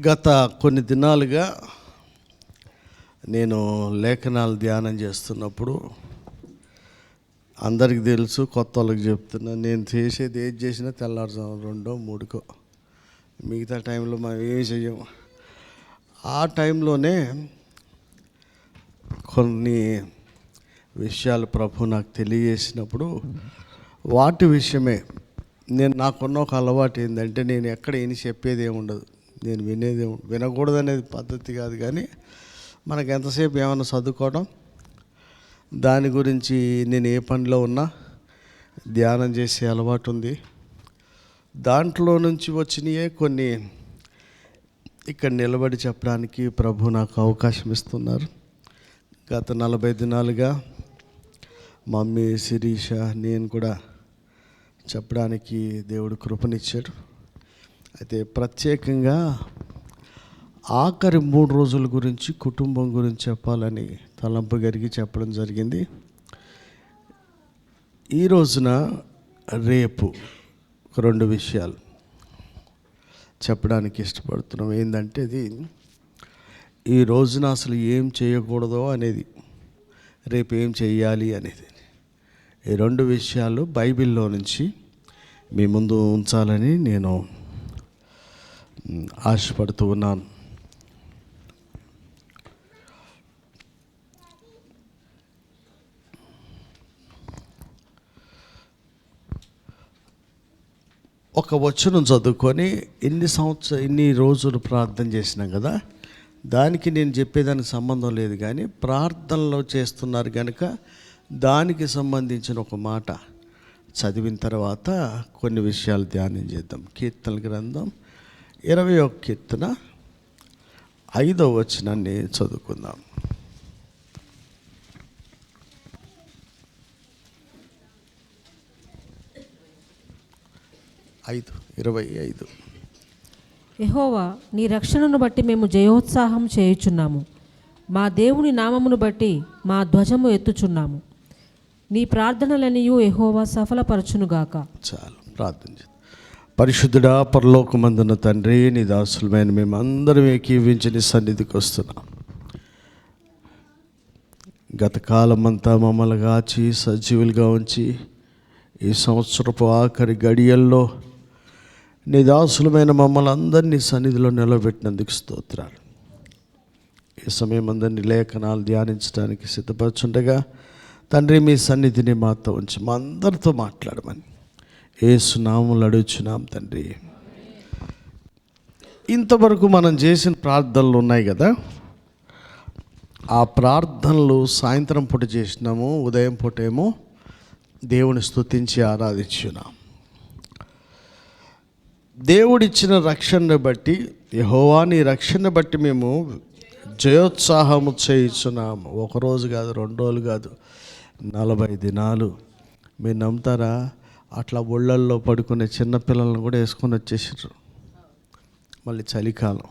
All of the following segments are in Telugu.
గత కొన్ని దినాలుగా నేను లేఖనాలు ధ్యానం చేస్తున్నప్పుడు అందరికీ తెలుసు, కొత్త వాళ్ళకి చెప్తున్నా, నేను చేసేది ఏది చేసినా తెల్లారుజాము 2, 3కో, మిగతా టైంలో మనం ఏమి చెయ్యము. ఆ టైంలోనే కొన్ని విషయాలు ప్రభు నాకు తెలియజేసినప్పుడు వాటి విషయమే నాకున్న ఒక అలవాటు ఏంటంటే, నేను ఎక్కడ ఏమి చెప్పేది ఏమి ఉండదు, నేను వినకూడదు అనేది పద్ధతి కాదు, కానీ మనకు ఎంతసేపు ఏమైనా చదువుకోవడం, దాని గురించి నేను ఏ పనిలో ఉన్నా ధ్యానం చేసే అలవాటు ఉంది. దాంట్లో నుంచి వచ్చినాయే కొన్ని ఇక్కడ నిలబడి చెప్పడానికి ప్రభు నాకు అవకాశం ఇస్తున్నారు. గత 40 దినాలుగా మమ్మీ శిరీష నేను కూడా చెప్పడానికి దేవుడు కృపనిచ్చాడు. అయితే ప్రత్యేకంగా ఆఖరి 3 రోజుల గురించి, కుటుంబం గురించి చెప్పాలని తలంపు గారికి చెప్పడం జరిగింది. ఈ రోజున రేపు 2 విషయాలు చెప్పడానికి ఇష్టపడుతున్నాం. ఏంటంటే, ఇది ఈ రోజున అసలు ఏం చేయకూడదో అనేది, రేపు ఏం చెయ్యాలి అనేది, ఈ 2 విషయాలు బైబిల్లో నుంచి మీ ముందు ఉంచాలని నేను ఆశపడుతూ ఉన్నాను. ఒక వచనం చదువుకొని ఇన్ని రోజులు ప్రార్థన చేసినాం కదా, దానికి నేను చెప్పేదానికి సంబంధం లేదు, కానీ ప్రార్థనలో చేస్తున్నారు కనుక దానికి సంబంధించిన ఒక మాట చదివిన తర్వాత కొన్ని విషయాలు ధ్యానం చేద్దాం. కీర్తనల గ్రంథం 21 కీర్తన 5వ వచనాన్ని చదువుకుందాం. 5:25. యెహోవా, నీ రక్షణను బట్టి మేము జయోత్సాహం చేయుచున్నాము. మా దేవుని నామమును బట్టి మా ధ్వజము ఎత్తుచున్నాము. నీ ప్రార్థనలనియు యెహోవా సఫలపరచునుగాక. చాలు, ప్రార్థన చేద్దాం. పరిశుద్ధుడా, పరలోకమందున్న తండ్రి, నీ దాసులమైన మేమందరం ఏకీవించి నీ సన్నిధికి వస్తున్నాం. గత కాలం అంతా మమ్మల్ని కాచి సజీవులుగా ఉంచి ఈ సంవత్సరపు ఆఖరి గడియల్లో నీ దాసులమైన మమ్మల్ని అందరినీ సన్నిధిలో నిలబెట్టినందుకు స్తోత్రాలు. ఈ సమయం అందరినీ లేఖనాలు ధ్యానించడానికి సిద్ధపరచుండగా తండ్రి, మీ సన్నిధిని మాతో ఉంచి మా అందరితో మాట్లాడమని యేసు నామములో అడుగుచున్నాం తండ్రి. ఇంతవరకు మనం చేసిన ప్రార్థనలు ఉన్నాయి కదా, ఆ ప్రార్థనలు సాయంత్రం పూట చేసినాము, ఉదయం పూట ఏమో దేవుని స్తుతించి ఆరాధించున్నాం. దేవుడిచ్చిన రక్షణను బట్టి, యెహోవా నీ రక్షణ బట్టి మేము జయోత్సాహము చేయించున్నాము. 1 రోజు కాదు, 2 రోజులు కాదు, 40 దినాలు. మీరు నమ్ముతారా? అట్లా ఒళ్ళల్లో పడుకునే చిన్నపిల్లలను కూడా వేసుకొని వచ్చేసారు. మళ్ళీ చలికాలం,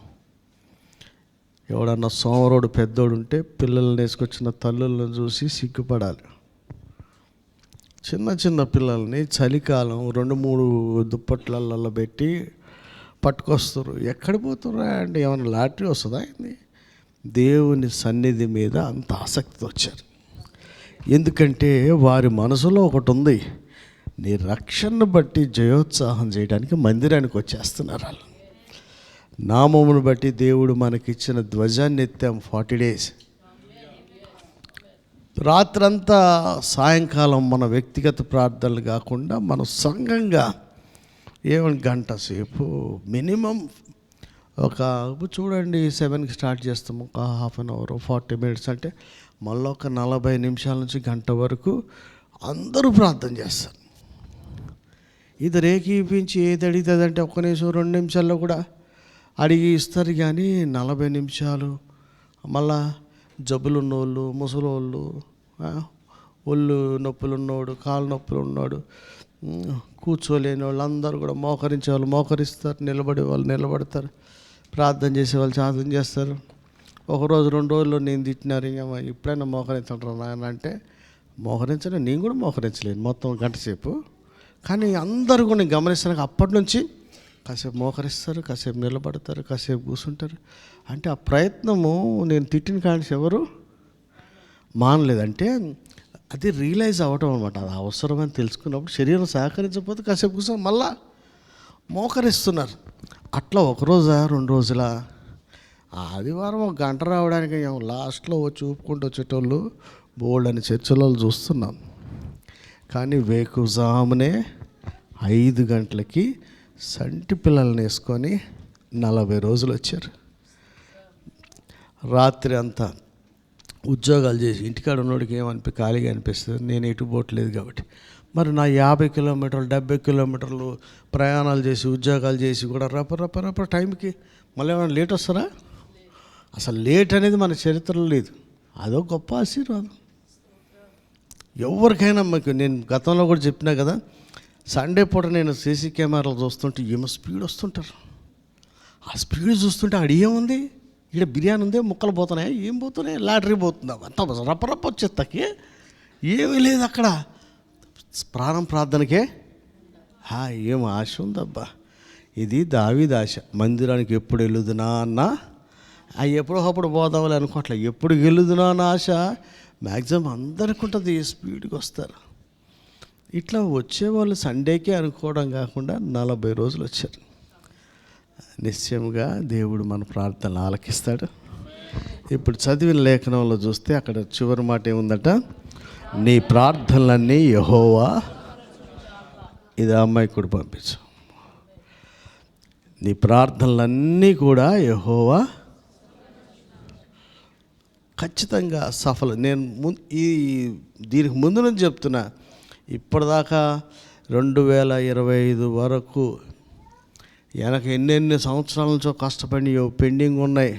ఎవడన్నా సోమరోడు పెద్దోడు ఉంటే పిల్లల్ని వేసుకొచ్చిన తల్లులను చూసి సిగ్గుపడాలి. చిన్న పిల్లల్ని చలికాలం 2-3 దుప్పట్లలో పెట్టి పట్టుకొస్తారు. ఎక్కడ పోతుర్రా అంటే ఏమైనా లాటరీ వస్తుందా? దేవుని సన్నిధి మీద అంత ఆసక్తితో వచ్చారు. ఎందుకంటే వారి మనసులో ఒకటి ఉంది, నీ రక్షణను బట్టి జయోత్సాహం చేయడానికి మందిరానికి వచ్చేస్తున్నారు వాళ్ళు. నామమును బట్టి దేవుడు మనకిచ్చిన ధ్వజాన్ని ఎత్తాం 40 days. రాత్రంతా సాయంకాలం మన వ్యక్తిగత ప్రార్థనలు కాకుండా మన సంఘంగా గంట సేపు మినిమం చూడండి, 7కి స్టార్ట్ చేస్తాము, ఒక ½ an hour 40 minutes అంటే మళ్ళీ ఒక 40 నిమిషాల నుంచి గంట వరకు అందరూ ప్రార్థన చేస్తారు. ఇది రేకిపించి ఏది అడుగుతుందంటే 1 నిమిషం 2 నిమిషాల్లో కూడా అడిగి ఇస్తారు, కానీ 40 నిమిషాలు. మళ్ళా జబ్బులు ఉన్నోళ్ళు, ముసలోళ్ళు, ఒళ్ళు నొప్పులు ఉన్నోడు, కాలు నొప్పులు ఉన్నాడు, కూర్చోలేని వాళ్ళు అందరూ కూడా మోకరించే వాళ్ళు మోకరిస్తారు, నిలబడే వాళ్ళు నిలబడతారు, ప్రార్థన చేసేవాళ్ళు ప్రార్థన చేస్తారు. 1 రోజు 2 రోజుల్లో నేను తిట్టినారు, ఇంకా ఇప్పుడైనా మోకరించంటారు నాయన అంటే, మోకరించలే, నేను కూడా మోకరించలేను మొత్తం గంట సేపు. కానీ అందరూ కూడా నేను గమనిస్తాను, అప్పటి నుంచి కాసేపు మోకరిస్తారు, కాసేపు నిలబడతారు, కాసేపు కూర్చుంటారు. అంటే ఆ ప్రయత్నము నేను తిట్టిన కానీ ఎవరు మానలేదంటే అది రియలైజ్ అవ్వటం అనమాట. అది అవసరమని తెలుసుకున్నప్పుడు శరీరం సహకరించకపోతే కాసేపు కూర్చొని మళ్ళా మోకరిస్తున్నారు. అట్లా ఒకరోజా 2 రోజుల ఆదివారం 1 గంట రావడానికి లాస్ట్లో వచ్చి ఊపుకుంటూ వచ్చేటోళ్ళు బోల్డ్ అని చర్చలో చూస్తున్నాం. కానీ వేకుజామునే 5 గంటలకి సంటి పిల్లల్ని వేసుకొని 40 రోజులు వచ్చారు. రాత్రి అంతా ఉద్యోగాలు చేసి ఇంటికాడ ఉన్నోడికి ఖాళీగా అనిపిస్తుంది. నేను ఎటు పోవట్లేదు కాబట్టి. మరి నా 50 కిలోమీటర్లు 70 కిలోమీటర్లు ప్రయాణాలు చేసి ఉద్యోగాలు చేసి కూడా రప్ప టైంకి మళ్ళీ ఏమైనా లేట్ వస్తారా? అసలు లేట్ అనేది మన చరిత్రలో లేదు. అదో గొప్ప ఆశీర్వాదం. ఎవరికైనా మీకు నేను గతంలో కూడా చెప్పినా కదా, సండే పూట నేను సీసీ కెమెరాలు చూస్తుంటే ఏమో స్పీడ్ వస్తుంటారు. ఆ స్పీడ్ చూస్తుంటే ఆడ ఏముంది, ఇక్కడ బిర్యానీ ఉంది, ముక్కలు పోతున్నాయి, ఏం పోతున్నాయి, లాటరీ పోతుందా, అంత రప్ప వచ్చేస్తాకి ఏమీ లేదు అక్కడ. ప్రార్థనకే ఏం ఆశ ఉందబ్బా. ఇది దావీదు ఆశ. మందిరానికి ఎప్పుడు వెళ్ళుదునా అన్న ఎప్పుడో అప్పుడు పోదామని అనుకోవట్లే, ఎప్పుడు వెళ్ళుదునా అన్న ఆశ మ్యాక్సిమం అందరికి ఉంటుంది. స్పీడ్కి వస్తారు. ఇట్లా వచ్చేవాళ్ళు సండేకే అనుకోవడం కాకుండా 40 రోజులు వచ్చారు. నిశ్చయంగా దేవుడు మన ప్రార్థనలు ఆలకిస్తాడు. ఇప్పుడు చదివిన లేఖనంలో చూస్తే అక్కడ చివరి మాట ఏముందట, నీ ప్రార్థనలన్నీ యెహోవా, ఇది అమ్మాయి కూడా పంపించు, నీ ప్రార్థనలన్నీ కూడా యెహోవా ఖచ్చితంగా సఫలం. నేను దీనికి ముందు నుంచి చెప్తున్నా, ఇప్పటిదాకా 2025 వరకు వెనక ఎన్నెన్ని సంవత్సరాల నుంచో కష్టపడి పెండింగ్ ఉన్నాయి.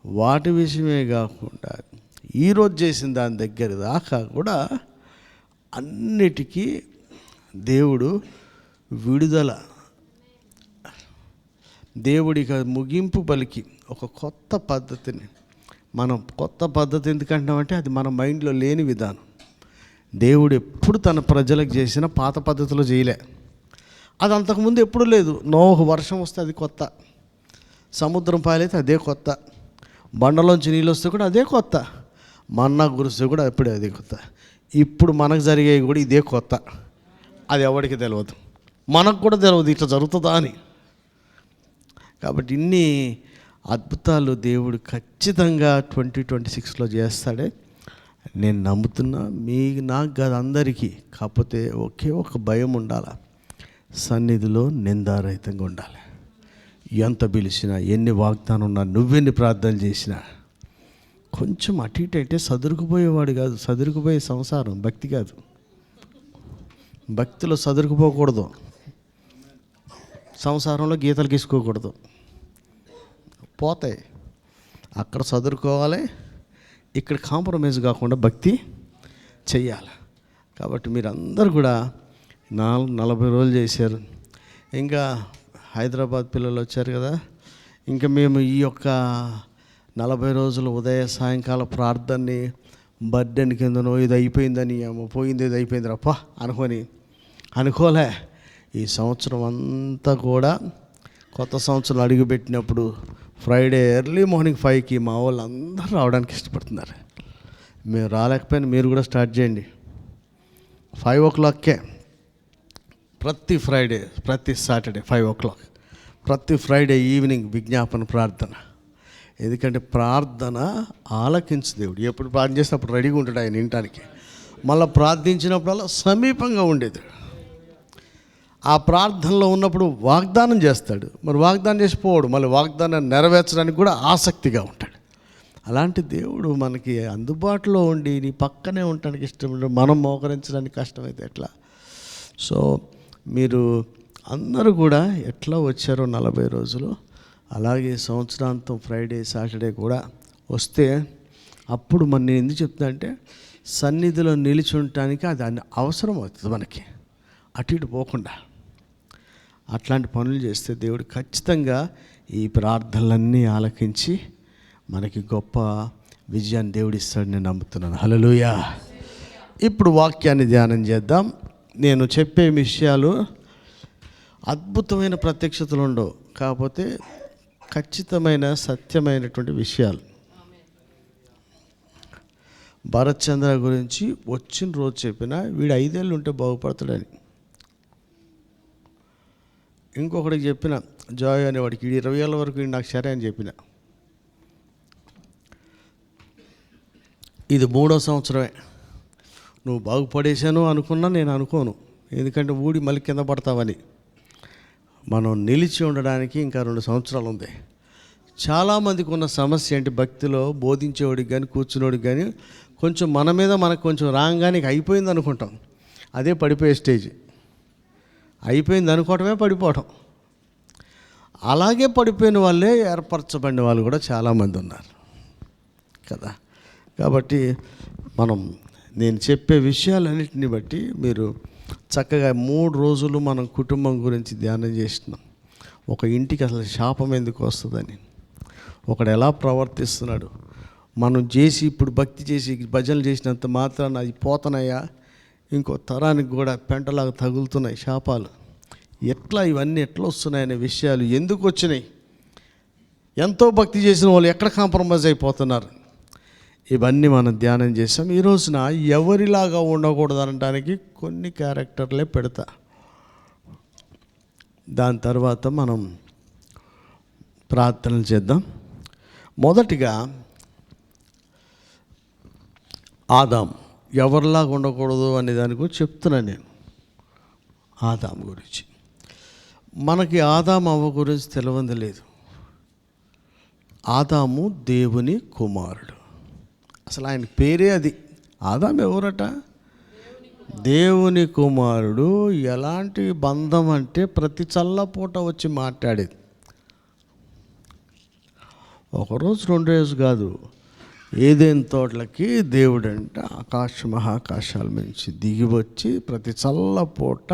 వాటి విషయమే కాకుండా ఈరోజు చేసిన దాని దగ్గర దాకా కూడా అన్నిటికీ దేవుడు విడుదల, దేవుడికి ముగింపు పలికి ఒక కొత్త పద్ధతిని, మనం కొత్త పద్ధతి ఎందుకంటామంటే అది మన మైండ్లో లేని విధానం. దేవుడు ఎప్పుడు తన ప్రజలకు చేసిన పాత పద్ధతిలో చేయలే. అది అంతకుముందు ఎప్పుడు లేదు. నోహు వర్షం వస్తే అది కొత్త, సముద్రం పాలైతే అదే కొత్త, బండలోంచి నీళ్ళు వస్తే కూడా అదే కొత్త, మన్నా కురిస్తే కూడా ఎప్పుడే అదే కొత్త. ఇప్పుడు మనకు జరిగేవి కూడా ఇదే కొత్త. అది ఎవరికి తెలియదు, మనకు కూడా తెలియదు ఇట్లా జరుగుతుందా అని. కాబట్టి ఇన్ని అద్భుతాలు దేవుడు ఖచ్చితంగా 2026లో చేస్తాడే నేను నమ్ముతున్నా. నాకు కాదు, అందరికీ. కాకపోతే ఒకే ఒక భయం ఉండాలి, సన్నిధిలో నిందారహితంగా ఉండాలి. ఎంత పిలిచినా, ఎన్ని వాగ్దానం ఉన్నా, నువ్వెన్ని ప్రార్థనలు చేసినా కొంచెం అటు ఇటు అయితే సదురుకుపోయేవాడు కాదు. సదురుకుపోయే సంసారం భక్తి కాదు. భక్తిలో సదురుకుపోకూడదు, సంసారంలో గీతలు గీసుకోకూడదు, పోతాయి. అక్కడ చదువుకోవాలి, ఇక్కడ కాంప్రమైజ్ కాకుండా భక్తి చెయ్యాలి. కాబట్టి మీరందరూ కూడా 40 రోజులు చేశారు. ఇంకా హైదరాబాద్ పిల్లలు వచ్చారు కదా, ఇంకా మేము ఈ యొక్క 40 రోజులు ఉదయ సాయంకాల ప్రార్థనని బర్డెన్ కిందనో ఇది అయిపోయిందని పోయింది ఇది అయిపోయింది రప్ప అనుకోలే. ఈ సంవత్సరం అంతా కూడా కొత్త సంవత్సరం అడుగుపెట్టినప్పుడు ఫ్రైడే ఎర్లీ మార్నింగ్ 5కి మా వాళ్ళు అందరూ రావడానికి ఇష్టపడుతున్నారు. మేము రాలేకపోయినా మీరు కూడా స్టార్ట్ చేయండి. 5 o'clockకే ప్రతి ఫ్రైడే, ప్రతి సాటర్డే 5 o'clock, ప్రతి ఫ్రైడే ఈవినింగ్ విజ్ఞాపన ప్రార్థన. ఎందుకంటే ప్రార్థన ఆలకించు దేవుడు. ఎప్పుడు ప్రార్థన చేస్తే అప్పుడు రెడీగా ఉంటాడు ఆయన వినటానికి. మళ్ళీ ప్రార్థించినప్పుడల్లా సమీపంగా ఉండేది. ఆ ప్రార్థనలో ఉన్నప్పుడు వాగ్దానం చేస్తాడు. మరి వాగ్దానం చేసిపోవాడు, మళ్ళీ వాగ్దానాన్ని నెరవేర్చడానికి కూడా ఆసక్తిగా ఉంటాడు. అలాంటి దేవుడు మనకి అందుబాటులో ఉండి నీ పక్కనే ఉండటానికి ఇష్టం, మనం మోకరించడానికి కష్టమైతే ఎట్లా? సో మీరు అందరూ కూడా ఎట్లా వచ్చారో 40 రోజులు, అలాగే సంవత్సరాంతం ఫ్రైడే సాటర్డే కూడా వస్తే అప్పుడు నేను ఎందుకు చెప్తున్నా అంటే సన్నిధిలో నిలిచి ఉండటానికి అది అవసరం అవుతుంది మనకి. అటు ఇటు పోకుండా అట్లాంటి పనులు చేస్తే దేవుడు ఖచ్చితంగా ఈ ప్రార్థనలన్నీ ఆలకించి మనకి గొప్ప విజయాన్ని దేవుడు ఇస్తాడని నేను నమ్ముతున్నాను. హల్లెలూయా. ఇప్పుడు వాక్యాన్ని ధ్యానం చేద్దాం. నేను చెప్పే విషయాలు అద్భుతమైన ప్రత్యక్షతలు ఉండవు, కాకపోతే ఖచ్చితమైన సత్యమైనటువంటి విషయాలు. భరత్ చంద్ర గురించి వచ్చిన రోజు చెప్పిన వీడు 5 ఏళ్ళు ఉంటే బాగుపడతాడని. ఇంకొకటికి చెప్పిన జాయ్ అనేవాడికి వీడు 20 ఏళ్ళ వరకు వీడు నాకు సరే అని చెప్పిన. ఇది 3వ సంవత్సరమే. నువ్వు బాగుపడేశాను అనుకున్నా నేను అనుకోను, ఎందుకంటే ఊడి మళ్ళీ కింద పడతావని. మనం నిలిచి ఉండడానికి ఇంకా 2 సంవత్సరాలు ఉంది. చాలామందికి ఉన్న సమస్య ఏంటి, భక్తిలో బోధించేవాడికి కానీ కూర్చునేవాడికి కానీ కొంచెం మన మీద మనకు కొంచెం రాగానే అయిపోయింది అనుకుంటాం. అదే పడిపోయే స్టేజ్. అయిపోయింది అనుకోవటమే పడిపోవటం. అలాగే పడిపోయిన వాళ్ళే ఏర్పరచబడిన వాళ్ళు కూడా చాలామంది ఉన్నారు కదా. కాబట్టి నేను చెప్పే విషయాలన్నింటినీ బట్టి మీరు చక్కగా 3 రోజులు మనం కుటుంబం గురించి ధ్యానం చేస్తున్నాం. ఒక ఇంటికి అసలు శాపం ఎందుకు వస్తుందని, ఒకడు ఎలా ప్రవర్తిస్తున్నాడు, మనం చేసి ఇప్పుడు భక్తి చేసి భజనలు చేసినంత మాత్రాన అది పోతున్నాయా, ఇంకో తరానికి కూడా పెంటలాగా తగులుతున్నాయి శాపాలు, ఇవన్నీ ఎట్లా వస్తున్నాయనే విషయాలు, ఎందుకు వచ్చినాయి, ఎంతో భక్తి చేసిన వాళ్ళు ఎక్కడ కాంప్రమైజ్ అయిపోతున్నారు, ఇవన్నీ మనం ధ్యానం చేసాం. ఈ రోజున ఎవరిలాగా ఉండకూడదు అనడానికి కొన్ని క్యారెక్టర్లే పెడతా. దాని తర్వాత మనం ప్రార్థనలు చేద్దాం. మొదటిగా ఆదాం ఎవరిలాగా ఉండకూడదు అనే దాని గురించి చెప్తున్నాను నేను. ఆదాం గురించి మనకి ఆదాం అవ్వ గురించి తెలియంది లేదు. ఆదాము దేవుని కుమారుడు. అసలు ఆయన పేరే అది. ఆదాం ఎవరట? దేవుని కుమారుడు. ఎలాంటి బంధం అంటే ప్రతి చల్లపూట వచ్చి మాట్లాడేది. ఒకరోజు 2 రోజు కాదు. ఏదైనా తోటలకి దేవుడంట మహాకాశాల నుంచి దిగి వచ్చి ప్రతి చల్లపూట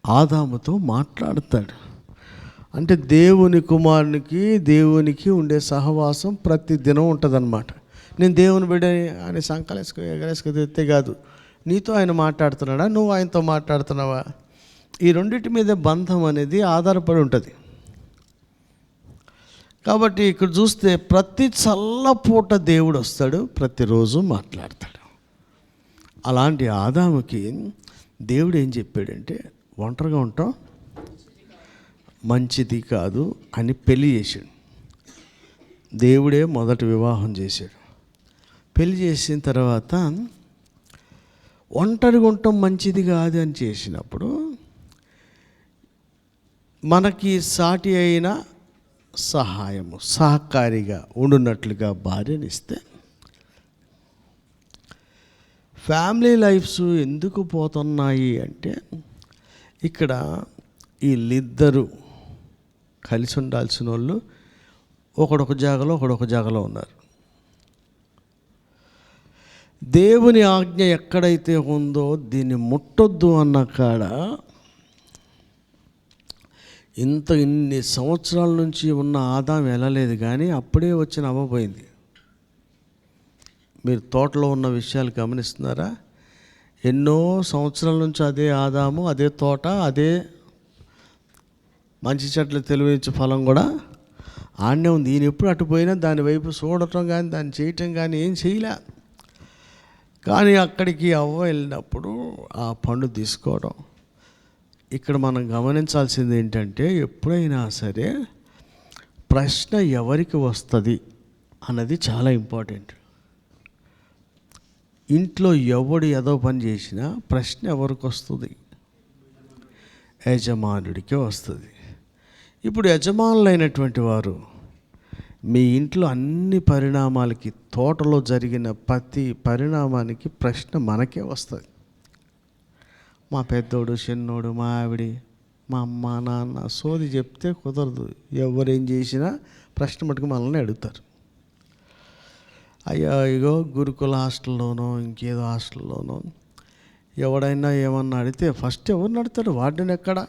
ఆదాముతో మాట్లాడతాడు. అంటే దేవుని కుమారునికి దేవునికి ఉండే సహవాసం ప్రతి దినం ఉంటుందన్నమాట. నేను దేవుని బిడ్డ అని సంకలేసుకు ఎగరేసుకు తెస్తే కాదు, నీతో ఆయన మాట్లాడుతున్నాడా, నువ్వు ఆయనతో మాట్లాడుతున్నావా, ఈ రెండింటి మీద బంధం అనేది ఆధారపడి ఉంటుంది. కాబట్టి ఇక్కడ చూస్తే ప్రతి చల్లపూట దేవుడు వస్తాడు, ప్రతిరోజు మాట్లాడతాడు. అలాంటి ఆదాముకి దేవుడు ఏం చెప్పాడంటే, ఒంటరిగా ఉంటాం మంచిది కాదు అని పెళ్లి చేశాడు. దేవుడే మొదటి వివాహం చేశాడు. పెళ్లి చేసిన తర్వాత ఒంటరిగా ఉండటం మంచిది కాదు అని చేసినప్పుడు మనకి సాటి అయిన సహకారిగా ఉండున్నట్లుగా భార్యనిస్తే, ఫ్యామిలీ లైఫ్స్ ఎందుకు పోతున్నాయి అంటే, ఇక్కడ వీళ్ళిద్దరూ కలిసి ఉండాల్సిన వాళ్ళు ఒకడొక జాగాలో ఉన్నారు. దేవుని ఆజ్ఞ ఎక్కడైతే ఉందో దీన్ని ముట్టొద్దు అన్న కాడ ఇన్ని సంవత్సరాల నుంచి ఉన్న ఆదాం వెళ్ళలేదు, కానీ అప్పుడే వచ్చిన అవ్వబోయింది. మీరు తోటలో ఉన్న విషయాలు గమనిస్తున్నారా? ఎన్నో సంవత్సరాల నుంచి అదే ఆదాము, అదే తోట, అదే మంచి చెట్లు తెలివించే ఫలం కూడా ఆడనే ఉంది. ఈయన ఎప్పుడు అటుపోయినా దాని వైపు చూడటం కానీ దాన్ని చేయటం కానీ ఏం చేయలే. కానీ అక్కడికి అవ్వ వెళ్ళినప్పుడు ఆ పండు తీసుకోవడం. ఇక్కడ మనం గమనించాల్సింది ఏంటంటే, ఎప్పుడైనా సరే ప్రశ్న ఎవరికి వస్తుంది అన్నది చాలా ఇంపార్టెంట్. ఇంట్లో ఎవడు ఏదో పని చేసినా ప్రశ్న ఎవరికి వస్తుంది? యజమానుడికే వస్తుంది. ఇప్పుడు యజమానులైనటువంటి వారు మీ ఇంట్లో అన్ని పరిణామాలకి, తోటలో జరిగిన ప్రతి పరిణామానికి ప్రశ్న మనకే వస్తుంది. మా పెద్దోడు, చిన్నోడు, మా ఆవిడి, మా అమ్మ, నాన్న సోది చెప్తే కుదరదు. ఎవరేం చేసినా ప్రశ్న మటుకు మనల్ని అడుగుతారు. అయ్యా ఇగో గురుకుల హాస్టల్లోనో ఇంకేదో హాస్టల్లోనో ఎవడైనా ఏమన్నా అడిగితే ఫస్ట్ ఎవరిని అడుగుతారు? వాడిని ఎక్కడ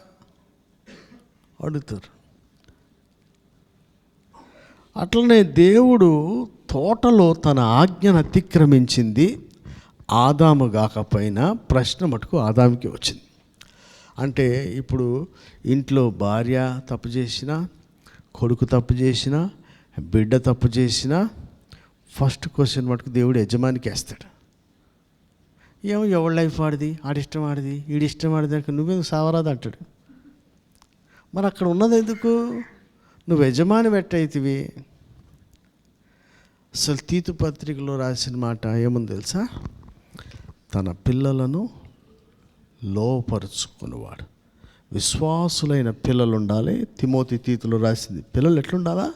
అడుగుతారు. అట్లనే దేవుడు తోటలో తన ఆజ్ఞను అతిక్రమించింది ఆదాము కాకపోయినా ప్రశ్న మటుకు ఆదాముకి వచ్చింది. అంటే ఇప్పుడు ఇంట్లో భార్య తప్పు చేసినా, కొడుకు తప్పు చేసినా, బిడ్డ తప్పు చేసినా ఫస్ట్ క్వశ్చన్ మటుకు దేవుడు యజమానికి వేస్తాడు. ఎవరి లైఫ్ ఆడిది, ఆడిష్టం ఆడిది, ఈడిష్టం ఆడిది అంటే నువ్వెందుకు సావరాదు అంటాడు. మరి అక్కడ ఉన్నది ఎందుకు? నువ్వు యజమాని పెట్టయితివి. అసలు తీతు పత్రికలో రాసిన మాట ఏముంది తెలుసా? తన పిల్లలను లోపరుచుకునేవాడు. విశ్వాసులైన పిల్లలు ఉండాలి. తిమోతి తీతులో రాసింది. పిల్లలు ఎట్లుండాలా?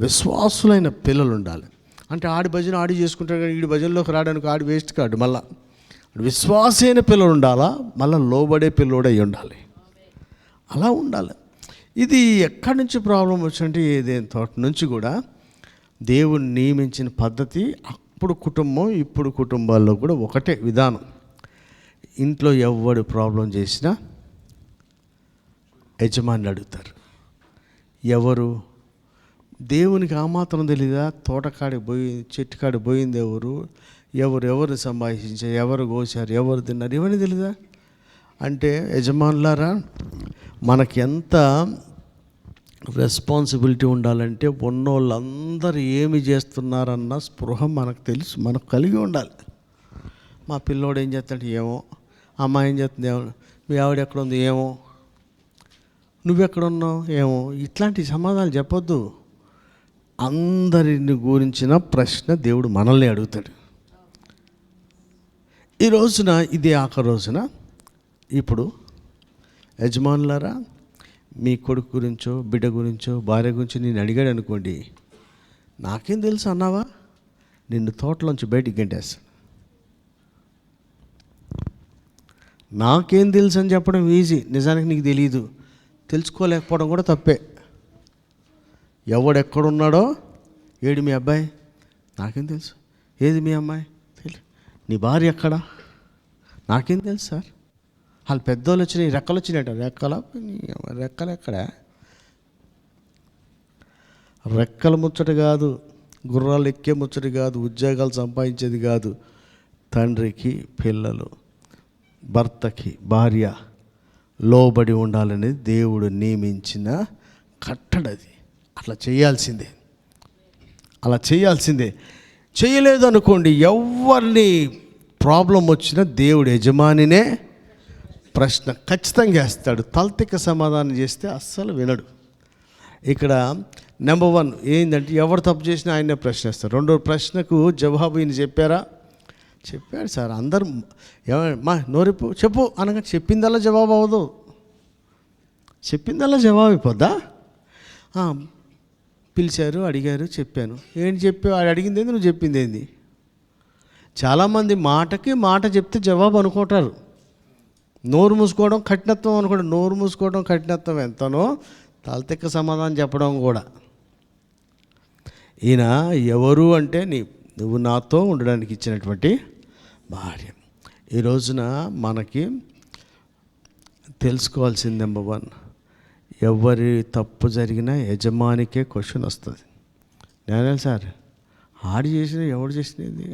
విశ్వాసులైన పిల్లలు ఉండాలి. అంటే ఆడి భజన ఆడి చేసుకుంటాడు కానీ ఈడి భజనలోకి రావడానికి ఆడి వేస్ట్ కాడు. మళ్ళా విశ్వాసైన పిల్లలు ఉండాలా, మళ్ళీ లోబడే పిల్లోడు అయి ఉండాలి. అలా ఉండాలి. ఇది ఎక్కడి నుంచి ప్రాబ్లం వచ్చిందంటే ఏదైనా తోట నుంచి కూడా దేవుని నియమించిన పద్ధతి అప్పుడు కుటుంబం ఇప్పుడు కుటుంబాల్లో కూడా ఒకటే విధానం. ఇంట్లో ఎవడు ప్రాబ్లం చేసినా యజమాని అడుగుతారు. ఎవరు? దేవునికి ఆ మాత్రం తెలీదా? తోటకాడికి పోయి చెట్టుకాడికి పోయింది ఎవరు సంభాషించారు, ఎవరు కోసారు, ఎవరు తిన్నారు, ఇవన్నీ తెలీదా? అంటే యజమానులారా, మనకి ఎంత రెస్పాన్సిబిలిటీ ఉండాలంటే ఉన్నోళ్ళందరూ ఏమి చేస్తున్నారన్న స్పృహ మనకు తెలుసు, మనకు కలిగి ఉండాలి. మా పిల్లోడు ఏం చేస్తాడు ఏమో, అమ్మాయి ఏం చేస్తుంది ఏమో, మీ ఆవిడ ఎక్కడ ఉంది ఏమో, నువ్వెక్కడున్నావు ఏమో, ఇట్లాంటి సమాధానాలు చెప్పొద్దు. అందరిని గురించిన ప్రశ్న దేవుడు మనల్ని అడుగుతాడు. ఈ రోజున ఇదే ఆఖరి రోజున ఇప్పుడు యజమానులారా, మీ కొడుకు గురించో బిడ్డ గురించో భార్య గురించో నేను అడిగాడు అనుకోండి, నాకేం తెలుసు అన్నావా, నిన్ను తోటలోంచి బయటికి గంటేస్తాను. నాకేం తెలుసు అని చెప్పడం ఈజీ, నిజానికి నీకు తెలియదు. తెలుసుకోలేకపోవడం కూడా తప్పే. ఎవడెక్కడున్నాడో, ఏడు మీ అబ్బాయి, నాకేం తెలుసు. ఏది మీ అమ్మాయి, తెలియదు. నీ భార్య ఎక్కడా, నాకేం తెలుసు సార్. వాళ్ళు పెద్దోళ్ళు వచ్చినాయి, రెక్కలు వచ్చినాయట. రెక్కలు ఎక్కడా? రెక్కల ముచ్చట కాదు, గుర్రాలు ఎక్కే ముచ్చట కాదు, ఉద్యోగాలు సంపాదించేది కాదు. తండ్రికి పిల్లలు, భర్తకి భార్య లోబడి ఉండాలనేది దేవుడు నియమించిన కట్టడది. అట్లా చేయాల్సిందే. చేయలేదు అనుకోండి, ఎవరిని ప్రాబ్లం వచ్చినా దేవుడు యజమానినే ప్రశ్న ఖచ్చితంగా వేస్తాడు. తలతిక్క సమాధానం చేస్తే అస్సలు వినడు. ఇక్కడ నెంబర్ 1 ఏంటంటే ఎవరు తప్పు చేసినా ఆయనే ప్రశ్నిస్తారు. రెండో ప్రశ్నకు జవాబు ఈయన చెప్పాడు సార్. అందరూ మా నోరిప్పు చెప్పు అనగా చెప్పిందల్లా జవాబు అవ్వదు. చెప్పిందల్లా జవాబు అయిపోద్దా? పిలిచారు, అడిగారు, చెప్పాను. ఏంటి చెప్పావు? ఆడు అడిగింది ఏంది, నువ్వు చెప్పింది ఏంది? చాలామంది మాటకి మాట చెప్తే జవాబు అనుకుంటారు. నోరు మూసుకోవడం కఠినత్వం అనుకోండి. నోరు మూసుకోవడం కఠినత్వం ఎంతనో తలతిక్క సమాధానం చెప్పడం కూడా. ఈయన ఎవరు అంటే నువ్వు నాతో ఉండడానికి ఇచ్చినటువంటి భార్య. ఈ రోజున మనకి తెలుసుకోవాల్సింది నెంబర్ 1, ఎవరి తప్పు జరిగినా యజమానికే క్వశ్చన్ వస్తుంది. నేను సార్ ఆడి చేసిన ఎవడు చేసినది,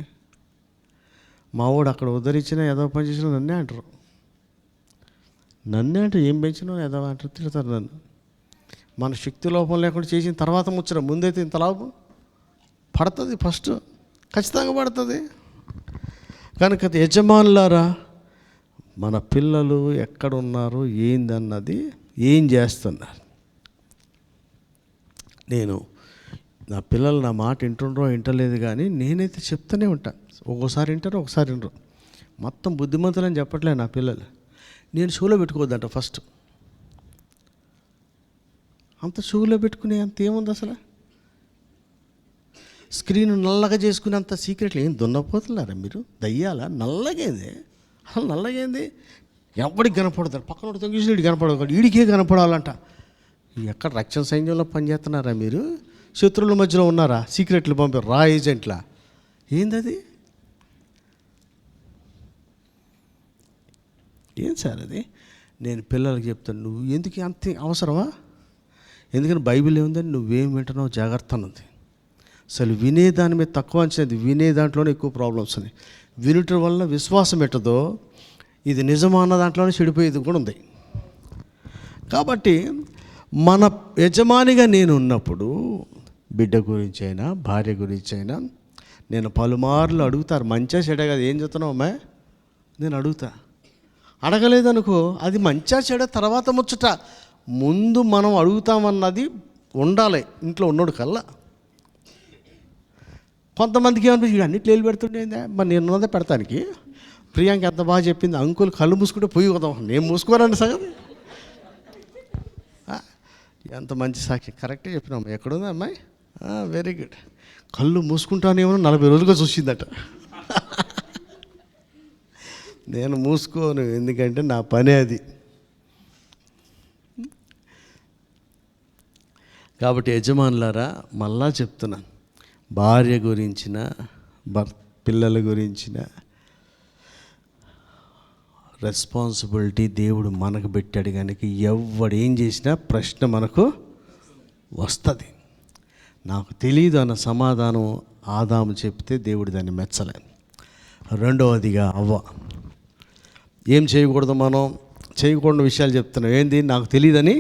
మా వాడు అక్కడ ఉద్ధరించిన ఏదో పని చేసిన నన్నే అంటారు. ఏం పెంచినా ఏదో అంటారు, తిడతారు నన్ను. మన శక్తి లోపం లేకుండా చేసిన తర్వాత ముచ్చట, ముందైతే ఇంత లాభం పడుతుంది. ఫస్ట్ ఖచ్చితంగా పడుతుంది. కనుక యజమానులారా, మన పిల్లలు ఎక్కడున్నారు ఏందన్నది, ఏం చేస్తున్నారు. నేను నా పిల్లలు నా మాట వింటుండ్రో వింటలేదు కానీ నేనైతే చెప్తూనే ఉంటాను. ఒక్కోసారి వింటారు, ఒకసారి వినరు. మొత్తం బుద్ధిమంతులని చెప్పట్లే నా పిల్లలు. నేను షూలో పెట్టుకోవద్దంట ఫస్ట్. అంత షూలో పెట్టుకునే అంత ఏముంది అసలు? స్క్రీన్ నల్లగా చేసుకునే అంత సీక్రెట్లు ఏం దున్నపోతున్నారా మీరు? దయ్యాలా? నల్లగేంది అసలు, నల్లగేంది? ఎవడికి కనపడతారు, పక్కన తగ్గించి వీడికి కనపడదు, వీడికే కనపడాలంట. ఎక్కడ రక్షణ సైన్యంలో పనిచేస్తున్నారా మీరు? శత్రువుల మధ్యలో ఉన్నారా? సీక్రెట్లు పంపారు, రా ఏజెంట్లా? ఏందది? ఏం సార్ అది? నేను పిల్లలకి చెప్తాను, నువ్వు ఎందుకు అంత అవసరమా? ఎందుకని బైబిల్ ఏముందని నువ్వేం వింటున్నావు జాగ్రత్త అన్నది. అసలు వినే దాని మీద తక్కువ అంచనది, వినే దాంట్లోనే ఎక్కువ ప్రాబ్లమ్స్ ఉన్నాయి. వినటం వల్ల విశ్వాసం ఎట్టదో, ఇది నిజమా అన్న దాంట్లోనే చెడిపోయేది కూడా ఉంది. కాబట్టి మన యజమానిగా నేను ఉన్నప్పుడు బిడ్డ గురించి అయినా భార్య గురించి అయినా నేను పలుమార్లు అడుగుతారు, మంచిగా చెడే కదా, ఏం చెప్తున్నావు అమ్మాయి, నేను అడుగుతా. అడగలేదనుకో అది మంచిగా చెడ తర్వాత ముచ్చట, ముందు మనం అడుగుతామన్నది ఉండాలి ఇంట్లో ఉన్నాడు కల్లా. కొంతమందికి ఏమనిపిస్తుంది, అన్నిట్లో వెళ్ళి పెడుతుండేందా, మరి నేను ఉన్నదే పెడతానికి. ప్రియాంక ఎంత బాగా చెప్పింది, అంకుల్ కళ్ళు మూసుకుంటే పోయి వదాం, నేను మూసుకోరండి సగం. ఎంత మంచి సాక్షి, కరెక్టే చెప్పినాం. ఎక్కడుంది అమ్మాయి, వెరీ గుడ్. కళ్ళు మూసుకుంటానేమో 40 రోజులుగా చూసిందట. నేను మూసుకోను, ఎందుకంటే నా పనే అది. కాబట్టి యజమానులారా, మళ్ళా చెప్తున్నాను, భార్య గురించిన పిల్లల గురించిన రెస్పాన్సిబిలిటీ దేవుడు మనకు పెట్టాడు కనుక ఎవడు ఏం చేసినా ప్రశ్న మనకు వస్తుంది. నాకు తెలియదు అన్న సమాధానం ఆదాము చెప్తే దేవుడు దాన్ని మెచ్చలే. రెండవదిగా అవ్వ, ఏం చేయకూడదు, మనం చేయకూడని విషయాలు చెప్తున్నాం. ఏంది, నాకు తెలియదని,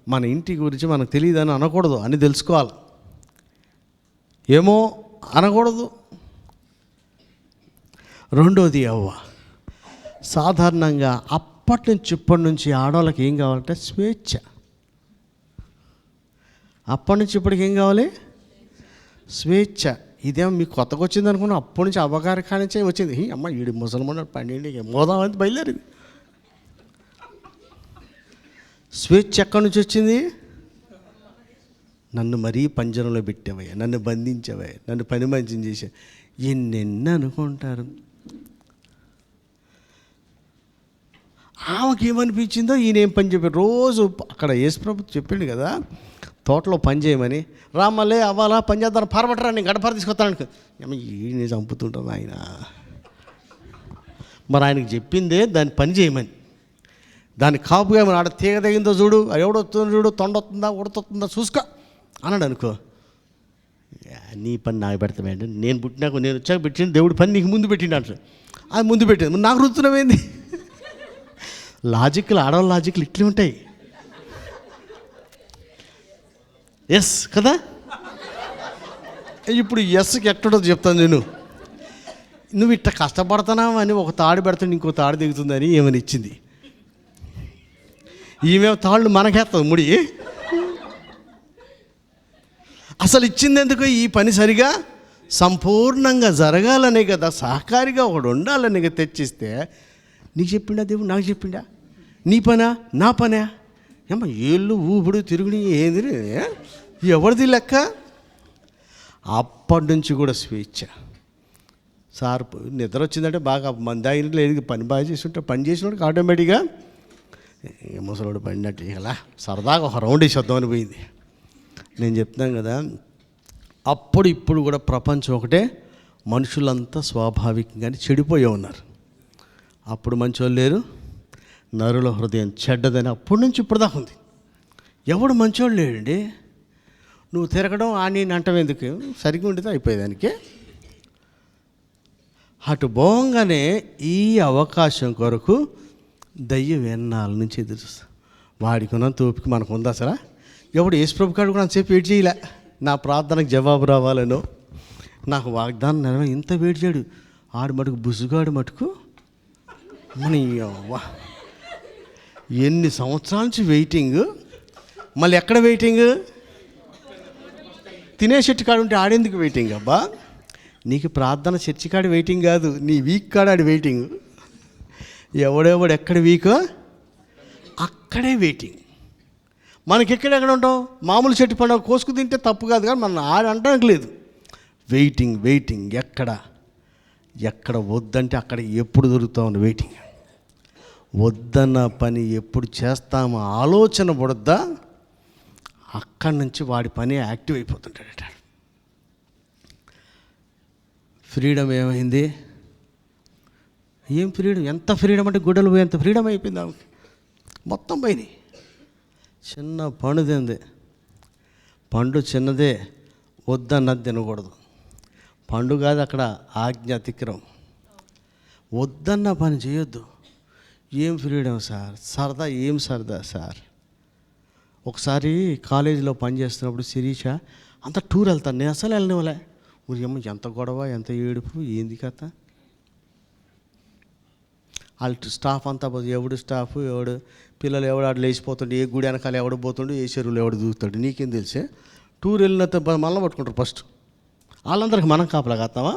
మన ఇంటి గురించి మనకు తెలియదని అనకూడదు అని తెలుసుకోవాలి. ఏమో అనకూడదు. రెండోది అవ్వ, సాధారణంగా ఇప్పటి నుంచి ఆడవాళ్ళకి ఏం కావాలంటే స్వేచ్ఛ. అప్పటి నుంచి ఇప్పటికి ఏం కావాలి, స్వేచ్ఛ. ఇదేమో మీకు కొత్తగా వచ్చింది అనుకున్నా, అప్పటి నుంచి అవ్వగారి కానించే వచ్చింది. అమ్మ ఈడు ముసలమన్నాడు, 12 మోదామని బయలుదేరింది. స్వేచ్ఛ ఎక్కడి నుంచి వచ్చింది, నన్ను మరీ పంజరంలో పెట్టావయ్యా, నన్ను బంధించావయ్యా, నన్ను పని మంచిని చేసావు, ఎన్నెన్ని అనుకుంటారు. ఆమెకి ఏమనిపించిందో ఈయన ఏం పని చెప్పారు. రోజు అక్కడ యేసుప్రభు చెప్పిండు కదా, తోటలో పని చేయమని. రామలే అవ్వాలా పని చేద్దాను, పారబట్టరా, నేను గడపర తీసుకొస్తాను. ఈయన చంపుతుంటాను ఆయన. మరి ఆయనకి చెప్పిందే దాన్ని పని చేయమని. దాన్ని కాపుగా ఆడ తీగ తగిందో చూడు, ఎవడొస్తుందో చూడు, తొండొస్తుందా ఉడతొస్తుందా చూసుకో అన్నాడు అనుకో, నీ పని నాకు పెడతామండి, నేను పుట్టినాక నేను వచ్చాక పెట్టిండు, దేవుడి పని నీకు ముందు పెట్టిండు అంటారు. అది ముందు పెట్టింది, నాకు రుతున్నామేంది. లాజిక్లు, ఆడవాళ్ళ లాజిక్లు ఇట్లే ఉంటాయి. ఎస్ కదా. ఇప్పుడు ఎస్కి ఎక్కడో చెప్తాను నేను. నువ్వు ఇట్లా కష్టపడుతున్నావు అని ఒక తాడు పెడుతుంది, ఇంకో తాడు దిగుతుందని ఏమని ఇచ్చింది. ఈమె తాళ్ళు మనకేస్తుంది ముడి. అసలు ఇచ్చింది ఎందుకు, ఈ పని సరిగా సంపూర్ణంగా జరగాలనే కదా, సహకారిగా ఒకడు ఉండాలని తెచ్చిస్తే, నీకు చెప్పిండా దేవుడు, నాకు చెప్పిండా, నీ పనా నా పనా, ఏమ్మా ఏళ్ళు ఊపుడు తిరుగుడు ఏంది, ఎవరిది లెక్క. అప్పటి నుంచి కూడా స్వేచ్ఛ. సార్ నిద్ర వచ్చిందంటే బాగా మంది అయిన లేదు, పని బాగా చేస్తుంటే పని చేసినోడికి ఆటోమేటిక్గా ముసలోడు పడినట్టు ఇలా సరదాగా ఒక రౌండ్ వేసేద్దామని పోయింది. నేను చెప్తున్నాను కదా, అప్పుడు ఇప్పుడు కూడా ప్రపంచం ఒకటే, మనుషులంతా స్వాభావికంగానే చెడిపోయి ఉన్నారు. అప్పుడు మంచోళ్ళు లేరు, నరుల హృదయం చెడ్డదని అప్పటి నుంచి ఇప్పుడు దాకా ఉంది. ఎవడు మంచోళ్ళు లేడండి. నువ్వు తిరగడం నేను అంటాం ఎందుకు, సరిగ్గా ఉండితే అయిపోయేదానికి. అటు పోగానే ఈ అవకాశం కొరకు దయ్యం ఎన్నాళ్ళ నుంచి ఎదురు చూస్తా. వాడికి ఉన్న తోపికి మనకు ఉందా అసలు. ఎవడు యేసుప్రభు కాడు కూడా అంతసేపు వెయిట్ చేయలే, నా ప్రార్థనకు జవాబు రావాలనో, నాకు వాగ్దానం నెరవేరు, ఇంత వెయిట్ చేయడు. ఆడు మటుకు బుసుగాడు మటుకు మన ఎన్ని సంవత్సరాల నుంచి వెయిటింగ్. మళ్ళీ ఎక్కడ వెయిటింగ్, తినే చెట్టు కాడు ఉంటే ఆడేందుకు వెయిటింగ్. అబ్బా, నీకు ప్రార్థన చర్చి కాడ వెయిటింగ్ కాదు, నీ వీక్ కాడ ఆడి వెయిటింగ్. ఎవడెవడు ఎక్కడ వీకో అక్కడే వెయిటింగ్. మనకి ఎక్కడెక్కడ ఉంటాం, మామూలు చెట్టు పండుగ కోసుకు తింటే తప్పు కాదు, కానీ మనం అంటానికి లేదు. వెయిటింగ్ వెయిటింగ్, ఎక్కడ వద్దంటే అక్కడ ఎప్పుడు దొరుకుతా ఉంది వెయిటింగ్. వద్దన్న పని ఎప్పుడు చేస్తామో ఆలోచన పడద్దా, అక్కడి నుంచి వాడి పని యాక్టివ్ అయిపోతుంటాడట. ఫ్రీడమ్ ఏమైంది, ఏం ఫ్రీడమ్, ఎంత ఫ్రీడమ్ అంటే గుడ్డలు పోయి ఎంత ఫ్రీడమ్ అయిపోయింది ఆమెకి. మొత్తం పోయినాయి. చిన్న పండు తింది, పండు చిన్నదే, వద్దన్నది తినకూడదు. పండు కాదు అక్కడ ఆజ్ఞ అతిక్రమం. వద్దన్న పని చేయొద్దు. ఏం ఫ్రీడమ్ సార్, సరదా, ఏం సరదా సార్, ఒకసారి కాలేజీలో పనిచేస్తున్నప్పుడు శిరీష అంత టూర్ వెళ్తాను, నేను అసలు వెళ్ళనివ్వలే. ఊరికేమో ఎంత గొడవ, ఎంత ఏడుపు, ఏంది కథ. వాళ్ళ స్టాఫ్ అంతా ఎవడు స్టాఫ్ ఎవడు పిల్లలు ఎవడు ఆడు లేచిపోతుండే, ఏ గుడి వెనకాల ఎవడు పోతుండే, ఏ చెరువులు ఎవడు దూకుతాడు, నీకేం తెలిసే. టూర్ వెళ్ళినంత మళ్ళీ పట్టుకుంటారు ఫస్ట్. వాళ్ళందరికి మనం కాపలా కాస్తామా?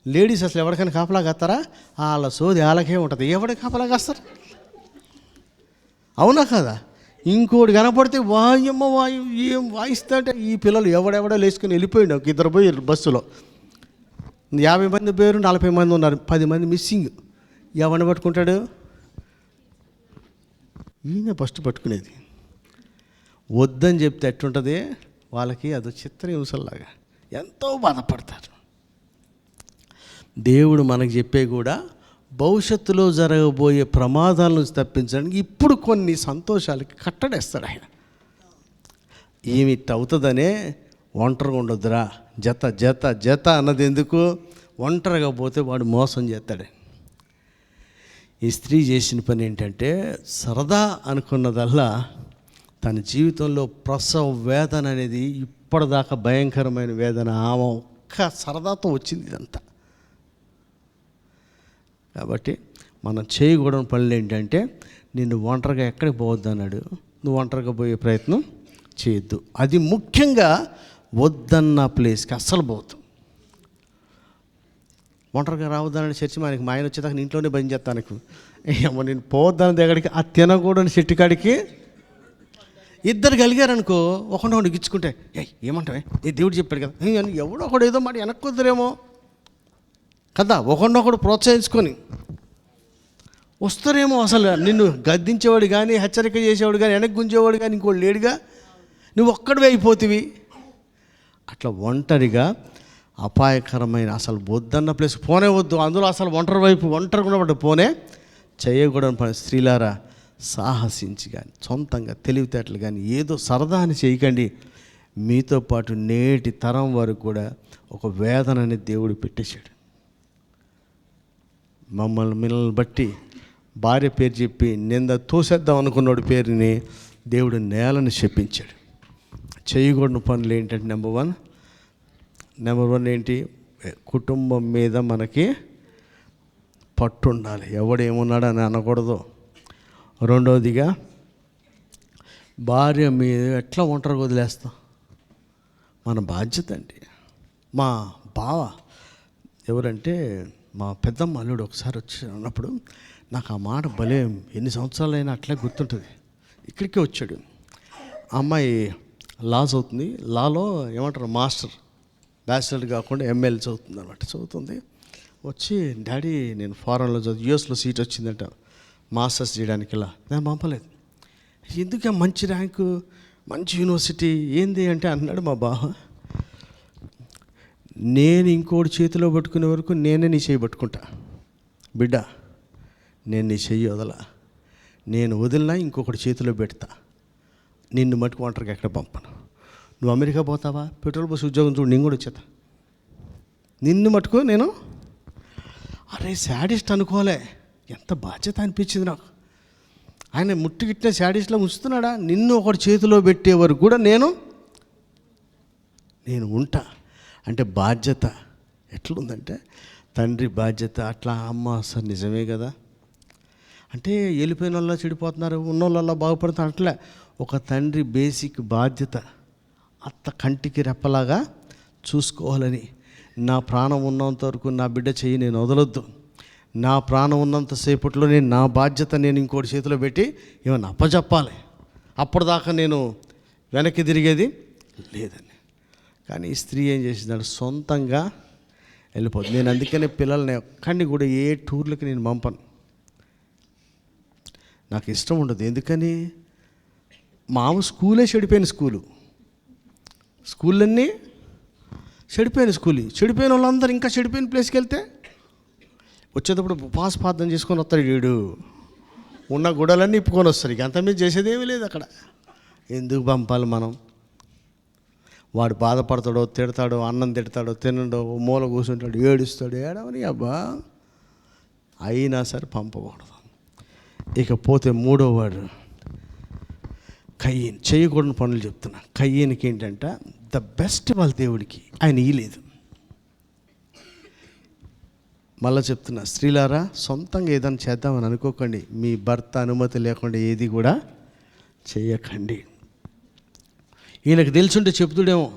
లేడీస్ అసలు ఎవరికైనా కాపలా కాస్తారా? వాళ్ళ సోది వాళ్ళకే ఉంటుంది, ఎవరికి కాపలా కాస్తారు? అవునా కదా? ఇంకోటి కనపడితే వాయమ్మ వాయు ఏం వాయిస్తా అంటే ఈ పిల్లలు ఎవడెవడో లేచుకొని వెళ్ళిపోయిండు. ఒక ఇద్దరు పోయి బస్సులో 50 మంది పేరు 40 మంది ఉన్నారు, 10 మంది మిస్సింగ్. ఎవరిని పట్టుకుంటాడు? ఈయన ఫస్ట్ పట్టుకునేది. వద్దని చెప్తే ఎట్టుంటుంది వాళ్ళకి, అది చిత్రహింసలాగా ఎంతో బాధపడతారు. దేవుడు మనకు చెప్పే కూడా భవిష్యత్తులో జరగబోయే ప్రమాదాల నుంచి తప్పించడానికి ఇప్పుడు కొన్ని సంతోషాలకి కట్టడేస్తాడు ఆయన. ఏమిటి అవుతుందనే ఒంటరిగా ఉండొద్దురా, జత జత జత అన్నది ఎందుకు? ఒంటరిగా పోతే వాడు మోసం చేస్తాడు. ఈ స్త్రీ చేసిన పని ఏంటంటే సరదా అనుకున్నదల్లా తన జీవితంలో ప్రసవ వేదన అనేది ఇప్పటిదాకా భయంకరమైన వేదన, ఆమె ఒక్క సరదాతో వచ్చింది ఇదంతా. కాబట్టి మనం చేయకూడని పనులు ఏంటంటే, నిన్ను ఒంటరిగా ఎక్కడికి పోవద్దు అన్నాడు, నువ్వు ఒంటరిగా పోయే ప్రయత్నం చేయొద్దు. అది ముఖ్యంగా వద్దన్న ప్లేస్కి అస్సలు పోవద్దు. ఒంటరిగా రావద్దన్నాడు చర్చి. మనకి మా ఆయన వచ్చేదాకా నేను ఇంట్లోనే బంద్ చేస్తాను. ఏమో నేను పోవద్దాని దగ్గరికి ఆ తినకూడని చెట్టు కాడికి ఇద్దరు కలిగారనుకో, ఒకటి గిచ్చుకుంటే ఏమంటావే, దేవుడు చెప్పాడు కదా అని ఎవడో ఒకడు ఏదో మాట వెనక్కొద్దురేమో కదా, ఒకడినొకడు ప్రోత్సహించుకొని వస్తారేమో. అసలు నిన్ను గద్దించేవాడు కానీ, హెచ్చరిక చేసేవాడు కానీ, వెనక్కి గుంజేవాడు కానీ ఇంకోటి లేడుగా, నువ్వు ఒక్కడివే అయిపోతివి. అట్లా ఒంటరిగా అపాయకరమైన అసలు వద్దన్న ప్లేస్ పోనే వద్దు. అందులో అసలు ఒంటరిగా ఉన్నప్పుడు పోనే చేయకూడని పని. స్త్రీలారా, సాహసించి కానీ, సొంతంగా తెలివితేటలు కానీ ఏదో సరదా అని చేయకండి. మీతో పాటు నేటి తరం వరకు కూడా ఒక వేదన అనేది దేవుడు పెట్టేశాడు. మిమ్మల్ని బట్టి భార్య పేరు చెప్పి నింద తోసేద్దాం అనుకున్నాడు పేరుని దేవుడు నేలను చెప్పించాడు. చేయకూడని పనులు ఏంటంటే నెంబర్ వన్ ఏంటి? కుటుంబం మీద మనకి పట్టు ఉండాలి, ఎవడేమున్నాడు అని అనకూడదు. రెండవదిగా భార్య మీద ఎట్లా ఒంటరిగా వదిలేస్తాం? మన బాధ్యత అండి. మా బావ ఎవరంటే మా పెద్దమ్మ అల్లుడు ఒకసారి వచ్చి అన్నప్పుడు నాకు ఆ మాట భలే, ఎన్ని సంవత్సరాలైనా అట్లే గుర్తుంటుంది. ఇక్కడికే వచ్చాడు. ఆ అమ్మాయి లా చదువుతుంది. లాలో ఏమంటారు మాస్టర్, బ్యాచిలర్ కాకుండా ఎంఎల్ చదువుతుంది అనమాట. చదువుతుంది. వచ్చి డాడీ నేను ఫారెన్లో చదువు, యూఎస్లో సీట్ వచ్చిందంట మాస్టర్స్ చేయడానికి. ఇలా నేను పంపలేదు. ఎందుకే మంచి ర్యాంకు, మంచి యూనివర్సిటీ ఏంది అంటే అన్నాడు మా బావ, నేను ఇంకోటి చేతిలో పట్టుకునే వరకు నేనే నీ చెయ్యి పట్టుకుంటా బిడ్డ, నేను నీ చెయ్యి వదలా, నేను వదిలినా ఇంకొకటి చేతిలో పెడతా, నిన్ను మట్టుకు ఒంటరికి ఎక్కడ పంపను. నువ్వు అమెరికా పోతావా, పెట్రోల్ బస్ ఉద్యోగం చూడు, నేను కూడా వచ్చేతా, నిన్ను మట్టుకు నేను. అరే శాడిస్ట్ అనుకోలే, ఎంత బాధ్యత అనిపించింది నాకు. ఆయన ముట్టుగిట్టిన శాడిస్ట్లో ఉంచుతున్నాడా? నిన్ను ఒకటి చేతిలో పెట్టే వరకు కూడా నేను ఉంటా అంటే బాధ్యత ఎట్లుందంటే, తండ్రి బాధ్యత అట్లా. అమ్మ సార్ నిజమే కదా, అంటే వెళ్ళిపోయిన వాళ్ళ చెడిపోతున్నారు, ఉన్న వాళ్ళ బాగుపడుతున్నారు అట్లా. ఒక తండ్రి బేసిక్ బాధ్యత అత్త కంటికి రెప్పలాగా చూసుకోవాలని. నా ప్రాణం ఉన్నంత వరకు నా బిడ్డ చెయ్యి నేను వదలొద్దు, నా ప్రాణం ఉన్నంతసేపట్లో నేను నా బాధ్యత నేను ఇంకోటి చేతిలో పెట్టి ఏమన్నా అప్పచెప్పాలి, అప్పటిదాకా నేను వెనక్కి తిరిగేది లేదని. కానీ ఈ స్త్రీ ఏం చేసిందంటే సొంతంగా వెళ్ళిపోతుంది. నేను అందుకనే పిల్లల్ని ఎక్కడిని కూడా ఏ టూర్లకి నేను పంపను, నాకు ఇష్టం ఉండదు. ఎందుకని? మామ స్కూలే చెడిపోయిన స్కూళ్ళన్నీ చెడిపోయిన చెడిపోయిన వాళ్ళందరూ ఇంకా చెడిపోయిన ప్లేస్కి వెళ్తే వచ్చేటప్పుడు ఉపవాస ప్రార్థన చేసుకొని వస్తాడు వీడు, ఉన్న గుడలన్నీ ఇప్పుకొని వస్తారు. ఇక అంతమీద చేసేదేమీ లేదు అక్కడ. ఎందుకు పంపాలి మనం? వాడు బాధపడతాడో, తిడతాడో, అన్నం తిడతాడో, తినడో, మూల కూర్చుంటాడు, ఏడుస్తాడు, ఏడవని అబ్బా, అయినా సరే పంపకూడదు. ఇకపోతే మూడో వాడు కయ్యను చేయకూడని పనులు చెప్తున్నా. కయ్యనికి ఏంటంటే ద బెస్ట్ వాళ్ళ దేవుడికి ఆయన ఇయ్యలేదు. మళ్ళీ చెప్తున్నా, స్త్రీలారా సొంతంగా ఏదైనా చేద్దామని అనుకోకండి, మీ భర్త అనుమతి లేకుండా ఏది కూడా చేయకండి. ఈయనకు తెలుసుంటే చెప్తుడేమో,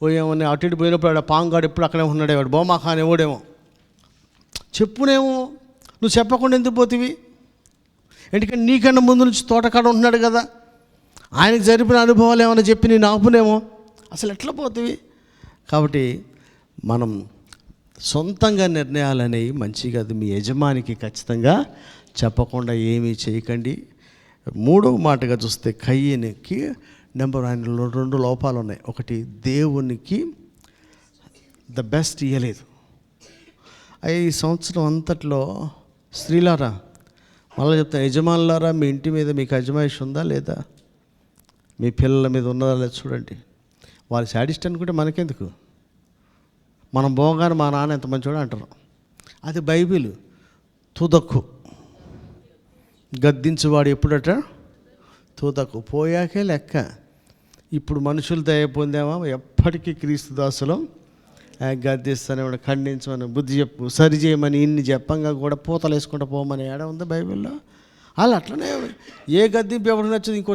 ఓ ఏమన్నా అటు ఇటు పోయినప్పుడు ఆడ పాంగాడు ఎప్పుడు అక్కడే ఉన్నాడే, వాడు బొమ్మాఖాన్ ఎవడేమో చెప్పునేమో. నువ్వు చెప్పకుండా ఎందుకు పోతివి? ఎందుకంటే నీకన్నా ముందు నుంచి తోటకాడ ఉంటున్నాడు కదా, ఆయనకు జరిపిన అనుభవాలు ఏమైనా చెప్పి నేను ఆపునేమో. అసలు ఎట్లా పోతివి? కాబట్టి మనం సొంతంగా నిర్ణయాలు అనేవి మంచి కాదు. మీ యజమానికి ఖచ్చితంగా చెప్పకుండా ఏమీ చేయకండి. మూడవ మాటగా చూస్తే కయ్యనికి నెంబర్ 2 లోపాలు ఉన్నాయి. ఒకటి, దేవునికి ద బెస్ట్ ఇవ్వలేదు. ఈ సంవత్సరం అంతట్లో స్త్రీలారా, మళ్ళీ చెప్తాను, యజమానులారా, మీ ఇంటి మీద మీకు అజమాయిషి ఉందా లేదా? మీ పిల్లల మీద ఉన్నదా లేదా చూడండి. వాళ్ళు శాడిస్ట్ అనుకుంటే మనకెందుకు? మనం పోగానే మా నాన్న ఎంత మంచివాడు అంటారు. అది బైబిల్. తుదక్కు గద్దించువాడు ఎప్పుడట? తుదక్కు పోయాకే లెక్క. ఇప్పుడు మనుషులు దయ పొందామా? ఎప్పటికీ క్రీస్తు దాసులం. గద్దిస్తానే ఖండించమని, బుద్ధి చెప్పు, సరి చేయమని ఇన్ని చెప్పంగా కూడా పూతలు వేసుకుంటూ పోమని ఏడ ఉంది బైబిల్లో? వాళ్ళు అట్లనే ఏ గద్దింపు ఎవరు నచ్చదు, ఇంకో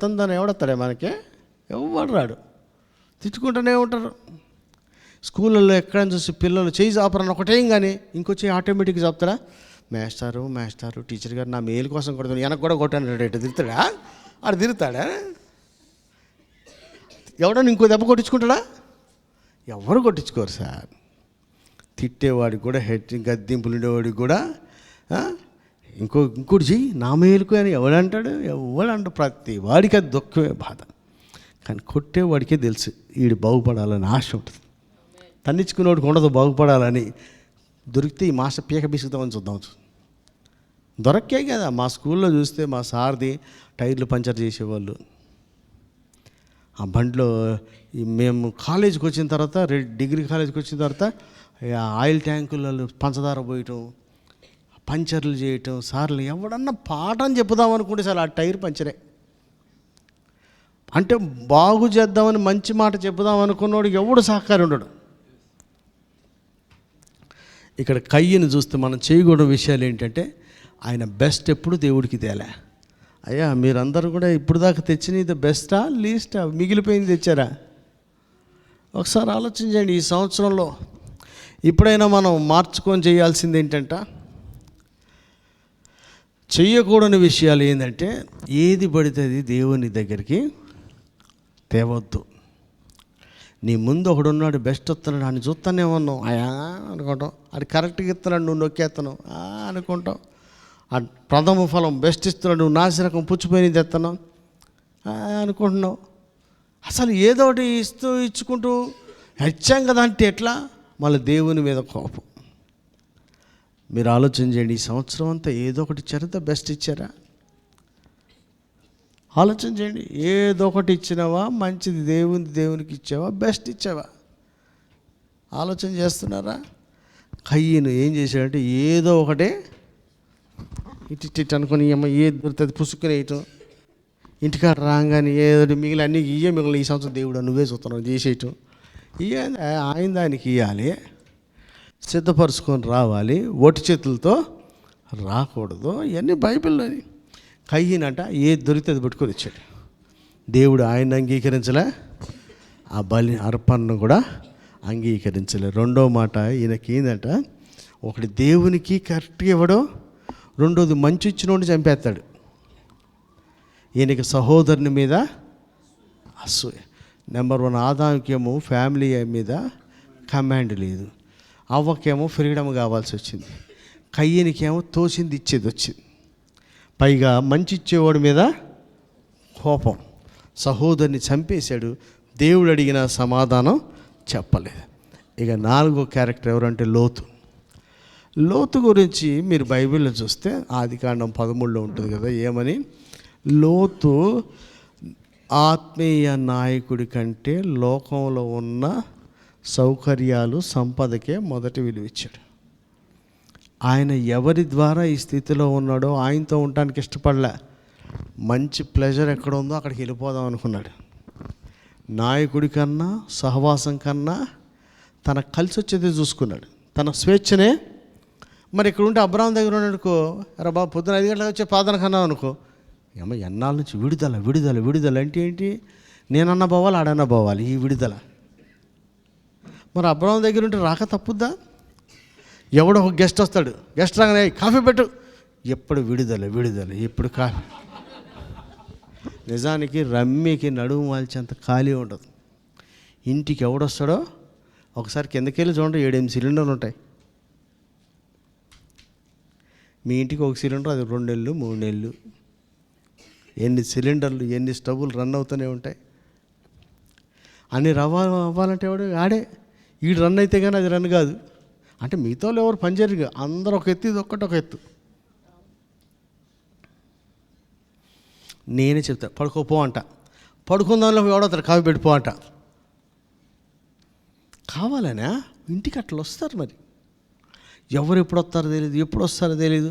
తందాను ఎవడతాడే మనకే? ఎవడు రాడు, తిట్టుకుంటూనే ఉంటారు. స్కూళ్ళల్లో ఎక్కడైనా చూసి పిల్లలు చేయి చాపరని ఒకటేం కానీ ఇంకో చేయి ఆటోమేటిక్గా చెప్తారా? మాస్టారు టీచర్ గారు నా మేలు కోసం కొడతాను, వెనక్కి కూడా కొట్టాను రేటు తిరుగుతాడా? ఆడు తిరుగుతాడా? ఎవడన్నా ఇంకో దెబ్బ కొట్టించుకుంటాడా? ఎవరు కొట్టించుకోరు సార్. తిట్టేవాడికి కూడా గద్దింపులు ఉండేవాడికి కూడా ఇంకోటి చెయ్యి నా మేలుకు అని ఎవడంటాడు? ఎవడంటాడు? ప్రతి వాడికి అది దుఃఖమే, బాధ. కానీ కొట్టేవాడికే తెలుసు వీడు బాగుపడాలని ఆశ ఉంటుంది. తన్నించుకునేవాడికి ఉండదు బాగుపడాలని. దొరికితే ఈ మాస్టర్ పీక బిసుకుతామని చూద్దాం. దొరక్కే కదా. మా స్కూల్లో చూస్తే మా సార్ది టైర్లు పంచర్ చేసేవాళ్ళు. ఆ బండిలో మేము కాలేజీకి వచ్చిన తర్వాత, డిగ్రీ కాలేజీకి వచ్చిన తర్వాత ఆయిల్ ట్యాంకులలో పంచదార పోయటం, పంచర్లు చేయటం. సార్లు ఎవడన్నా పాఠం చెప్పుదాం అనుకుంటే సార్ ఆ టైర్ పంచరే. అంటే బాగు చేద్దామని మంచి మాట చెప్పుదాం అనుకున్నవాడు ఎవడు సహకారం ఉండడు. ఇక్కడ కయ్యను చూస్తే మనం చేయకూడని విషయాలు ఏంటంటే, ఆయన బెస్ట్ ఎప్పుడు దేవుడికి తేలే. అయ్యా మీరందరూ కూడా ఇప్పుడు దాకా తెచ్చినది బెస్టా లీస్టా? మిగిలిపోయింది తెచ్చారా? ఒకసారి ఆలోచించండి. ఈ సంవత్సరంలో ఇప్పుడైనా మనం మార్చుకొని చేయాల్సింది ఏంటంట, చెయ్యకూడని విషయాలు ఏంటంటే, ఏది పడితే అది దేవుని దగ్గరికి తేవద్దు. నీ ముందు ఒకడున్నాడు, బెస్ట్ వస్తున్నాడు, అని చూస్తానేమన్నావు అనుకుంటాం. అది కరెక్ట్గా ఇస్తున్నాడు, నువ్వు నొక్కేస్తున్నావు అనుకుంటావు. ఆ ప్రథమ ఫలం బెస్ట్ ఇస్తున్నాడు, నువ్వు నాసిరకం పుచ్చిపోయినది ఎత్తన్నావు అనుకుంటున్నావు. అసలు ఏదో ఒకటి ఇచ్చుకుంటూ హెచ్చాం కదా అంటే ఎట్లా? మళ్ళీ దేవుని మీద కోపం. మీరు ఆలోచన చేయండి. ఈ సంవత్సరం అంతా ఏదో ఒకటి ఇచ్చారా? బెస్ట్ ఇచ్చారా? ఆలోచన చేయండి. ఏదో ఒకటి ఇచ్చినావా? మంచిది దేవునికి ఇచ్చావా? బెస్ట్ ఇచ్చావా? ఆలోచన చేస్తున్నారా? కయ్యను ఏం చేశాడంటే, ఏదో ఒకటే ఇటు అనుకుని ఏది దొరుకుతుంది పుసుక్కుని వేయటం, ఇంటికాడ రాగానే ఏదో మిగిలిన అన్నీ మిగిలిన ఈ సంవత్సరం దేవుడు నువ్వే చూస్తున్నావు చేసేయటం. ఆయన దానికి ఇవ్వాలి, సిద్ధపరుచుకొని రావాలి, ఒట్టి చేతులతో రాకూడదు. ఇవన్నీ బైబిల్లోని. కయ్యనంట ఏది దొరికితే అది పట్టుకొని వచ్చాడు. దేవుడు ఆయన అంగీకరించలే, ఆ బలి అర్పణను కూడా అంగీకరించలే. రెండో మాట ఈయనకి ఏంటంట, ఒకటి దేవునికి కరెక్ట్గా ఇవ్వడం, రెండోది మంచి ఇచ్చినోడిని చంపేస్తాడు. ఈయనకి సహోదరుని మీద అసూయ. నెంబర్ 1 ఆదాముకేమో ఫ్యామిలీ మీద కమాండ్ లేదు, అవ్వకేమో ఫ్రీడమ్ కావాల్సి వచ్చింది, కయ్యనికేమో తోచింది ఇచ్చేది వచ్చింది. పైగా మంచి ఇచ్చేవాడి మీద కోపం. సహోదరుని చంపేశాడు. దేవుడు అడిగిన సమాధానం చెప్పలేదు. ఇక 4వ క్యారెక్టర్ ఎవరంటే లోతు. లోతు గురించి మీరు బైబిల్లో చూస్తే ఆదికాండం 13లో ఉంటుంది కదా, ఏమని? లోతు ఆత్మీయ నాయకుడి కంటే లోకంలో ఉన్న సౌకర్యాలు సంపదకే మొదటి విలువ ఇచ్చాడు. ఆయన ఎవరి ద్వారా ఈ స్థితిలో ఉన్నాడో ఆయనతో ఉండటానికి ఇష్టపడలే. మంచి ప్లెజర్ ఎక్కడ ఉందో అక్కడికి వెళ్ళిపోదాం అనుకున్నాడు. నాయకుడి కన్నా సహవాసం కన్నా తన కలిసి వచ్చేది చూసుకున్నాడు, తన స్వేచ్ఛనే. మరి ఇక్కడ ఉంటే అబ్రాహం దగ్గర ఉన్నాడుకో, రా బాబు పొద్దున 5 గంటలకు వచ్చే ప్రార్థన కన్నా అనుకో, ఏమో ఎన్నాళ్ళ నుంచి విడుదల విడుదల విడుదల అంటే ఏంటి? నేనన్నా పోవాలి, ఆడన్నా పోవాలి, ఈ విడుదల. మరి అబ్రాహం దగ్గర ఉంటే రాక తప్పుద్దా? ఎవడో ఒక గెస్ట్ వస్తాడు, గెస్ట్ రాగానే కాఫీ పెట్టు, ఎప్పుడు విడుదల విడుదల, ఎప్పుడు కాఫీ. నిజానికి రమ్మికి నడుము వాల్చేంత ఖాళీ ఉండదు. ఇంటికి ఎవడొస్తాడో ఒకసారి కిందకెళ్ళి చూడండి, 7-8 సిలిండర్లు ఉంటాయి. మీ ఇంటికి ఒక సిలిండర్, అది 2 నెలలు 3 నెలలు. ఎన్ని సిలిండర్లు, ఎన్ని స్టవ్లు రన్ అవుతూనే ఉంటాయి. అన్ని అవ్వాలంటే ఎవడు ఆడే, వీడు రన్ అయితే కానీ అది రన్ కాదు. అంటే మిగతా వాళ్ళు ఎవరు పనిచేయరు, అందరూ ఒక ఎత్తు, ఇది ఒక్కటి ఒక ఎత్తు. నేనే చెప్తా, పడుకోపో అంట, పడుకుందాంలో ఎవడవుతారు, కాఫీ పెట్టిపో అంట. కావాలనా? ఇంటికి అట్లా వస్తారు. మరి ఎవరు ఎప్పుడు వస్తారో తెలియదు, ఎప్పుడు వస్తారో తెలియదు.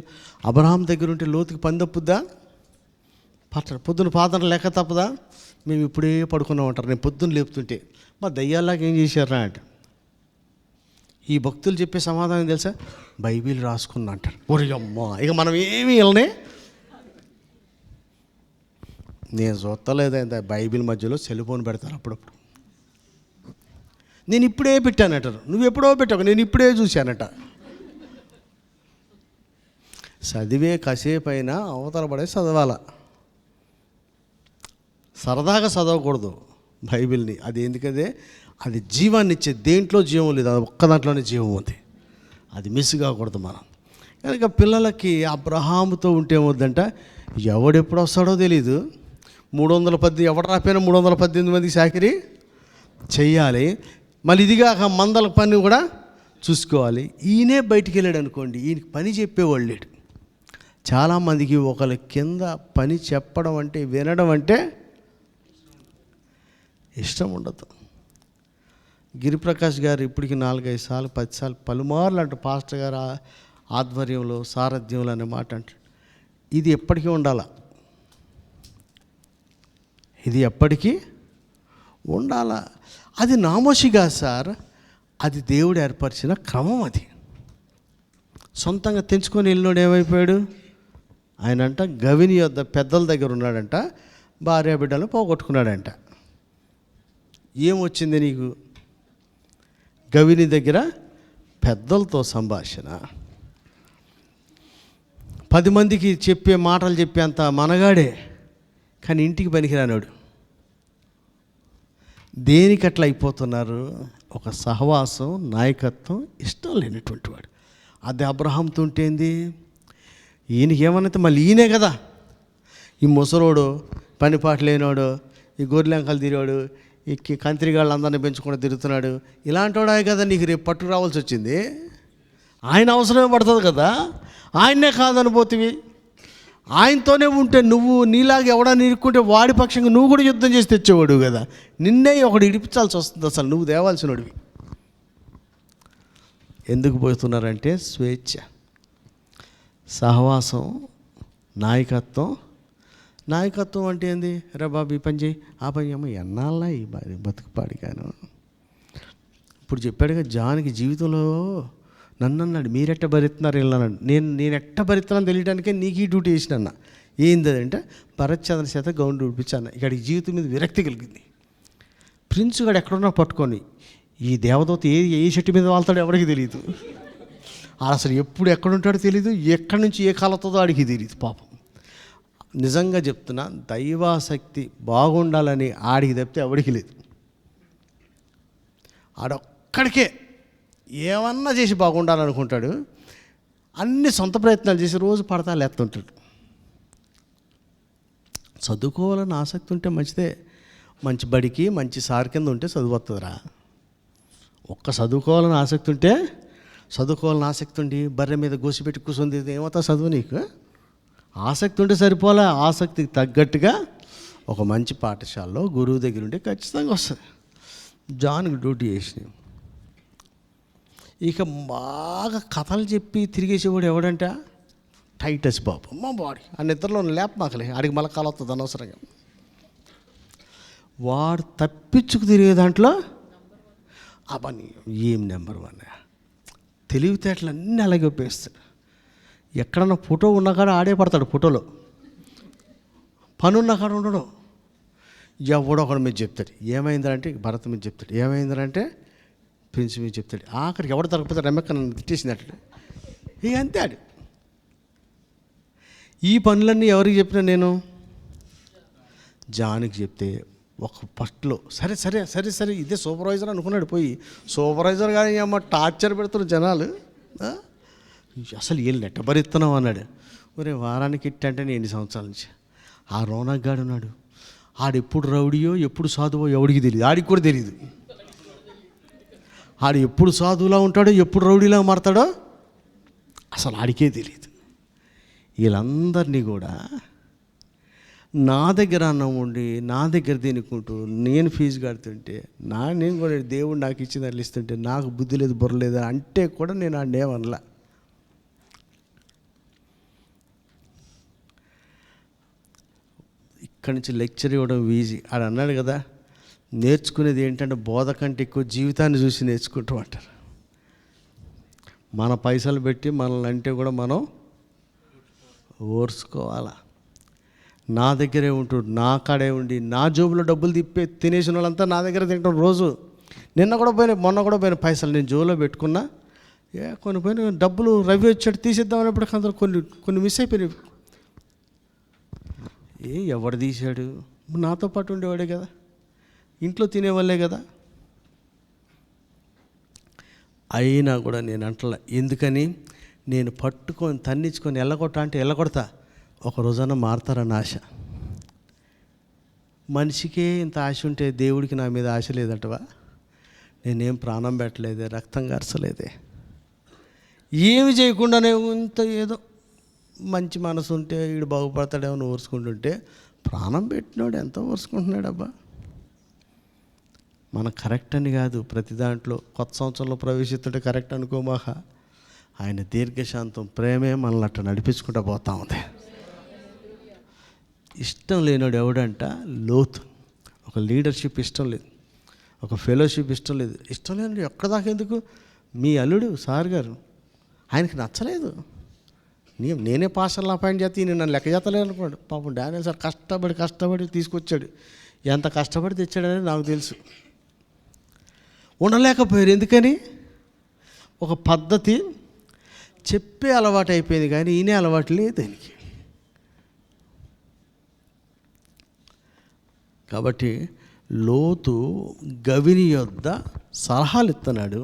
అబ్రహాం దగ్గర ఉంటే లోతుకి పని తప్పుద్దా? పొద్దున పాత్ర లెక్క తప్పదా? మేము ఇప్పుడే పడుకున్నాం అంటారు. నేను పొద్దున్న లేపుతుంటే మా దయ్యాల్లాగా ఏం చేశారా అంటే, ఈ భక్తులు చెప్పే సమాధానం తెలుసా? బైబిల్ రాసుకున్నా అంటారు. ఒరి అమ్మా, ఇక మనం ఏమీ వెళ్ళనే. నేను చూస్తలేదంత బైబిల్ మధ్యలో సెల్ ఫోన్ పెడతారు అప్పుడప్పుడు. నేను ఇప్పుడే పెట్టానంటారు. నువ్వు ఎప్పుడో పెట్టావు, నేను ఇప్పుడే చూశానట. చదివే కాసేపు అయినా అవతల పడే చదవాల, సరదాగా చదవకూడదు బైబిల్ని. అది ఎందుకంటే అది జీవాన్ని ఇచ్చే, దేంట్లో జీవం లేదు, అది ఒక్క దాంట్లోనే జీవం ఉంది. అది మిస్ కాకూడదు మనం. కనుక పిల్లలకి అబ్రహాముతో ఉంటే ఏమవుద్దంట, ఎవడెప్పుడు వస్తాడో తెలీదు. 318 ఎవడు రాపోయినా 318 మంది చాకిరీ చెయ్యాలి. మళ్ళీ ఇదిగా మందల పని కూడా చూసుకోవాలి. ఈయనే బయటికి వెళ్ళాడు అనుకోండి, ఈయనకి పని చెప్పేవాళ్ళు లేడు. చాలామందికి ఒకళ్ళ కింద పని చెప్పడం అంటే, వినడం అంటే ఇష్టం ఉండదు. గిరిప్రకాష్ గారు ఇప్పటికి 4-5 సార్లు 10 సార్లు పలుమార్లు అంటారు, పాస్టర్ గారు ఆధ్వర్యంలో సారథ్యంలో అనే మాట అంటారు. ఇది ఎప్పటికీ ఉండాలా, ఇది ఎప్పటికీ ఉండాలా. అది నామోషిగా సార్, అది దేవుడు ఏర్పరిచిన క్రమం. అది సొంతంగా తెంచుకొని వెళ్ళినోడు ఏమైపోయాడు? ఆయన అంట గవిని యొద్ద పెద్దల దగ్గర ఉన్నాడంట, భార్య బిడ్డలను పోగొట్టుకున్నాడంట. ఏమొచ్చింది నీకు? గవిని దగ్గర పెద్దలతో సంభాషణ, 10 మందికి చెప్పే మాటలు చెప్పేంత మనగాడే, కానీ ఇంటికి పనికిరానాడు. దేనికి అట్లా అయిపోతున్నారు? ఒక సహవాసం, నాయకత్వం ఇష్టం లేనటువంటి వాడు. అది అబ్రహాంతో ఉంటేంది, ఈయనకి ఏమన్నైతే మళ్ళీ ఈయనే కదా. ఈ ముసలోడు, పనిపాటు లేనివాడు, ఈ గొర్రెలంకలు తిరిగాడు, ఈ కంత్రిగాళ్ళు అందరినీ పెంచుకుంటూ తిరుగుతున్నాడు, ఇలాంటివాడే కదా నీకు రేపు పట్టు రావాల్సి వచ్చింది. ఆయన అవసరమే పడుతుంది కదా, ఆయన్నే కాదనిపోతివి. ఆయనతోనే ఉంటే నువ్వు నీలాగా ఎవడని ఇరుక్కుంటే వాడి పక్షంగా నువ్వు కూడా యుద్ధం చేసి తెచ్చేవాడు కదా. నిన్నే ఒకడు ఇడిపించాల్సి వస్తుంది. అసలు నువ్వు దేవాల్సినోడివి. ఎందుకు పోతున్నారంటే స్వేచ్ఛ, సహవాసం, నాయకత్వం. నాయకత్వం అంటే ఏంది? రే బాబు ఈ పని చేయి, ఆ పని అమ్మ, ఎన్నాళ్ళ ఈ బతుకుపాడిగాను. ఇప్పుడు చెప్పాడుగా జాన్కి జీవితంలో నన్ను అన్నాడు, మీరెట్ట భరిస్తున్నారు వెళ్ళాను. నేను ఎట్ట భరిస్తున్నాను తెలియడానికే నీకు ఈ డ్యూటీ చేసిన అన్న. ఏంటంటే భరత్ చంద్ర చేత గౌండ్ ఉడిపించాను. ఇక్కడ జీవితం మీద విరక్తి కలిగింది. ప్రిన్స్ గారు ఎక్కడున్నా పట్టుకొని, ఈ దేవదూత ఏ చెట్టు మీద వాళ్తాడో ఎవరికి తెలియదు. అసలు ఎప్పుడు ఎక్కడుంటాడో తెలియదు, ఎక్కడి నుంచి ఏ కాలతుందో ఆడికి తెలియదు పాపం. నిజంగా చెప్తున్నా, దైవాసక్తి బాగుండాలని ఆడికి తప్పితే ఎవడికి లేదు. ఆడొక్కడికే ఏమన్నా చేసి బాగుండాలనుకుంటాడు. అన్ని సొంత ప్రయత్నాలు చేసి రోజు పడతాలు ఎత్తుంటాడు. చదువుకోవాలని ఆసక్తి ఉంటే మంచిదే. మంచి బడికి మంచి సార్ కింద ఉంటే చదువు వస్తుందిరా. ఒక్క చదువుకోవాలని ఆసక్తి ఉంటే, చదువుకోవాలని ఆసక్తి ఉండి బర్రె మీద గోసిపెట్టి కూర్చుంది ఏమవుతా చదువు నీకు? ఆసక్తి ఉంటే సరిపోలే. ఆసక్తికి తగ్గట్టుగా ఒక మంచి పాఠశాలలో గురువు దగ్గర ఉంటే ఖచ్చితంగా వస్తుంది. జాన్కి డ్యూటీ చేసినాయి. ఇక బాగా కథలు చెప్పి తిరిగేసేవాడు ఎవడంట? టైటస్ బాబు మా బాడీ ఆ నిద్రలో లేప మాకలే ఆడికి మళ్ళీ కాలు వస్తుంది అనవసరంగా. వాడు తప్పించుకు తిరిగే దాంట్లో ఆ పని ఏం నెంబర్ 1 తెలివితేటలు అన్నీ అలాగే ఉపయోగిస్తాడు. ఎక్కడన్నా ఫోటో ఉన్న కాడ ఆడే పడతాడు, ఫోటోలో పని ఉన్న కాడ ఉండడు. ఎవడో ఒకడు మీద చెప్తాడు ఏమైందంటే భరత్ మీద చెప్తాడు, ఏమైందంటే ప్రిన్స్ మీద చెప్తాడు. ఆఖరికి ఎవడు దొరకపోతే రెమ్మెక్క నన్ను తిట్టేసినట్టు ఇక అంతే ఆడు. ఈ పనులన్నీ ఎవరికి చెప్పినా నేను జానికి చెప్తే ఒక ఫస్ట్లో సరే సరే సరే సరే ఇదే సూపర్వైజర్ అనుకున్నాడు. పోయి సూపర్వైజర్ కానీ అమ్మ టార్చర్ పెడుతున్నారు జనాలు. అసలు వీళ్ళు నెట్టబరిస్తున్నావు అన్నాడు. ఒరే వారానికి ఇట్టంటే నేను 8 సంవత్సరాల నుంచి ఆ రోనక్ గాడు ఉన్నాడు. ఆడెప్పుడు రౌడియో ఎప్పుడు సాధువో ఎవడికి తెలియదు, ఆడికి కూడా తెలియదు. ఆడు ఎప్పుడు సాధువులా ఉంటాడో ఎప్పుడు రౌడీలా మారతాడో అసలు ఆడికే తెలియదు. వీళ్ళందరినీ కూడా నా దగ్గర అన్నం ఉండి నా దగ్గర తినుకుంటూ నేను ఫీజు కడుతుంటే నేను కూడా దేవుడు నాకు ఇచ్చిన దాన్ని ఇస్తుంటే నాకు బుద్ధి లేదు బుర్ర లేదు అంటే కూడా నేను ఆడేమనలా. ఇక్కడి నుంచి లెక్చర్ ఇవ్వడం ఈజీ. ఆడు అన్నాడు కదా, నేర్చుకునేది ఏంటంటే బోధ కంటే ఎక్కువ జీవితాన్ని చూసి నేర్చుకుంటూ అంటారు. మన పైసలు పెట్టి మనల్ని అంటే కూడా మనం ఓర్చుకోవాలా. నా దగ్గరే ఉంటూ నా కాడే ఉండి నా జోబులో డబ్బులు తినేసిన వాళ్ళంతా నా దగ్గర తింటాం రోజు. నిన్న కూడా పోయినా మొన్న కూడా పోయిన పైసలు నేను జోబులో పెట్టుకున్నా. కొన్ని పోయిన డబ్బులు రవి వచ్చాడు తీసేద్దాం అనేప్పటికీ అందరూ కొన్ని మిస్ అయిపోయినాయి. ఎవడు తీశాడు? నాతో పాటు ఉండేవాడే కదా, ఇంట్లో తినేవాళ్ళే కదా. అయినా కూడా నేను అంటలా. ఎందుకని? నేను పట్టుకొని తన్నించుకొని ఎల్లగొట్టా అంటే ఎల్లగొడతా. ఒక రోజున మారతారన్న ఆశ. మనిషికే ఇంత ఆశ ఉంటే దేవుడికి నా మీద ఆశ లేదటవా? నేనేం ప్రాణం పెట్టలేదే, రక్తం కార్చలేదే, ఏమి చేయకుండానే ఇంత ఏదో మంచి మనసు ఉంటే వీడు బాగుపడతాడేమో ఊరుసుకుంటుంటే ప్రాణం పెట్టినోడు ఎంత ఊరుసుకుంటున్నాడబ్బా. మనం కరెక్ట్ అని కాదు, ప్రతి దాంట్లో కొత్త సంవత్సరంలో ప్రవేశిస్తుంటే కరెక్ట్ అనుకోమాక ఆయన దీర్ఘశాంతం ప్రేమే మనల్ని అట్లా నడిపించుకుంటూ పోతా ఉంది. ఇష్టం లేనివాడు ఎవడంట? లోతు. ఒక లీడర్షిప్ ఇష్టం లేదు, ఒక ఫెలోషిప్ ఇష్టం లేదు. ఇష్టం లేనివాడు ఎక్కడిదాకా ఎందుకు? మీ అల్లుడు సార్ గారు ఆయనకి నచ్చలేదు. నేనే పాస్టర్లు అపాయింట్ చేస్తే నేను నన్ను లెక్క చేస్తలేదు అనుకోండి. పాపం డానియల్ సార్ కష్టపడి తీసుకొచ్చాడు. ఎంత కష్టపడి తెచ్చాడని నాకు తెలుసు. ఉండలేకపోయారు. ఎందుకని? ఒక పద్ధతి చెప్పే అలవాటు అయిపోయింది కానీ ఈయనే అలవాటు లేదు దానికి. కాబట్టి లోతు గవిని యొద్ద సలహాలు ఇస్తున్నాడు,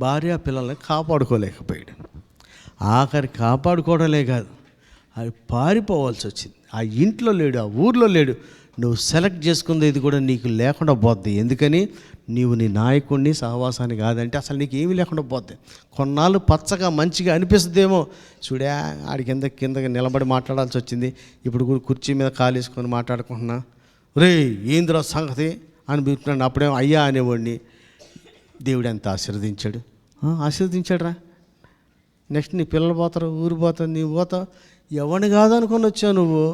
భార్య పిల్లల్ని కాపాడుకోలేకపోయాడు. ఆఖరి కాపాడుకోవడలే కాదు, అది పారిపోవాల్సి వచ్చింది. ఆ ఇంట్లో లేడు, ఆ ఊర్లో లేడు. నువ్వు సెలెక్ట్ చేసుకుంది ఇది కూడా నీకు లేకుండా పోద్ది. ఎందుకని? నీవు నీ నాయకుడిని సహవాసాన్ని కాదంటే అసలు నీకు ఏమీ లేకుండా పోద్ది. కొన్నాళ్ళు పచ్చగా మంచిగా అనిపిస్తుందేమో. చూడా ఆడి కిందకి నిలబడి మాట్లాడాల్సి వచ్చింది. ఇప్పుడు కూడా కుర్చీ మీద కాలు వేసుకొని మాట్లాడుకుంటున్నా. రే ఏంద్రా సంగతి అని పిలుపుతున్నాడు. అప్పుడేమో అయ్యా అనేవాడిని. దేవుడు ఎంత ఆశీర్వదించాడు రా. నెక్స్ట్ నీ పిల్లలు పోతారు, ఊరు పోతారు, నీవు పోతావు. ఎవరిని కాదనుకొని వచ్చావు నువ్వు.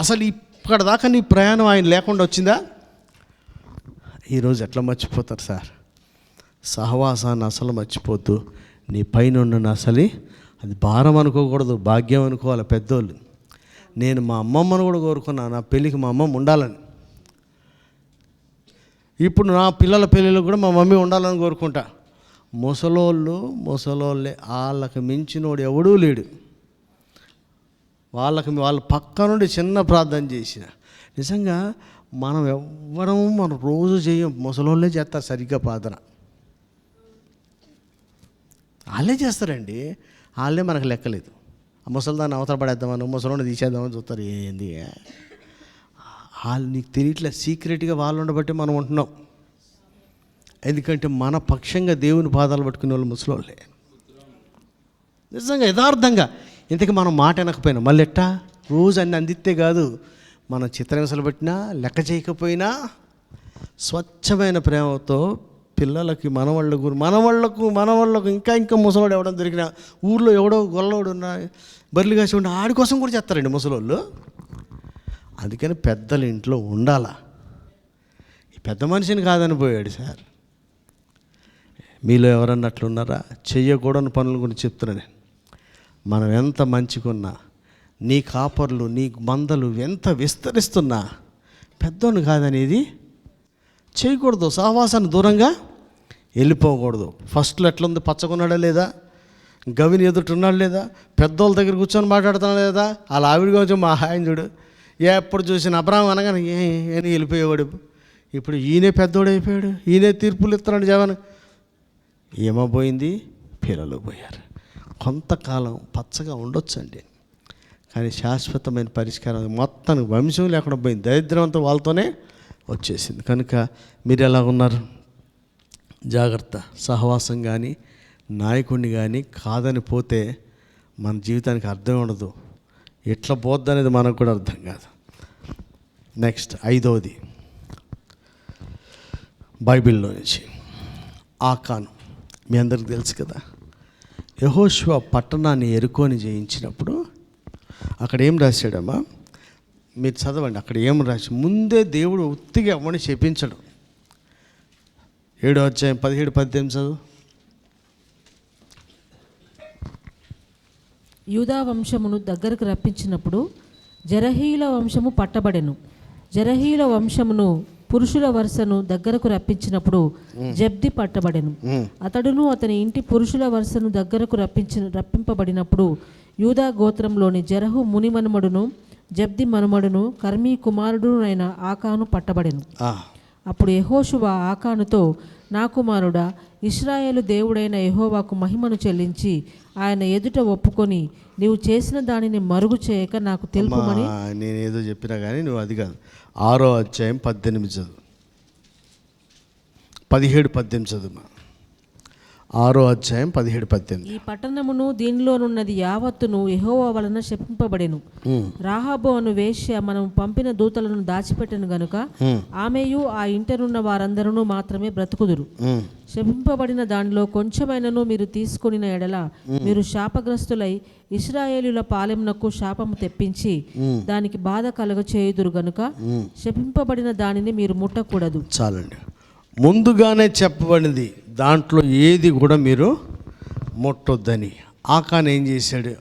అసలు ఇక్కడ దాకా నీ ప్రయాణం ఆయన లేకుండా వచ్చిందా? ఈరోజు ఎట్లా మర్చిపోతారు సార్? సహవాసాన్ని అసలు మర్చిపోద్దు. నీ పైన ఉన్న అసలు అది భారం అనుకోకూడదు, భాగ్యం అనుకోవాలి పెద్దోళ్ళు. నేను మా అమ్మమ్మను కూడా కోరుకున్నా, నా పెళ్ళికి మా అమ్మమ్మ ఉండాలని. ఇప్పుడు నా పిల్లల పెళ్ళిలో కూడా మా మమ్మీ ఉండాలని కోరుకుంటా. ముసలోళ్ళే, వాళ్ళకి మించినోడు ఎవడూ లేడు. వాళ్ళ పక్క నుండి చిన్న ప్రార్థన చేసిన. నిజంగా మనం మనం రోజు చేయం, ముసలోళ్ళే చేస్తారు సరిగ్గా ప్రార్థన. వాళ్ళే చేస్తారండి, వాళ్ళే మనకు లెక్కలేదు. ఆ ముసలిదాన్ని అవతల పడేద్దామని, ముసలోని తీసేద్దామని చూస్తారు. ఏంది వాళ్ళు నీకు తెలియట్లేదు. సీక్రెట్గా వాళ్ళు ఉండబట్టి మనం ఉంటున్నాం. ఎందుకంటే మన పక్షంగా దేవుని పాదాలు పట్టుకునే వాళ్ళు ముసలోళ్ళే. నిజంగా యథార్థంగా. ఇంతకీ మనం మాట వెనకపోయినా మళ్ళీ ఎట్టా రోజు అన్ని అందిస్తే కాదు, మన చిత్రహింసలు పెట్టినా లెక్క చేయకపోయినా స్వచ్ఛమైన ప్రేమతో పిల్లలకి మనవాళ్ళకు ఇంకా ముసలోడు ఎవడో దొరికినా, ఊర్లో ఎవడో గొల్లోడు ఉన్నా, బర్రెలు కాసి ఉండి ఆడి కోసం కూడా చేస్తారండి ముసలోళ్ళు. అందుకని పెద్దలు ఇంట్లో ఉండాలా. ఈ పెద్ద మనిషిని కాదని పోయాడు సార్. మీలో ఎవరన్నా అట్లున్నారా? చెయ్యకూడని పనుల గురించి చెప్తున్నా నేను. మనం ఎంత మంచిగున్నా, నీ కాపర్లు నీ మందలు ఎంత విస్తరిస్తున్నా పెద్దోని కాదనేది చేయకూడదు. సహవాసాన్ని దూరంగా వెళ్ళిపోకూడదు. ఫస్ట్లో ఎట్లుంది, పచ్చకున్నాడా లేదా, గవిని ఎదుటిన్నాడు లేదా, పెద్దోళ్ళ దగ్గర కూర్చొని మాట్లాడుతున్నాడు లేదా, వాళ్ళ ఆవిడ కొంచెం మా ఆయన చూడు, ఎప్పుడు చూసిన అబ్రాహం అనగానే అని వెళ్ళిపోయేవాడు. ఇప్పుడు ఈయనే పెద్దోడు అయిపోయాడు, ఈయనే తీర్పులు ఇస్తున్నాడు జవాన్. ఏమోపోయింది, పిల్లలు పోయారు. కొంతకాలం పచ్చగా ఉండొచ్చండి, కానీ శాశ్వతమైన పరిష్కారం మొత్తానికి వంశం లేకుండా పోయింది. దరిద్రం అంతా వాళ్ళతోనే వచ్చేసింది. కనుక మీరు ఎలా ఉన్నారు? జాగ్రత్త. సహవాసం కానీ నాయకుడిని కానీ కాదని పోతే మన జీవితానికి అర్థం ఉండదు. ఎట్లా పోద్ది అనేది మనకు కూడా అర్థం కాదు. నెక్స్ట్ 5వది బైబిల్లో నుంచి ఆకాను. మీ అందరికి తెలుసు కదా, యెహోషువ పట్టణాన్ని ఎరుకోని జయించినప్పుడు అక్కడ ఏం రాశాడమ్మా, మీరు చదవండి. అక్కడ ఏం రాసి, ముందే దేవుడు ఉత్తిగా ఎవరిని శపించడు. 7వ అధ్యాయం 17-18 చదువు. యూదా వంశమును దగ్గరకు రప్పించినప్పుడు జరహీల వంశము పట్టబడెను. జరహీల వంశమును పురుషుల వరుసను దగ్గరకు రప్పించినప్పుడు జబ్ది పట్టబడెను. అతడును అతని ఇంటి పురుషుల వరుసను దగ్గరకు రప్పింపబడినప్పుడు యూదా గోత్రంలోని జరహు ముని మనుమడును జబ్ది మనుమడును కర్మీ కుమారుడునైన ఆకాను పట్టబడెను. అప్పుడు యెహోషువ ఆకానుతో, నా కుమారుడా, ఇశ్రాయేలు దేవుడైన యెహోవాకు మహిమను చెల్లించి ఆయన ఎదుట ఒప్పుకొని నీవు చేసిన దానిని మరుగు చేయక నాకు తెలుపుమని. నేనేదో చెప్పినా కానీ నువ్వు అది కాదు. 6వ అధ్యాయం 18 చదువు, 17-18 చదువు. 6వ అధ్యాయం 17-18. ఈ పట్టణమును దీనిలోనున్నది యావత్తును యెహోవా వలన శపింపబడెను. రాహాబు అను వేశ్య మనం పంపిన దూతలను దాచిపెట్టెను గనుక ఆమెయు ఆ ఇంటనున్న వారందరూ మాత్రమే బ్రతుకుదురు. శపింపబడిన దానిలో కొంచెమైనను మీరు తీసుకొనిన ఎడల మీరు శాపగ్రస్తులై ఇశ్రాయేలుల పాలెమునకు శాపము తెప్పించి దానికి బాధ కలుగ చేయుదురు గనుక శపింపబడిన దానిని మీరు ముట్టకూడదు. చాలండి. ముందుగానే చెప్పబడింది, దాంట్లో ఏది కూడా మీరు ముట్టొద్దని. ఆకాన్ ఏం చేశాడు?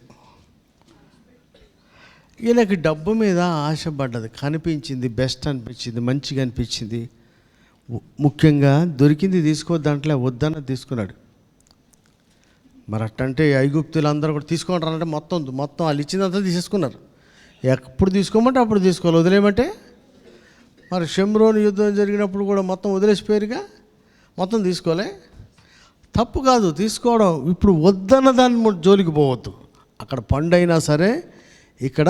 ఈయనకి డబ్బు మీద ఆశపడ్డది, కనిపించింది, బెస్ట్ అనిపించింది, మంచిగా అనిపించింది. ముఖ్యంగా దొరికింది తీసుకోవద్దంటే వద్దన్న తీసుకున్నాడు. మరి అట్టంటే ఐగుప్తులు అందరూ కూడా తీసుకుంటారంటే మొత్తం వాళ్ళు ఇచ్చిందంతా తీసేసుకున్నారు. ఎప్పుడు తీసుకోమంటే అప్పుడు తీసుకోవాలి, వదిలేయమంటే. మరి షమ్రోను యుద్ధం జరిగినప్పుడు కూడా మొత్తం వదిలేసిపోయారుగా, మొత్తం తీసుకోలే. తప్పు కాదు తీసుకోవడం. ఇప్పుడు వద్దన్న దాన్ని జోలికి పోవద్దు. అక్కడ పండు అయినా సరే, ఇక్కడ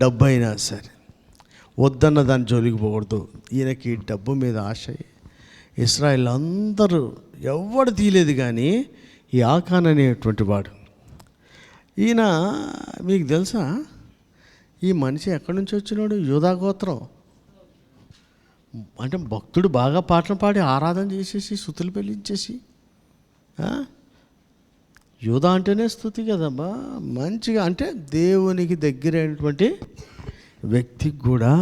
డబ్బు అయినా సరే, వద్దన్న దాన్ని జోలికి పోకూడదు. ఈయనకి డబ్బు మీద ఆశ. ఇశ్రాయేల్ అందరూ ఎవడు తీయలేదు, కానీ ఈ ఆకాన్ అనేటువంటి వాడు, ఈయన మీకు తెలుసా, ఈ మనిషి ఎక్కడి నుంచి వచ్చినాడు? యూదా గోత్రం. అంటే భక్తుడు బాగా పాటలు పాడి ఆరాధన చేసేసి స్తుతులు పెళ్ళించేసి, యూదా అంటేనే స్తుతి కదమ్మా, మంచిగా. అంటే దేవునికి దగ్గరైనటువంటి వ్యక్తికి కూడా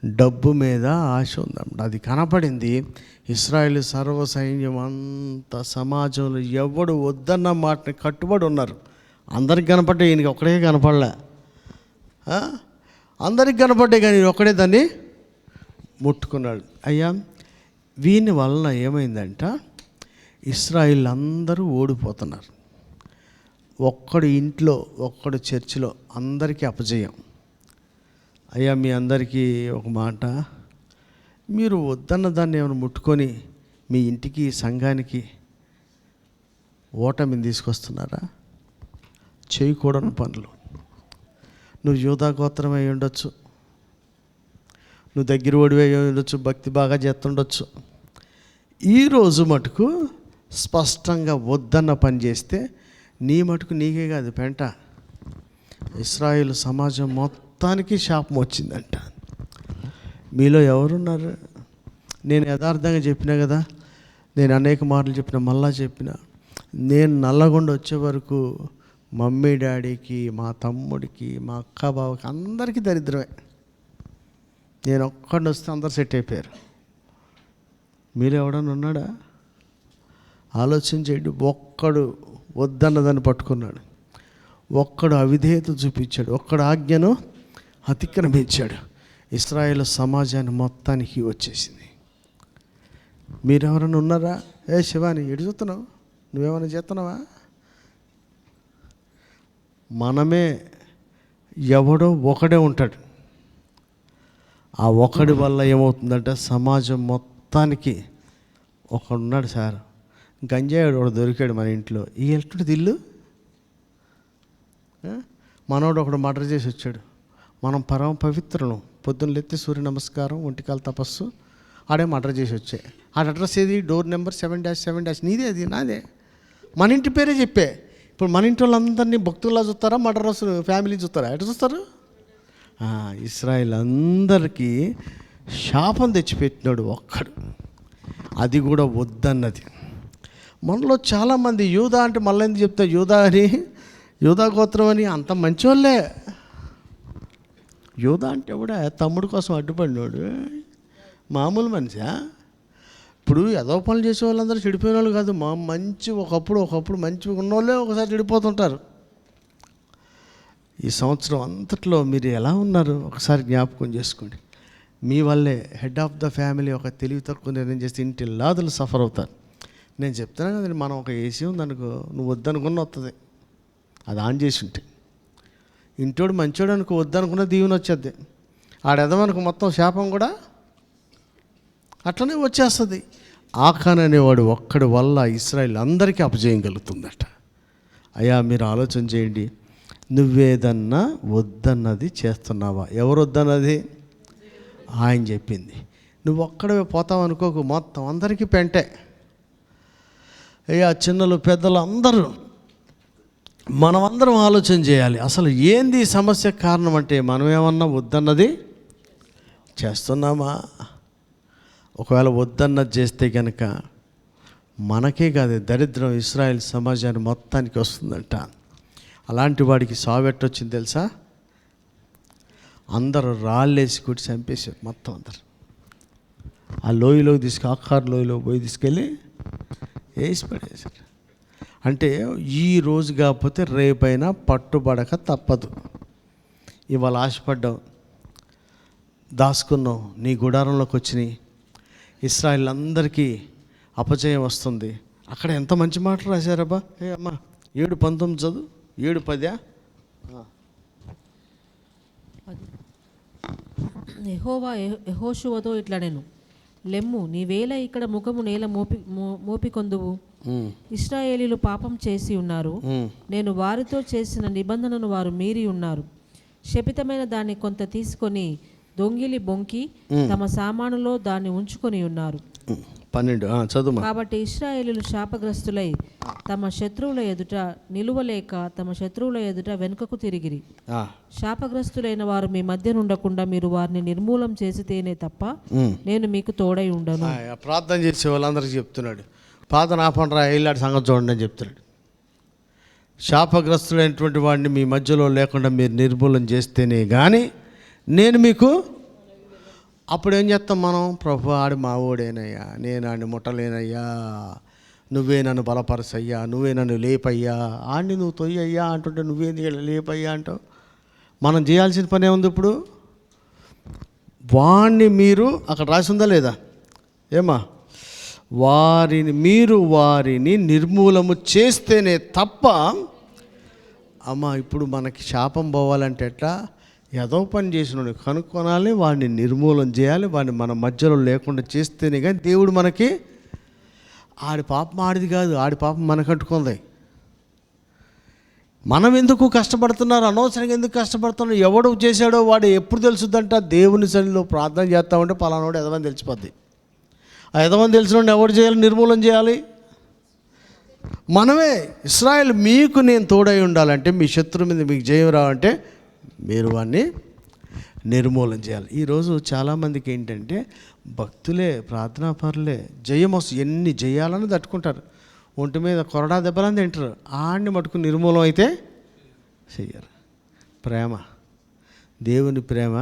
డబ్బు మీద ఆశ ఉందన్నమాట. అది కనపడింది. ఇశ్రాయేల్ సర్వ సైన్యం అంత సమాజంలో ఎవడు వద్దన్న మాటని కట్టుబడి ఉన్నారు. అందరికి కనపడ్డా, ఈయనకి ఒక్కడే కనపడలే. అందరికి కనపడ్డే కానీ ఒక్కడే దాన్ని ముట్టుకున్నాడు. అయ్యా, వీని వలన ఏమైందంట, ఇశ్రాయేల్ అందరూ ఓడిపోతున్నారు. ఒక్కడు ఇంట్లో, ఒక్కడు చర్చిలో, అందరికీ అపజయం. అయ్యా, మీ అందరికీ ఒక మాట, మీరు వద్దన్న దాన్ని ఏమైనా ముట్టుకొని మీ ఇంటికి, సంఘానికి ఓటమిని తీసుకొస్తున్నారా? చేయకూడని పనులు. నువ్వు యూదా గోత్రం అయి ఉండొచ్చు, నువ్వు దగ్గర ఓడివే ఉండొచ్చు, భక్తి బాగా చేస్తుండొచ్చు. ఈరోజు మటుకు స్పష్టంగా వద్దన్న పని చేస్తే నీ మటుకు నీకే కాదు, పెంట ఇశ్రాయేలు సమాజం మొత్తానికి శాపం వచ్చిందంట. మీలో ఎవరున్నారు? నేను యథార్థంగా చెప్పినా కదా, నేను అనేక మార్లు చెప్పిన, మళ్ళా చెప్పిన, నేను నల్లగొండ వచ్చే వరకు మమ్మీ డాడీకి, మా తమ్ముడికి, మా అక్క బావకి అందరికీ దరిద్రమే. నేను ఒక్కడిని వస్తే అందరు సెట్ అయిపోయారు. మీరు ఎవడన్నా ఉన్నాడా? ఆలోచన చేయండి. ఒక్కడు వద్దన్నదాన్ని పట్టుకున్నాడు, ఒక్కడు అవిధేయత చూపించాడు, ఒక్కడు ఆజ్ఞను అతిక్రమించాడు. ఇశ్రాయేలు సమాజాన్ని మొత్తానికి వచ్చేసింది. మీరెవరైనా ఉన్నారా? ఏ శివాని ఎటు చూస్తున్నావు, నువ్వేమైనా చేస్తున్నావా? మనమే, ఎవడో ఒకడే ఉంటాడు. ఆ ఒకడి వల్ల ఏమవుతుందంటే సమాజం మొత్తానికి ఒకడున్నాడు సార్, గంజాయుడు ఒకడు దొరికాడు మన ఇంట్లో, ఈ ఎల్లుంటుంది ఇల్లు. మనోడు ఒకడు మర్డర్ చేసి వచ్చాడు. మనం పరమ పవిత్రులం, పొద్దున్న లేస్తే సూర్య నమస్కారం, ఒంటికాల తపస్సు, ఆడే మర్డర్ చేసి వచ్చాయి. ఆడ అడ్రస్ ఏది? డోర్ నెంబర్ 7-7-, నీదే, అది నాదే, మన ఇంటి పేరే చెప్పే. ఇప్పుడు మన ఇంటి వాళ్ళందరినీ భక్తుల్లా చూస్తారా, మర్డరర్స్ ఫ్యామిలీ చూస్తారా? ఎటు చూస్తారు? ఇశ్రాయేల్ అందరికీ శాపం తెచ్చిపెట్టినాడు ఒక్కడు, అది కూడా వద్దన్నది. మనలో చాలామంది యూదా అంటే మళ్ళీ ఎందుకు చెప్తా, యూదా అని, యూదా గోత్రం అని, అంత మంచోళ్ళే. యూదా అంటే కూడా తమ్ముడు కోసం అడ్డుపడినాడు, మామూలు మనిషా? ఇప్పుడు ఏదో పనులు చేసే వాళ్ళందరూ చెడిపోయిన వాళ్ళు కాదు, మా మంచి ఒకప్పుడు మంచిగా ఉన్నోళ్ళే ఒకసారి చెడిపోతుంటారు. ఈ సంవత్సరం అంతట్లో మీరు ఎలా ఉన్నారు ఒకసారి జ్ఞాపకం చేసుకోండి. మీ వల్లే హెడ్ ఆఫ్ ద ఫ్యామిలీ ఒక తెలివి తక్కువ నిర్ణయం చేస్తే ఇంటి లాదులు సఫర్ అవుతారు. నేను చెప్తాను కదండి, మనం ఒక ఏసీ ఉందనుకో, నువ్వు వద్దనుకున్న వస్తుంది, అది ఆన్ చేసి ఉంటే. ఇంటోడు మంచోడు అనుకో, వద్దనుకున్న దీవెన వచ్చేద్ది. ఆడెదవనుకో మొత్తం శాపం కూడా అట్లనే వచ్చేస్తుంది. ఆఖాన్ అనేవాడు ఒక్కడి వల్ల ఇశ్రాయేల్ అందరికీ అపజయం కలుగుతుందట. అయ్యా మీరు ఆలోచన చేయండి, నువ్వేదన్నా వద్దన్నది చేస్తున్నావా? ఎవరు వద్దన్నది? ఆయన చెప్పింది. నువ్వు ఒక్కడవే పోతావు అనుకోకు, మొత్తం అందరికీ పెంటే. అయ్యా చిన్నలు పెద్దలు అందరూ మనమందరం ఆలోచన చేయాలి. అసలు ఏంది సమస్య కారణం అంటే, మనం ఏమన్నా వద్దన్నది చేస్తున్నామా? ఒకవేళ వద్దన్నది చేస్తే కనుక మనకే కాదు, దరిద్రం ఇశ్రాయేల్ సమాజాన్ని మొత్తానికి వస్తుందంట. అలాంటి వాడికి సావెట్టొచ్చింది తెలుసా? అందరూ రాళ్ళేసి కొట్టి చంపేశారు మొత్తం అందరు. ఆ లోయలోకి ఆఖారు లోయలో పోయి తీసుకెళ్ళి వేసి పడేశారు. అంటే ఈ రోజు కాకపోతే రేపైనా పట్టుబడక తప్పదు. ఇవాళ ఆశపడ్డావు, దాచుకున్నావు, నీ గుడారంలోకి వచ్చినాయి. ఇశ్రాయేల్ అందరికీ అపజయం వస్తుంది. అక్కడ ఎంత మంచి మాటలు రాశారబ్బా. ఏ అమ్మా 7:19 చదువు, 7:10. యెహోవా యెహోషువతో ఇట్లా నేను, లెమ్ము, నీవేళ ఇక్కడ ముఖము నేల మోపికొందువు. ఇశ్రాయేలీలు పాపం చేసి ఉన్నారు, నేను వారితో చేసిన నిబంధనను వారు మీరి ఉన్నారు. శపితమైన దాన్ని కొంత తీసుకొని దొంగిలి బొంకి తమ సామానులో దాన్ని ఉంచుకొని ఉన్నారు. 12 చదువు. కాబట్టి ఇశ్రాయేలీలు శాపగ్రస్తులై తమ శత్రువుల ఎదుట నిలువలేక తమ శత్రువుల ఎదుట వెనుకకు తిరిగిరి. శాపగ్రస్తులైన వారు మీ మధ్య ఉండకుండా మీరు వారిని నిర్మూలం చేసితేనే తప్ప నేను మీకు తోడై ఉండను. ప్రార్థన చేసే వాళ్ళందరికీ చెప్తున్నాడు, ప్రార్థన ఆపండ్రా, ఇల్లాడి సంగతి చూడండి అని చెప్తున్నాడు. శాపగ్రస్తులైనటువంటి వాడిని మీ మధ్యలో లేకుండా మీరు నిర్మూలన చేస్తేనే కానీ నేను మీకు. అప్పుడు ఏం చేస్తాం మనం? ప్రభు ఆడి మా ఓడేనయ్యా, నేను ఆడిని ముట్టలేనయ్యా, నువ్వే నన్ను బలపరచయ్యా, నువ్వే నన్ను లేపయ్యా, ఆడిని నువ్వు తొయ్యయ్యా అంటుంటే నువ్వేంది లేపయ్యా అంటావు. మనం చేయాల్సిన పని ఏముంది ఇప్పుడు? వాణ్ణి మీరు, అక్కడ రాసిందా లేదా ఏమా, వారిని నిర్మూలము చేస్తేనే తప్ప. అమ్మ ఇప్పుడు మనకి శాపం పోవాలంటే ఎట్లా? ఏదో పని చేసినోడు కనుక్కొనాలి, వాడిని నిర్మూలన చేయాలి, వాడిని మన మధ్యలో లేకుండా చేస్తేనే కానీ దేవుడు మనకి. ఆడి పాపం ఆడిది కాదు, ఆడి పాపం మనకంటుకుంది. మనం ఎందుకు కష్టపడుతున్నారు? అనవసరంగా ఎందుకు కష్టపడుతున్నారు? ఎవడు చేశాడో వాడు ఎప్పుడు తెలుసుద్దంట? దేవుని సన్నిధిలో ప్రార్థన చేస్తామంటే పలానాడు ఎదవని తెలిసిపోద్ది. ఆ ఎదవని తెలిసినోడు ఎవడు చేయాలి? నిర్మూలన చేయాలి మనమే. ఇశ్రాయేల్ మీకు నేను తోడై ఉండాలంటే, మీ శత్రువు మీద మీకు జయం రావాలంటే మీరు వాడిని నిర్మూలన చేయాలి. ఈరోజు చాలామందికి ఏంటంటే భక్తులే, ప్రార్థనాపరులే, జయం వస్తుంది. ఎన్ని జయాలను తట్టుకుంటారు. ఒంటి మీద కొరడా దెబ్బలని తింటారు. ఆడిని మటుకు నిర్మూలం అయితే చెయ్యరు. ప్రేమ, దేవుని ప్రేమ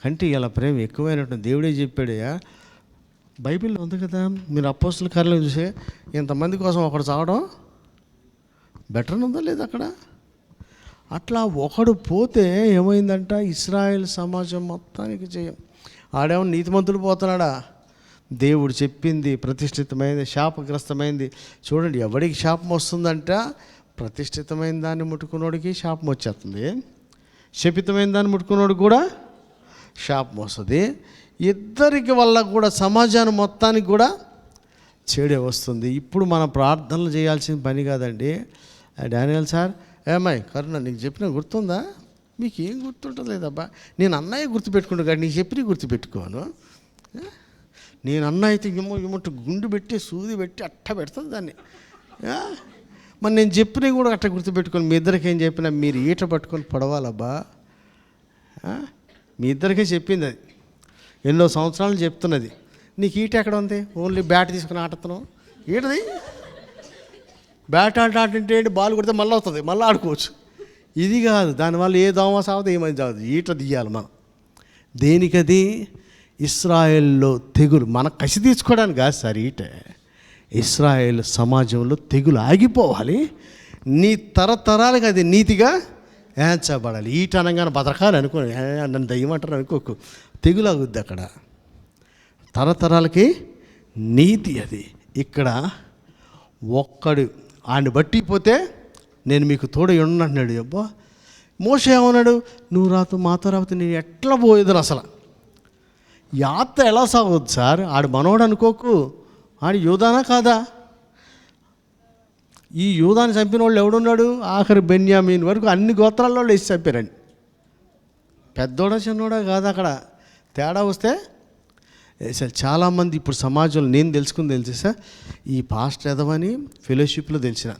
కంటే ఇలా ప్రేమ ఎక్కువైనట్టు దేవుడే చెప్పాడయ్యా. బైబిల్లో ఉంది కదా, మీరు అపోస్తల కార్యాలను చూసే ఇంతమంది కోసం ఒకడు చావడం బెటర్ ఉందా లేదా అక్కడ? అట్లా ఒకడు పోతే ఏమైందంట, ఇశ్రాయేల్ సమాజం మొత్తానికి జయం. ఆడేమో నీతిమంతుడు పోతున్నాడా? దేవుడు చెప్పింది ప్రతిష్ఠితమైంది, శాపగ్రస్తమైంది. చూడండి, ఎవడికి శాపం వస్తుందంట, ప్రతిష్ఠితమైన దాన్ని ముట్టుకున్నోడికి శాపం వచ్చేస్తుంది, శపితమైన దాన్ని ముట్టుకున్నోడికి కూడా శాపం వస్తుంది. ఇద్దరికి వల్ల కూడా సమాజాన్ని మొత్తానికి కూడా చెడే వస్తుంది. ఇప్పుడు మనం ప్రార్థనలు చేయాల్సిన పని కాదండి. డానియల్ సార్, ఏమై కరుణ, నీకు చెప్పిన గుర్తుందా? మీకు ఏం గుర్తుంటుంది లేదబ్బా. నేను అన్నయ్య గుర్తుపెట్టుకుంటా కానీ నీకు చెప్పి గుర్తుపెట్టుకోను. నేను అన్న అయితే ఇమ్మట్టు గుండు పెట్టి సూది పెట్టి అట్ట పెడుతుంది దాన్ని. మరి నేను చెప్పినవి కూడా అట్ట గుర్తుపెట్టుకోను. మీ ఇద్దరికి ఏం చెప్పినా మీరు ఈట పట్టుకొని పడవాలబ్బా. మీ ఇద్దరికే చెప్పింది అది, ఎన్నో సంవత్సరాలు చెప్తున్నది. నీకు ఈట ఎక్కడ ఉంది? ఓన్లీ బ్యాట్ తీసుకుని ఆడుతున్నావు. ఈటది బ్యాట్ ఆడుంటే బాల్ కొడితే మళ్ళీ అవుతుంది, మళ్ళీ ఆడుకోవచ్చు. ఇది కాదు, దానివల్ల ఏ దోమ సాగుతుంది, ఏమైంది సాగుతుంది. ఈట తీయాలి మనం. దేనికది? ఇశ్రాయేల్లో తెగులు, మన కసి తీసుకోవడానికి కాదు సార్ ఈట. ఇశ్రాయేల్ సమాజంలో తెగులు ఆగిపోవాలి, నీ తరతరాలకు అది నీతిగా ఏంచబడాలి. ఈట అనగానే బతకాలి అనుకో, నన్ను దయ్యమంటారు అనుకోకు, తెగులు ఆగుద్ది అక్కడ. తరతరాలకి నీతి అది. ఇక్కడ ఒక్కడు ఆయన బట్టిపోతే నేను మీకు తోడై ఉన్నట్టున్నాడు. అబ్బా, మోషే ఏమన్నాడు? నువ్వు రాతో మాతో రాకపోతే నేను ఎట్లా పోయేదని. అసలు యాత్ర ఎలా సాగవద్దు సార్? ఆడు మనోడు అనుకోకు, ఆడు యూదానా కాదా? ఈ యూదాని చంపిన వాళ్ళు ఎవడున్నాడు? ఆఖరి బెన్యామీన్ వరకు అన్ని గోత్రాల్లో వేసి చంపారండి. పెద్దోడా చిన్నోడా కాదు, అక్కడ తేడా వస్తే అసలు చాలామంది ఇప్పుడు సమాజంలో నేను తెలుసుకుంది సార్, ఈ పాస్టర్ ఎదవని ఫెలోషిప్లో తెలిసిన,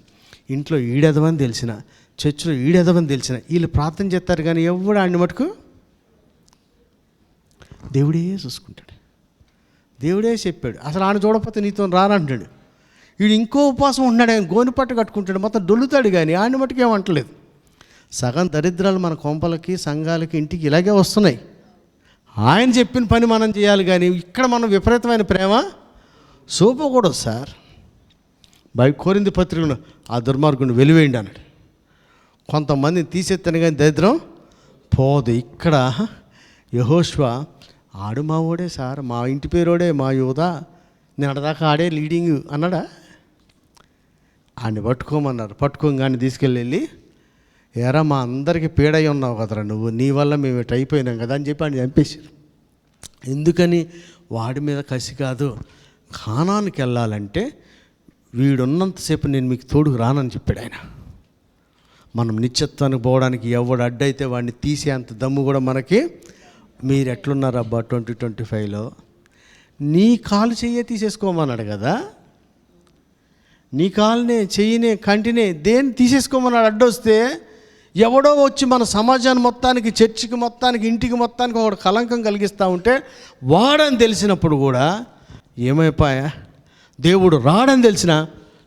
ఇంట్లో ఈడెదవని తెలిసిన, చర్చిలో ఈడెదవని తెలిసిన, వీళ్ళు ప్రార్థన చేస్తారు కానీ ఎవడు ఆడిని మటుకు దేవుడే చూసుకుంటాడు. దేవుడే చెప్పాడు, అసలు ఆయన చూడకపోతే నీతో రానంటాడు. వీడు ఇంకో ఉపవాసం ఉన్నాడు, ఆయన గోని పట్టు కట్టుకుంటాడు, మొత్తం దొల్లుతాడు కానీ ఆయన మటుకు ఏమంటలేదు. సగం దరిద్రాలు మన కొంపలకి, సంఘాలకి, ఇంటికి ఇలాగే వస్తున్నాయి. ఆయన చెప్పిన పని మనం చేయాలి కానీ ఇక్కడ మనం విపరీతమైన ప్రేమ చూపకూడదు సార్. కొరింథీ పత్రికలో ఆ దుర్మార్గుని వెలివేయండి అన్నాడు. కొంతమందిని తీసేస్తాను కానీ దరిద్రం పోదు. ఇక్కడ యెహోషువ ఆడు మా ఓడే సార్, మా ఇంటి పేరోడే, మా యోధా, నేను అడదాకా ఆడే లీడింగ్ అన్నాడా? ఆడిని పట్టుకోమన్నారు. పట్టుకోగానే తీసుకెళ్ళి, ఎరా మా అందరికీ పీడై ఉన్నావు కదరా నువ్వు, నీ వల్ల మేము ఇటు అయిపోయినాం కదా అని చెప్పి ఆయన చంపేశారు. ఎందుకని? వాడి మీద కసి కాదు. కానానికి వెళ్ళాలంటే వీడున్నంతసేపు నేను మీకు తోడుకు రానని చెప్పాడు ఆయన. మనం నిత్యత్వానికి పోవడానికి ఎవడు అడ్డైతే వాడిని తీసేంత దమ్ము కూడా మనకి. మీరు ఎట్లున్నారబ్బా 2025లో? నీ కాలు చెయ్యే తీసేసుకోమన్నాడు కదా, నీ కాలునే, చెయ్యినే, కంటినే, దేన్ని తీసేసుకోమన్నాడు. అడ్డొస్తే ఎవడో వచ్చి మన సమాజాన్ని మొత్తానికి, చర్చికి మొత్తానికి, ఇంటికి మొత్తానికి ఒకడు కలంకం కలిగిస్తూ ఉంటే వాడని తెలిసినప్పుడు కూడా ఏమైపోయా, దేవుడు రాడని తెలిసినా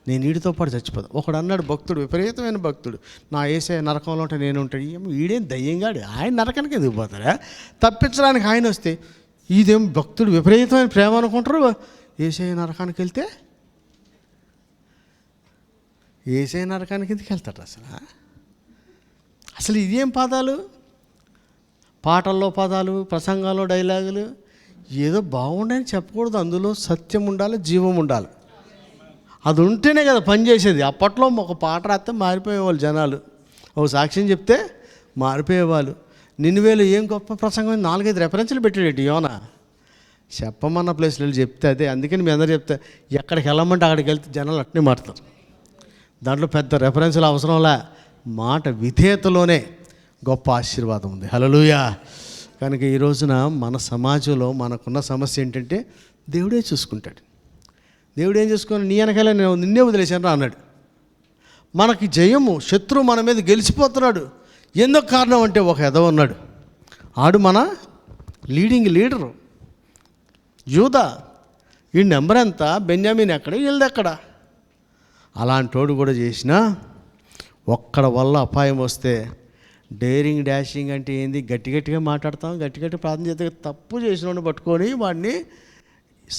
నేను వీడితో పాటు చచ్చిపోతా. ఒకడు అన్నాడు, భక్తుడు, విపరీతమైన భక్తుడు, నా యేసయ్య నరకంలో ఉంటే నేను ఉంటాడు. ఏమో వీడేం దయ్యంగాడు, ఆయన నరకానికి ఎందుకు పోతాడా? తప్పించడానికి ఆయన వస్తే ఇదేం భక్తుడు విపరీతమైన ప్రేమ అనుకుంటారు. యేసయ్య నరకానికి వెళ్తే యేసయ్య నరకానికి ఎందుకు వెళ్తాడు అసలు? అసలు ఇదేం పదాలు? పాటల్లో పదాలు, ప్రసంగాల్లో డైలాగులు. ఏదో బాగుండని చెప్పకూడదు, అందులో సత్యం ఉండాలి, జీవం ఉండాలి. అది ఉంటేనే కదా పనిచేసేది. అప్పట్లో ఒక పాట రాస్తే మారిపోయేవాళ్ళు జనాలు, ఒక సాక్ష్యం చెప్తే మారిపోయేవాళ్ళు. నిన్నువేలు ఏం గొప్ప ప్రసంగం, 4-5 రెఫరెన్స్లు పెట్టాడు యోనా. చెప్పమన్న ప్లేస్లో చెప్తే అదే. అందుకని మీ అందరూ చెప్తే ఎక్కడికి వెళ్ళమంటే అక్కడికి వెళ్తే జనాలు అట్నే మారుతారు. దాంట్లో పెద్ద రెఫరెన్స్లు అవసరంలే, మాట విధేయతలోనే గొప్ప ఆశీర్వాదం ఉంది. హల్లెలూయా. కనుక ఈ రోజున మన సమాజంలో మనకున్న సమస్య ఏంటంటే దేవుడే చూసుకుంటాడు. దేవుడు ఏం చేసుకొని నీ వెనకాల నేను నిన్నే వదిలేశాను అన్నాడు. మనకి జయము, శత్రువు మన మీద గెలిచిపోతున్నాడు. ఎందుకు కారణం అంటే ఒక ఎదవ ఉన్నాడు, ఆడు మన లీడరు. యూదా ఈ నెంబర్ ఎంత, బెన్యామీన్ ఎక్కడ, వీళ్ళది ఎక్కడ? అలాంటోడు కూడా చేసినా ఒక్కడ వల్ల అపాయం వస్తే డేరింగ్ డాషింగ్ అంటే ఏంది, గట్టి గట్టిగా మాట్లాడతాం, గట్టి గట్టి ప్రార్థన చేస్తే తప్పు చేసినోడిని పట్టుకొని వాడిని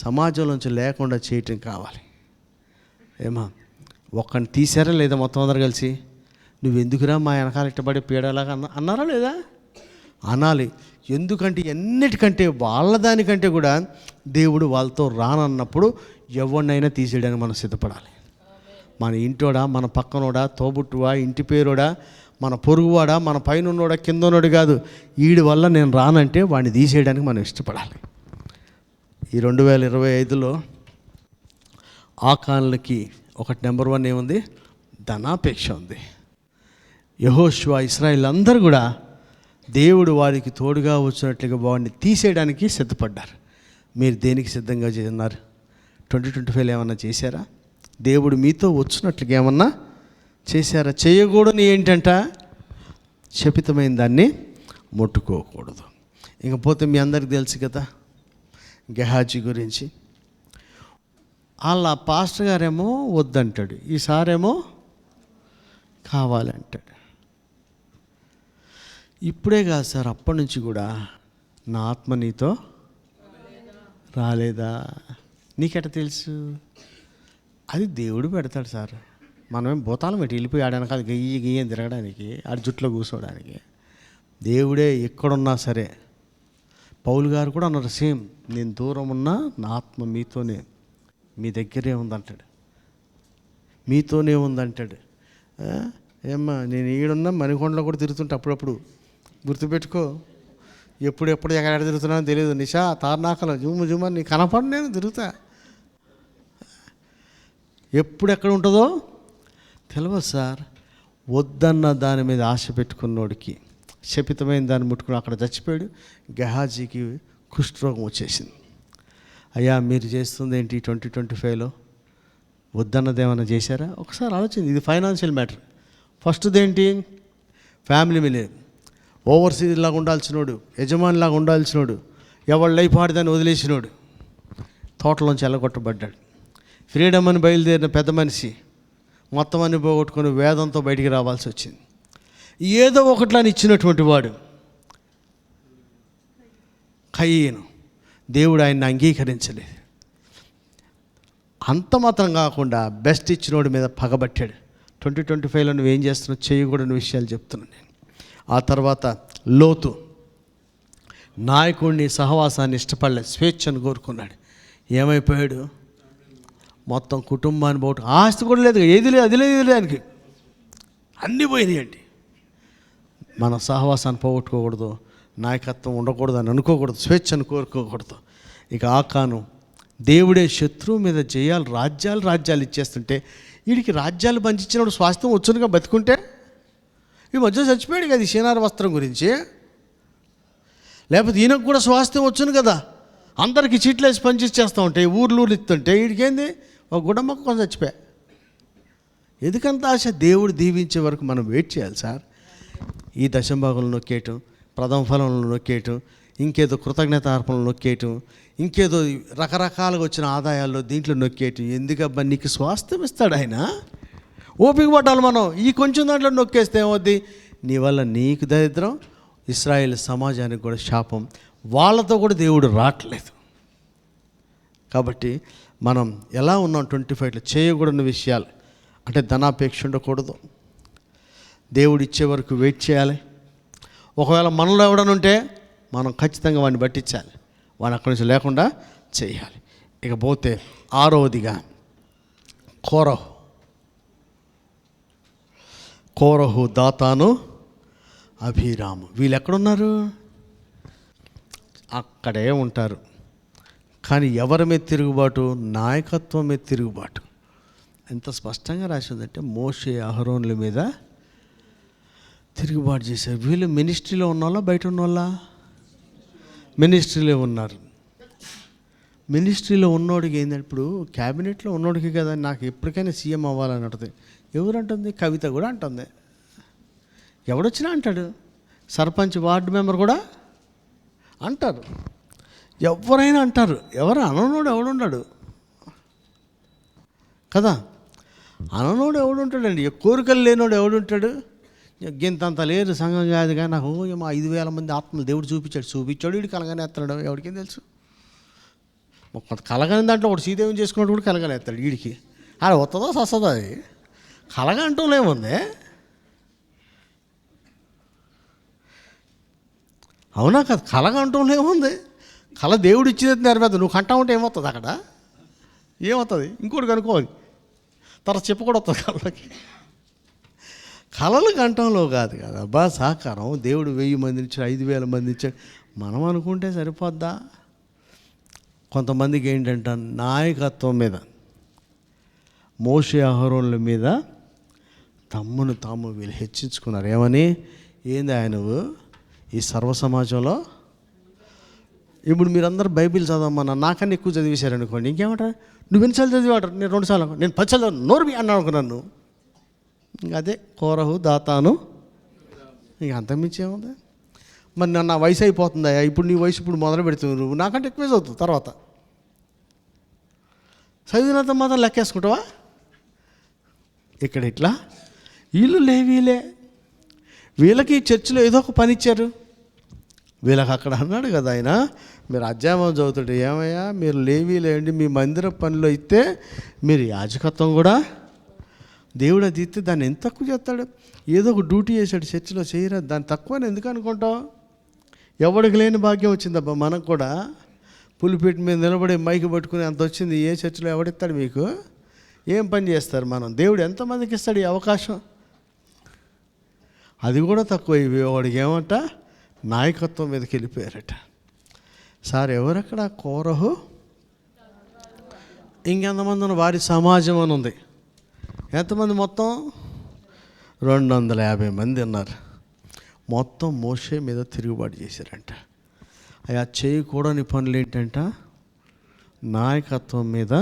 సమాజంలోంచి లేకుండా చేయటం కావాలి. ఏమా ఒక్కడిని తీసారా లేదా మొత్తం అందరు కలిసి, నువ్వెందుకురా మా వెనకాల ఇట్టబడి పీడలాగా అన్నారా లేదా? అనాలి. ఎందుకంటే ఎన్నిటికంటే వాళ్ళ దానికంటే కూడా దేవుడు వాళ్ళతో రానన్నప్పుడు ఎవరినైనా తీసేయడానికి మనం సిద్ధపడాలి. మన ఇంటోడా, మన పక్కనోడా, తోబుట్టువా, ఇంటి పేరోడా, మన పొరుగువాడా, మన పైన ఉన్నోడా, కింద ఉన్నోడు కాదు, వీడి వల్ల నేను రానంటే వాడిని తీసేయడానికి మనం ఇష్టపడాలి. ఈ 2025లో ఆకాన్లకి ఒకటి నెంబర్ 1 ఏముంది, ధనాపేక్ష ఉంది. యెహోషువ, ఇశ్రాయేల్ అందరూ కూడా దేవుడు వారికి తోడుగా వచ్చినట్లుగా వాడిని తీసేయడానికి సిద్ధపడ్డారు. మీరు దేనికి సిద్ధంగా ఉన్నారు? 2025 ఏమన్నా చేశారా? దేవుడు మీతో వచ్చినట్లుగా ఏమన్నా చేశారా? చేయకూడని ఏంటంట, శపితమైన దాన్ని ముట్టుకోకూడదు. ఇంకపోతే మీ అందరికి తెలుసు కదా గెహాజీ గురించి. వాళ్ళ పాస్టర్ గారేమో వద్దంటాడు, ఈసారేమో కావాలంటాడు. ఇప్పుడే కాదు సార్, అప్పటి నుంచి కూడా నా ఆత్మ నీతో రాలేదా? నీకెట తెలుసు? అది దేవుడు పెడతాడు సార్. మనమేం భూతాలం పెట్టి వెళ్ళిపోయి ఆడడానికి, అది గయ్యం తిరగడానికి, ఆడి జుట్లో కూర్చోడానికి. దేవుడే ఎక్కడున్నా సరే. పౌలు గారు కూడా అన్నారు సేమ్, నేను దూరం ఉన్నా నా ఆత్మ మీతోనే, మీ దగ్గరే ఉందంటాడు, మీతోనే ఉందంటాడు. ఏమ్మా నేను ఈడున్నా మణికొండలో కూడా తిరుగుతుంటే అప్పుడప్పుడు గుర్తుపెట్టుకో, ఎప్పుడెప్పుడు ఎక్కడ తిరుగుతున్నానో తెలియదు. నిషా తార్నాకలో జూమ నీ కనపడి నేను తిరుగుతా. ఎప్పుడెక్కడ ఉంటుందో తెలియదు సార్. వద్దన్న దాని మీద ఆశ పెట్టుకున్నోడికి శపితమైన దాన్ని ముట్టుకుని అక్కడ చచ్చిపోయాడు. గెహాజీకి కుష్ఠరోగం వచ్చేసింది. అయ్యా మీరు చేస్తుంది ఏంటి 2025లో? వద్దన్నది ఏమైనా చేశారా? ఒకసారి ఆలోచించి. ఇది ఫైనాన్షియల్ మ్యాటర్. ఫస్ట్ది ఏంటి, ఫ్యామిలీ మీద ఓవర్సీస్ లాగా ఉండాల్సినోడు, యజమానిలాగా ఉండాల్సినోడు, ఎవరి లైఫ్ ఆడిదాన్ని వదిలేసినోడు తోటలోంచి ఎల్లగొట్టబడ్డాడు. ఫ్రీడమ్ అని బయలుదేరిన పెద్ద మనిషి మొత్తం అన్ని పోగొట్టుకొని వేదంతో బయటికి రావాల్సి వచ్చింది. ఏదో ఒకట్లని ఇచ్చినటువంటి వాడు కయీను, దేవుడు ఆయన్ని అంగీకరించలేదు. అంత మాత్రం కాకుండా బెస్ట్ ఇచ్చినోడి మీద పగబట్టాడు. 2025లో నువ్వేం చేస్తున్నావు చేయకూడని విషయాలు చెప్తున్నాను నేను. ఆ తర్వాత లోతు నాయకుడిని సహవాసాన్ని ఇష్టపడలేదు, స్వేచ్ఛను కోరుకున్నాడు. ఏమైపోయాడు? మొత్తం కుటుంబాన్ని పోటు, ఆస్తి కూడా లేదు, ఏది లేదు, అది లేదు ఆయనకి, అన్నీ పోయినాయండి. మన సహవాసాన్ని పోగొట్టుకోకూడదు, నాయకత్వం ఉండకూడదు అని అనుకోకూడదు, స్వేచ్ఛను కోరుకోకూడదు. ఇక ఆకాను దేవుడే శత్రువు మీద జయాలు, రాజ్యాలు ఇచ్చేస్తుంటే వీడికి రాజ్యాలు పంచిచ్చినప్పుడు స్వాస్థ్యం వచ్చునుగా బతుకుంటే, ఈ మధ్య చచ్చిపోయాడు కదా ఈ షీనార వస్త్రం గురించి. లేకపోతే ఈయనకు కూడా స్వాస్థ్యం వచ్చును కదా, అందరికీ చీట్లేసి పంచిచ్చేస్తూ ఉంటాయి, ఊర్లు ఇస్తుంటే వీడికేంది ఒక గుడమ్మకు కొంచెం చచ్చిపోయా. ఎందుకంత ఆశ? దేవుడు దీవించే వరకు మనం వెయిట్ చేయాలి సార్. ఈ దశంభాగంలో నొక్కేయటం, ప్రథమ ఫలంలో నొక్కేయటం, ఇంకేదో కృతజ్ఞత అర్పణలు నొక్కేయటం, ఇంకేదో రకరకాలుగా వచ్చిన ఆదాయాల్లో దీంట్లో నొక్కేయటం. ఎందుకబ్బా? నీకు స్వాస్థ్యం ఇస్తాడు ఆయన. ఓపిక పట్టాలి మనం. ఈ కొంచెం దాంట్లో నొక్కేస్తే ఏమవుద్ది? నీ వల్ల నీకు దరిద్రం, ఇశ్రాయేల్ సమాజానికి కూడా శాపం. వాళ్ళతో కూడా దేవుడు రావట్లేదు. కాబట్టి మనం ఎలా ఉన్నాం 25లో? చేయకూడని విషయాలు అంటే ధనాపేక్ష ఉండకూడదు, దేవుడు ఇచ్చే వరకు వెయిట్ చేయాలి. ఒకవేళ మనలో ఎవడని ఉంటే మనం ఖచ్చితంగా వాడిని పట్టించాలి, వాడిని అక్కడి నుంచి లేకుండా చేయాలి. ఇకపోతే 6వదిగా కోరహు, దాతాను, అభిరాము. వీళ్ళు ఎక్కడున్నారు? అక్కడే ఉంటారు. కానీ ఎవరి మీద తిరుగుబాటు? నాయకత్వం మీద తిరుగుబాటు. ఎంత స్పష్టంగా రాసి ఉందంటే మోషే, అహరోన్ల మీద తిరుగుబాటు చేశారు. వీళ్ళు మినిస్ట్రీలో ఉన్నోళ్ళ బయట ఉన్నోళ్ళ? మినిస్ట్రీలో ఉన్నారు. మినిస్ట్రీలో ఉన్నోడికి ఏంటంటే, ఇప్పుడు క్యాబినెట్లో ఉన్నోడికి కదా నాకు ఎప్పటికైనా సీఎం అవ్వాలని ఉంటుంది. ఎవరు అంటుంది? కవిత కూడా అంటుంది. ఎవడొచ్చినా అంటాడు. సర్పంచ్, వార్డు మెంబర్ కూడా అంటారు. ఎవరైనా అంటారు, ఎవరు అననోడు ఎవడున్నాడు కదా, అననోడు ఎవడుంటాడండి, కోరికలు లేనోడు ఎవడుంటాడు. గింతంత లేరు సంఘం కాదు కానీ నాకు 5,000 మంది ఆత్మలు దేవుడు చూపించాడు వీడు కలగనేస్తున్నాడు, ఎవరికేం తెలుసు. కొంత కలగని దాంట్లో ఒకటి శ్రీదేవిని చేసుకున్నట్టు కూడా కలగనేస్తాడు వీడికి. అది వస్తుందో వస్తుందో, అది కలగ అంటూనే ఉంది. అవునా కదా, కలగ అంటూనే ఉంది. కళ దేవుడు ఇచ్చేది నెరవేర్దు, నువ్వు కంటా ఉంటే ఏమవుతుంది అక్కడ, ఏమవుతుంది ఇంకోటి కనుక్కోవాలి, తర్వాత చెప్పు కూడా వస్తుంది కళ్ళకి. కళలు కంఠంలో కాదు కదా అబ్బా సాకారం. దేవుడు 1000 మందిని ఇచ్చాడు, 5,000 మంది ఇచ్చాడు, మనం అనుకుంటే సరిపోద్దా. కొంతమందికి ఏంటంటే నాయకత్వం మీద, మోషే అహరోనుల మీద తమ్మును తాము వీళ్ళు హెచ్చించుకున్నారు. ఏమని, ఏంది ఆయన ఈ సర్వ సమాజంలో. ఇప్పుడు మీరందరూ బైబిల్ చదవమన్నా నాకన్నా ఎక్కువ చదివేశారనుకోండి, ఇంకేమంటారు, నువ్వు ఎన్నిసార్లు చదివాడు, నేను 2 సార్లు, నేను 10 సార్లు నోరు అన్నాను అనుకున్నాను. ఇంకా అదే కోరహు దాతాను, ఇంక అంతమించి ఏముంది. మరి నా వయసు అయిపోతుందా, ఇప్పుడు నీ వయసు ఇప్పుడు మొదలు పెడుతుంది, నువ్వు నాకంటే ఎక్కువే చదువుతావు. తర్వాత చదివినంత మాత్రం లెక్కేసుకుంటావా. ఇక్కడ ఇట్లా వీళ్ళు లేవీలే, వీళ్ళకి చర్చిలో ఏదో ఒక పని ఇచ్చారు. వీళ్ళకి అక్కడ అన్నాడు కదా ఆయన, మీరు అధ్యాయం చదువుతాడు, ఏమయ్యా మీరు లేవీలేండి, మీ మందిర పనిలో ఇస్తే మీరు యాజకత్వం కూడా దేవుడు అది ఇస్తే దాన్ని ఎంత తక్కువ చేస్తాడు. ఏదో ఒక డ్యూటీ చేశాడు చర్చిలో, చేయరా దాన్ని తక్కువని ఎందుకు అనుకుంటావు. ఎవడికి లేని భాగ్యం వచ్చిందబ్బా మనకు కూడా. పులిపేట మీద నిలబడి మైకి పట్టుకుని అంత వచ్చింది, ఏ చర్చిలో ఎవడిస్తాడు మీకు, ఏం పని చేస్తారు మనం. దేవుడు ఎంతమందికి ఇస్తాడు ఈ అవకాశం, అది కూడా తక్కువ. వాడికి ఏమంట నాయకత్వం మీదకి వెళ్ళిపోయారట. సార్ ఎవరక్కడ, కోరహు ఇంకెంతమంది వారి సమాజం అని ఉంది. ఎంతమంది మొత్తం 250 మంది ఉన్నారు. మొత్తం మోషే మీద తిరుగుబాటు చేశారంట. అలా చేయకూడని పనులు ఏంటంట, నాయకత్వం మీద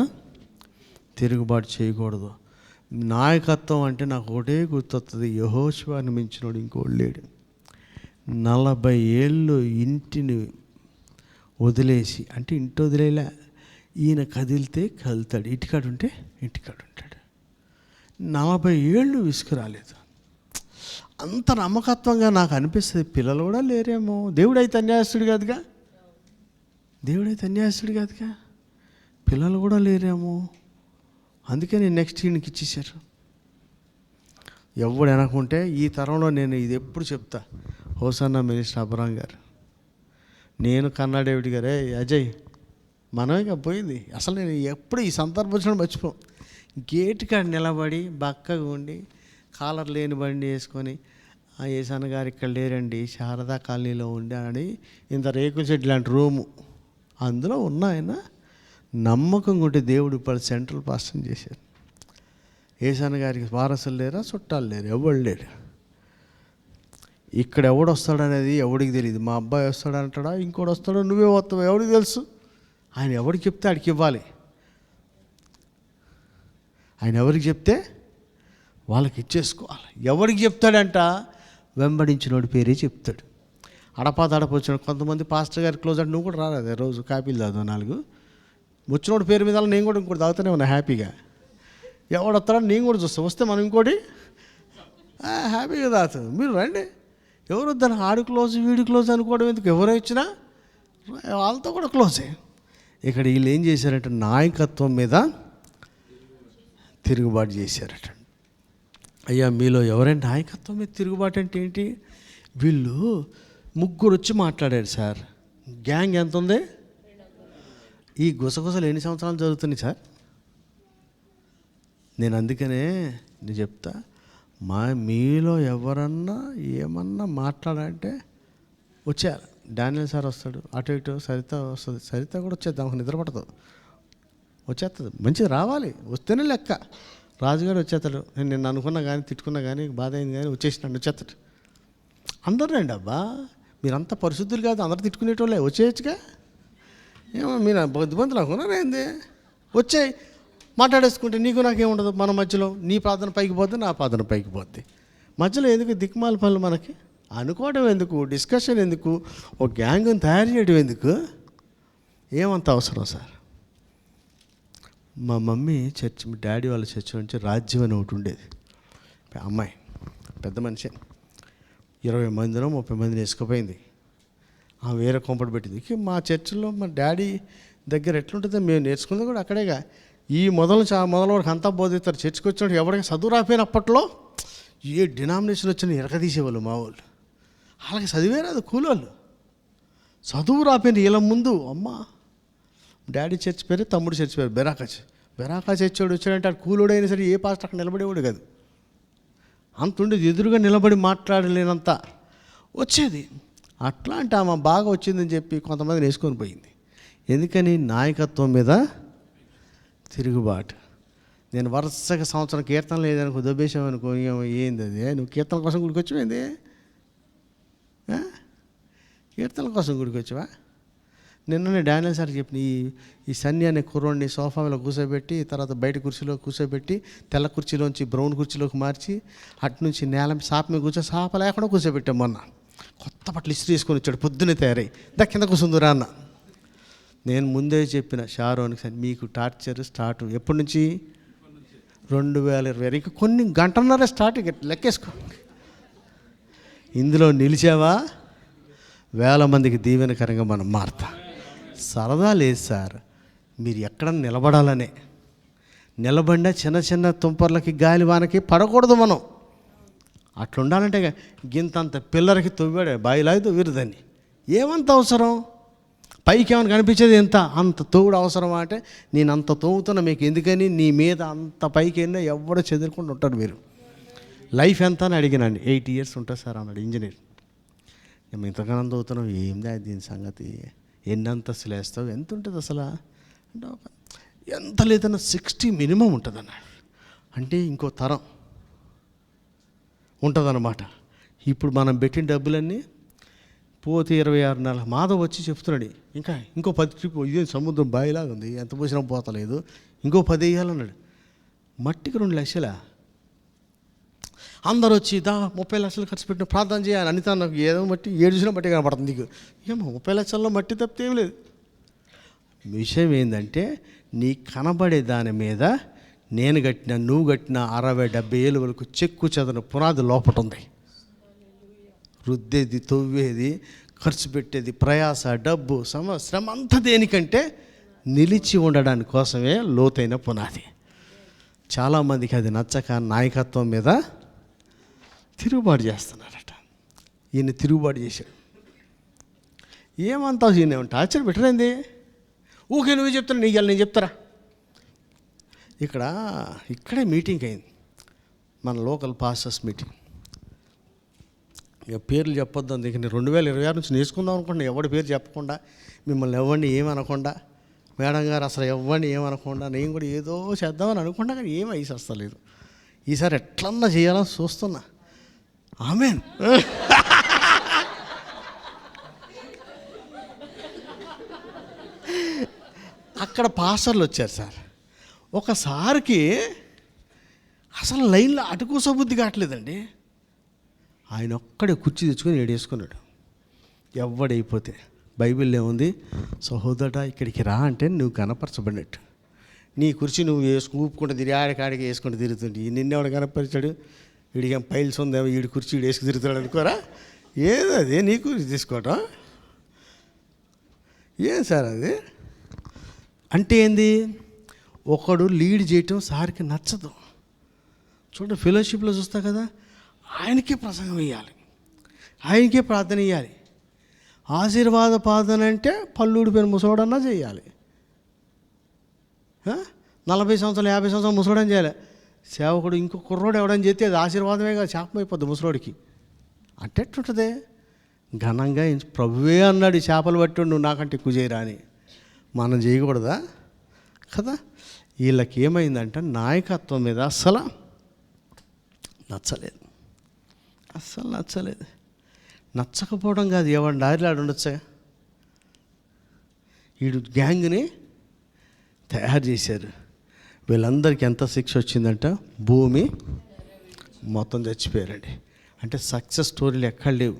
తిరుగుబాటు చేయకూడదు. నాయకత్వం అంటే నాకు ఒకటే గుర్తొస్తుంది, యెహోషువని మించినోడు ఇంకోడు లేడు. 40 ఏళ్ళు ఇంటిని వదిలేసి, అంటే ఇంటి వదిలేలా, ఈయన కదిలితే కదులుతాడు, ఇంటికాడుంటే ఇంటికాడు ఉంటాడు. 40 ఏళ్ళు విసుకురాలేదు. అంత నమ్మకత్వంగా నాకు అనిపిస్తుంది. పిల్లలు కూడా లేరేమో. దేవుడైతే అన్యాయస్తుడు కాదుగా, దేవుడైతే అన్యాయస్తుడు కాదుగా, పిల్లలు కూడా లేరేమో. అందుకని నెక్స్ట్ ఈయనకి ఇచ్చేసారు. ఎవడు అనుకుంటే ఈ తరంలో నేను ఇది ఎప్పుడు చెప్తా, హోసన్నా మినిస్టర్ అబ్రాం గారు, నేను కన్నా డేవిడ్ గారే, అజయ్ మనమే పోయింది. అసలు నేను ఎప్పుడు ఈ సందర్భం మర్చిపో, గేటు కాడ నిలబడి బక్కగా ఉండి కాలర్ లేని బండి వేసుకొని, ఏసన్న గారు ఇక్కడ లేరండి, శారదా కాలనీలో ఉండి అని, ఇంత రేకుల షెడ్ లాంటి రూము, అందులో ఉన్న ఆయన నమ్మకంగా ఉంటే దేవుడు ఇప్పుడు సెంట్రల్ పాస్టర్ చేశారు. ఏసన్న గారికి వారసులు లేరా, చుట్టాలు లేరు, ఎవడు లేరు. ఇక్కడ ఎవడు వస్తాడనేది ఎవడికి తెలియదు. మా అబ్బాయి వస్తాడంటాడా, ఇంకోటి వస్తాడో, నువ్వే వస్తావు, ఎవడికి తెలుసు. ఆయన ఎవరికి చెప్తే ఆడికి ఇవ్వాలి. ఆయన ఎవరికి చెప్తే వాళ్ళకి ఇచ్చేసుకోవాలి. ఎవరికి చెప్తాడంట, వెంబడించినోడి పేరే చెప్తాడు. అడపొచ్చిన కొంతమంది పాస్టర్ గారి క్లోజ్ అంటే నువ్వు కూడా రాలేదు, రోజు కాపీలు తాగుతావు 4. వచ్చినోడి పేరు మీద నేను కూడా ఇంకోటి తాగుతూనే ఉన్నా హ్యాపీగా. ఎవడు వస్తాడో నేను కూడా చూస్తాను, వస్తే మనం ఇంకోటి హ్యాపీగా తాగుతాం. మీరు రండి, ఎవరు వద్దని ఆడు క్లోజ్ వీడి క్లోజ్ అనుకోవడం ఎందుకు, ఎవరో ఇచ్చినా వాళ్ళతో కూడా క్లోజే. ఇక్కడ వీళ్ళు ఏం చేశారంటే నాయకత్వం మీద తిరుగుబాటు చేశారట. అయ్యా మీలో ఎవరైనా నాయకత్వం మీద తిరుగుబాటు అంటే ఏంటి, వీళ్ళు 3 వచ్చి మాట్లాడారు సార్. గ్యాంగ్ ఎంత ఉంది, ఈ గుసగుసలు ఎన్ని సంవత్సరాలు జరుగుతున్నాయి సార్. నేను అందుకనే నేను చెప్తా, మీలో ఎవరన్నా ఏమన్నా మాట్లాడంటే వచ్చారు. డానియల్ సార్ వస్తాడు, అటు ఇటు సరిత వస్తుంది, సరిత కూడా వచ్చేద్దాం, నిద్ర పడతావు, వచ్చేస్తుంది, మంచిది రావాలి, వస్తేనే లెక్క. రాజుగారు వచ్చేస్తాడు, నేను నిన్ను అనుకున్నా కానీ తిట్టుకున్నా కానీ బాధ అయింది కానీ వచ్చేసినాడు, వచ్చేస్తాడు. అందరూ రండి అబ్బా, మీరంతా పరిశుద్ధులు కాదు, అందరూ తిట్టుకునేటోళ్ళే, వచ్చేయచ్చుగా. ఏమో మీరు బుద్ధిమంతులు అనుకున్నారా ఏంది, వచ్చాయి మాట్లాడేసుకుంటే నీకు నాకేముండదు. మన మధ్యలో నీ ప్రార్థన పైకి పోద్ది, నా ప్రార్థన పైకి పోద్ది. మధ్యలో ఎందుకు దిక్కుమాల పనులు, మనకి అనుకోవడం ఎందుకు, డిస్కషన్ ఎందుకు, ఒక గ్యాంగ్ని తయారు చేయడం ఎందుకు. ఏమంత అవసరం సార్? మా మమ్మీ చర్చి, మీ డాడీ వాళ్ళ చర్చి నుంచి రాజ్యం అని ఒకటి ఉండేది. అమ్మాయి పెద్ద మనిషి, 20 మందినో 30 మందిని వేసుకుపోయింది. వేరే కొంపటి పెట్టింది. మా చర్చిలో మా డాడీ దగ్గర ఎట్లుంటుందో మేము నేర్చుకుంది కూడా అక్కడేగా. ఈ మొదలు వరకు అంతా బోధిస్తారు. చర్చికి వచ్చినప్పుడు ఎవరికి చదువు రాపోయిన అప్పట్లో ఏ డినామినేషన్ వచ్చినా ఎరగదీసేవాళ్ళు మా వాళ్ళు. అలాగే చదివే రాదు కూలోళ్ళు. చదువు రాపోయిన వీళ్ళ ముందు అమ్మ డాడీ చర్చి పేరు, తమ్ముడు చర్చి పేరు బెరాకా చర్చి వచ్చాడంటే ఆ కూలోడైనా సరే ఏ పాస్టర్ అక్కడ నిలబడేవాడు కాదు. అంత ఉండేది, ఎదురుగా నిలబడి మాట్లాడలేనంత వచ్చేది. అట్లాంటి ఆమె బాగా వచ్చిందని చెప్పి కొంతమందిని వేసుకొని పోయింది. ఎందుకని? నాయకత్వం మీద తిరుగుబాటు. నేను వరుసగా సంవత్సరం కీర్తన లేదనుకో, దొబ్బేసామనుకో, ఏంది అది? నువ్వు కీర్తన కోసం గుడికి వచ్చావేంది? కీర్తన కోసం గుడికి వచ్చావా? నిన్ననే డానియల్ సార్ చెప్పిన ఈ సన్ని అనే కుర్రోడిని సోఫా మీద కూర్చోబెట్టి, తర్వాత బయట కుర్చీలో కూర్చోబెట్టి, తెల్ల కుర్చీలోంచి బ్రౌన్ కుర్చీలోకి మార్చి, అటు నుంచి నేల సాప మీద కూర్చో, సాప లేకుండా కూర్చోబెట్టాం. మొన్న కొత్త బట్టలు ఇస్త్రీ తీసుకొని వచ్చాడు, పొద్దున్నే తయారై దా కింద కూర్చుందిరా అన్న. నేను ముందే చెప్పిన షారోన్కి, సార్ మీకు టార్చర్ స్టార్ట్ ఎప్పటి నుంచి? 2020. ఇక కొన్ని గంటన్నర స్టార్ట్, లెక్కేసుకో. ఇందులో నిలిచావా 1000 మందికి దీవెనకరంగా మనం మారుతా. సరదా లేదు సార్, మీరు ఎక్కడ నిలబడాలనే. నిలబడినా చిన్న చిన్న తుంపర్లకి గాలివానకి పడకూడదు మనం. అట్లా ఉండాలంటే గింతంత పిల్లలకి తవ్వాడు బాయిలాగి తవ్విరుదని. ఏమంత అవసరం? పైకి ఏమైనా కనిపించేది ఎంత? అంత తోడు అవసరమా అంటే, నేను అంత తోగుతున్నా మీకు ఎందుకని? నీ మీద అంత పైకి వెళ్ళినా ఎవడో చెదరకుండా ఉంటారు. మీరు లైఫ్ ఎంత అని అడిగినండి. 8 years ఉంటుంది సార్ అన్నాడు ఇంజనీర్. మేము ఇంతగానం తవ్వుతున్నాం, ఏందా దీని సంగతి? ఎన్ని అంతస్తులు వేస్తావు? ఎంత ఉంటుంది అసలు అంటే, ఎంత లేదన్నా 60 మినిమం ఉంటుంది అన్నాడు. అంటే ఇంకో తరం ఉంటుందన్నమాట. ఇప్పుడు మనం పెట్టిన డబ్బులన్నీ పోతే 26 నెలల మాధవ్ వచ్చి చెప్తున్నాడు, ఇంకో 10 ట్రిప్, ఇదే సముద్రం బాయిలాగా ఉంది, ఎంత పోసినా పోతలేదు, ఇంకో 10 వేయాలన్నాడు. మట్టికి 2 లక్షలా? అందరూ వచ్చి 30 లక్షలు ఖర్చు పెట్టిన ప్రార్థన చేయాలి. అనిత నాకు ఏదో మట్టి 7 చూసినా మట్టి కనపడుతుంది. నీకు ఏమో 30 లక్షల్లో మట్టి తప్పితే ఏం లేదు. విషయం ఏంటంటే, నీ కనబడే దాని మీద నేను కట్టిన, నువ్వు కట్టిన 60-70 ఏళ్ళ వరకు చెక్కు చెదన పునాది లోపట ఉంది. రుద్దేది, తవ్వేది, ఖర్చు పెట్టేది, ప్రయాస, డబ్బు, శ్రమ అంతా దేనికంటే నిలిచి ఉండడానికి కోసమే లోతైన పునాది. చాలామందికి అది నచ్చక నాయకత్వం మీద తిరుగుబాటు చేస్తున్నారట. ఈయన తిరుగుబాటు చేశాడు. ఏమంటావు? ఈయన టార్చర్ పెట్టలేంది? ఊకే నువ్వు చెప్తున్నా, నేను చెప్తారా? ఇక్కడే మీటింగ్ అయింది, మన లోకల్ పాస్టర్స్ మీటింగ్. ఇక పేర్లు చెప్పొద్దు, అందుకే నేను 2026 నుంచి నేర్చుకుందాం అనుకుంటున్నా. ఎవరి పేరు చెప్పకుండా, మిమ్మల్ని ఎవరిని ఏమనకుండా, మేడం గారు అసలు ఎవరిని ఏమనకుండా, నేను కూడా ఏదో చేద్దామని అనుకుంటా, కానీ ఏం అయ్యి వస్తలేదు. ఈసారి ఎట్లన్నా చేయాలని చూస్తున్నా. ఆమేన్. అక్కడ పాస్టర్లు వచ్చారు సార్. ఒకసారికి అసలు లైన్లో అటు కూసబుద్ధి కావట్లేదండి. ఆయన ఒక్కడే కుర్చీ తెచ్చుకొని ఏడేసుకున్నాడు. ఎవడైపోతే బైబిల్లో ఏముంది? సహోదరుడా ఇక్కడికి రా అంటే నువ్వు కనపరచబడినట్టు. నీ కుర్చీ నువ్వు ఊపుకుంటూ తిరిగి ఆడికాడికి వేసుకుంటూ తిరుగుతుంటే నిన్నెవడు కనపరిచాడు? వీడికి ఏం పైల్స్ ఉందేమో, వీడి కుర్చీ వీడు వేసుకు తిరుగుతాడు అనుకోరా? ఏదో అదే నీ కుర్చీ తీసుకోవటం ఏం సార్ అది? అంటే ఏంది? ఒకడు లీడ్ చేయటం సార్కి నచ్చదు. చూడండి, ఫెలోషిప్లో చూస్తా కదా, ఆయనకే ప్రసంగం ఇవ్వాలి, ఆయనకే ప్రార్థన ఇవ్వాలి. ఆశీర్వాద ప్రార్థన అంటే పళ్ళూడిపోయిన ముసోడన్నా చేయాలి. 40 సంవత్సరాలు 50 సంవత్సరాలు ముసలోడని చేయాలి. సేవకుడు ఇంకో కుర్రోడు ఎవడని చేస్తే అది ఆశీర్వాదమే కాదు, శాపం అయిపోద్ది ముసలోడికి. అంటే ఎట్టుంటుంది? ఘనంగా ప్రభువే అన్నాడు, ఈ చేపలు పట్టు నువ్వు నాకంటే ఎక్కువ చేయరా అని. మనం చేయకూడదా కదా? వీళ్ళకి ఏమైందంటే నాయకత్వం మీద అస్సలు నచ్చలేదు. నచ్చకపోవడం కాదు, ఎవరి దారిలో ఆడు ఉండొచ్చా? వీడు గ్యాంగ్ని తయారు చేశారు. వీళ్ళందరికీ ఎంత శిక్ష వచ్చిందంట? భూమి మొత్తం చచ్చిపోయారండి. అంటే సక్సెస్ స్టోరీలు ఎక్కడ లేవు.